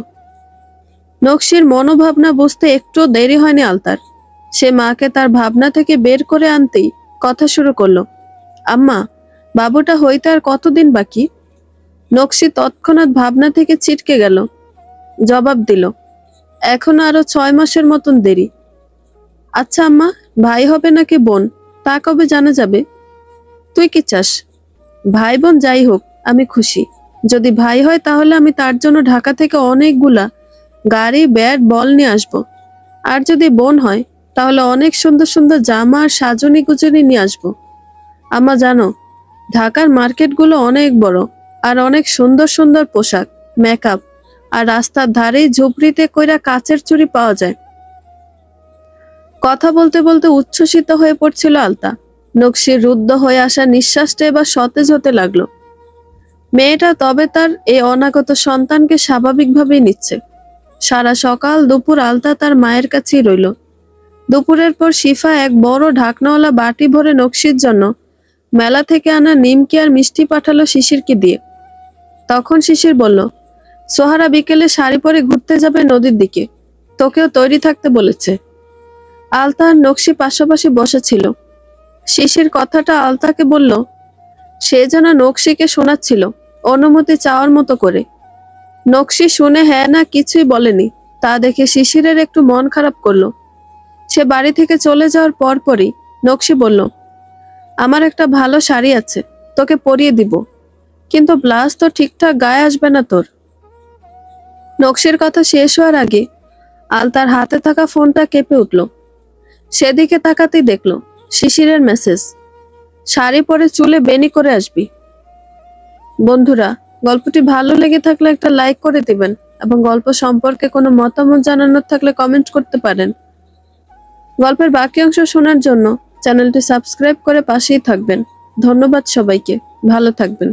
নকশির মনোভাবনা বুঝতে একটু দেরি হয়নি আলতার। সে মাকে তার ভাবনা থেকে বের করে আনতেই কথা শুরু করলো, আম্মা, বাবুটা হইতে আর কতদিন বাকি? নকশি তৎক্ষণাৎ ভাবনা থেকে ছিটকে গেল। জবাব দিল, এখনো আরো 6 মাসের মতন দেরি। আচ্ছা আম্মা, ভাই হবে নাকি বোন তা কবে জানা যাবে? তুই কি চাস? ভাই বোন যাই হোক, আমি খুশি। যদি ভাই হয় তাহলে আমি তার জন্য ঢাকা থেকে অনেকগুলা গাড়ি, ব্যাট, বল নিয়ে আসবো। আর যদি বোন হয় তাহলে অনেক সুন্দর সুন্দর জামা আর সাজনি গুজনি নিয়ে আসবো। আম্মা জানো, ঢাকার মার্কেটগুলো অনেক বড়, আর অনেক সুন্দর সুন্দর পোশাক, মেকআপ, আর রাস্তার ধারেই ঝুপড়িতে কইরা কাচের চুড়ি পাওয়া যায়। কথা বলতে বলতে উচ্ছ্বসিত হয়ে পড়ছিল আলতা। নকশির রুদ্ধ হয়ে আসা নিঃশ্বাসটা এবার সতেজ হতে লাগলো। মেয়েটা তবে তার এই অনাগত সন্তানকে স্বাভাবিকভাবেই নিচ্ছে। সারা সকাল দুপুর আলতা তার মায়ের কাছেই রইল। দুপুরের পর শিফা এক বড় ঢাকনাওয়ালা বাটি ভরে নকশির জন্য মেলা থেকে আনা নিমকি আর মিষ্টি পাঠালো শিশিরকে দিয়ে। তখন শিশির বলল, সোহারা বিকেলে শাড়ি পরে ঘুরতে যাবে নদীর দিকে, তোকেও তৈরি থাকতে বলেছে। আলতা আর নকশি পাশাপাশি বসেছিল। শিশির কথাটা আলতাকে বলল, সে যেন নকশিকে শোনাচ্ছিল অনুমতি চাওয়ার মতো করে। নকশি শুনে হ্যাঁ না কিছুই বলেনি। তা দেখে শিশিরের একটু মন খারাপ করলো। সে বাড়ি থেকে চলে যাওয়ার পরপরই নকশি বলল, আমার একটা ভালো শাড়ি আছে, তোকে পরিয়ে দিব, কিন্তু ব্লাউজ তো ঠিকঠাক গায়ে আসবে না তোর। নকশির কথা শেষ হওয়ার আগে আলতার হাতে থাকা ফোনটা কেঁপে উঠল। সেদিকে তাকাতেই দেখলো শিশিরের মেসেজ, শাড়ি পরে চুলে বেনি করে আসবি। বন্ধুরা, গল্পটি ভালো লেগে থাকলে একটা লাইক করে দিবেন এবং গল্প সম্পর্কে কোনো মতামত জানানোর থাকলে কমেন্ট করতে পারেন। গল্পের বাকি অংশ শোনার জন্য চ্যানেলটি সাবস্ক্রাইব করে পাশেই থাকবেন। ধন্যবাদ সবাইকে, ভালো থাকবেন।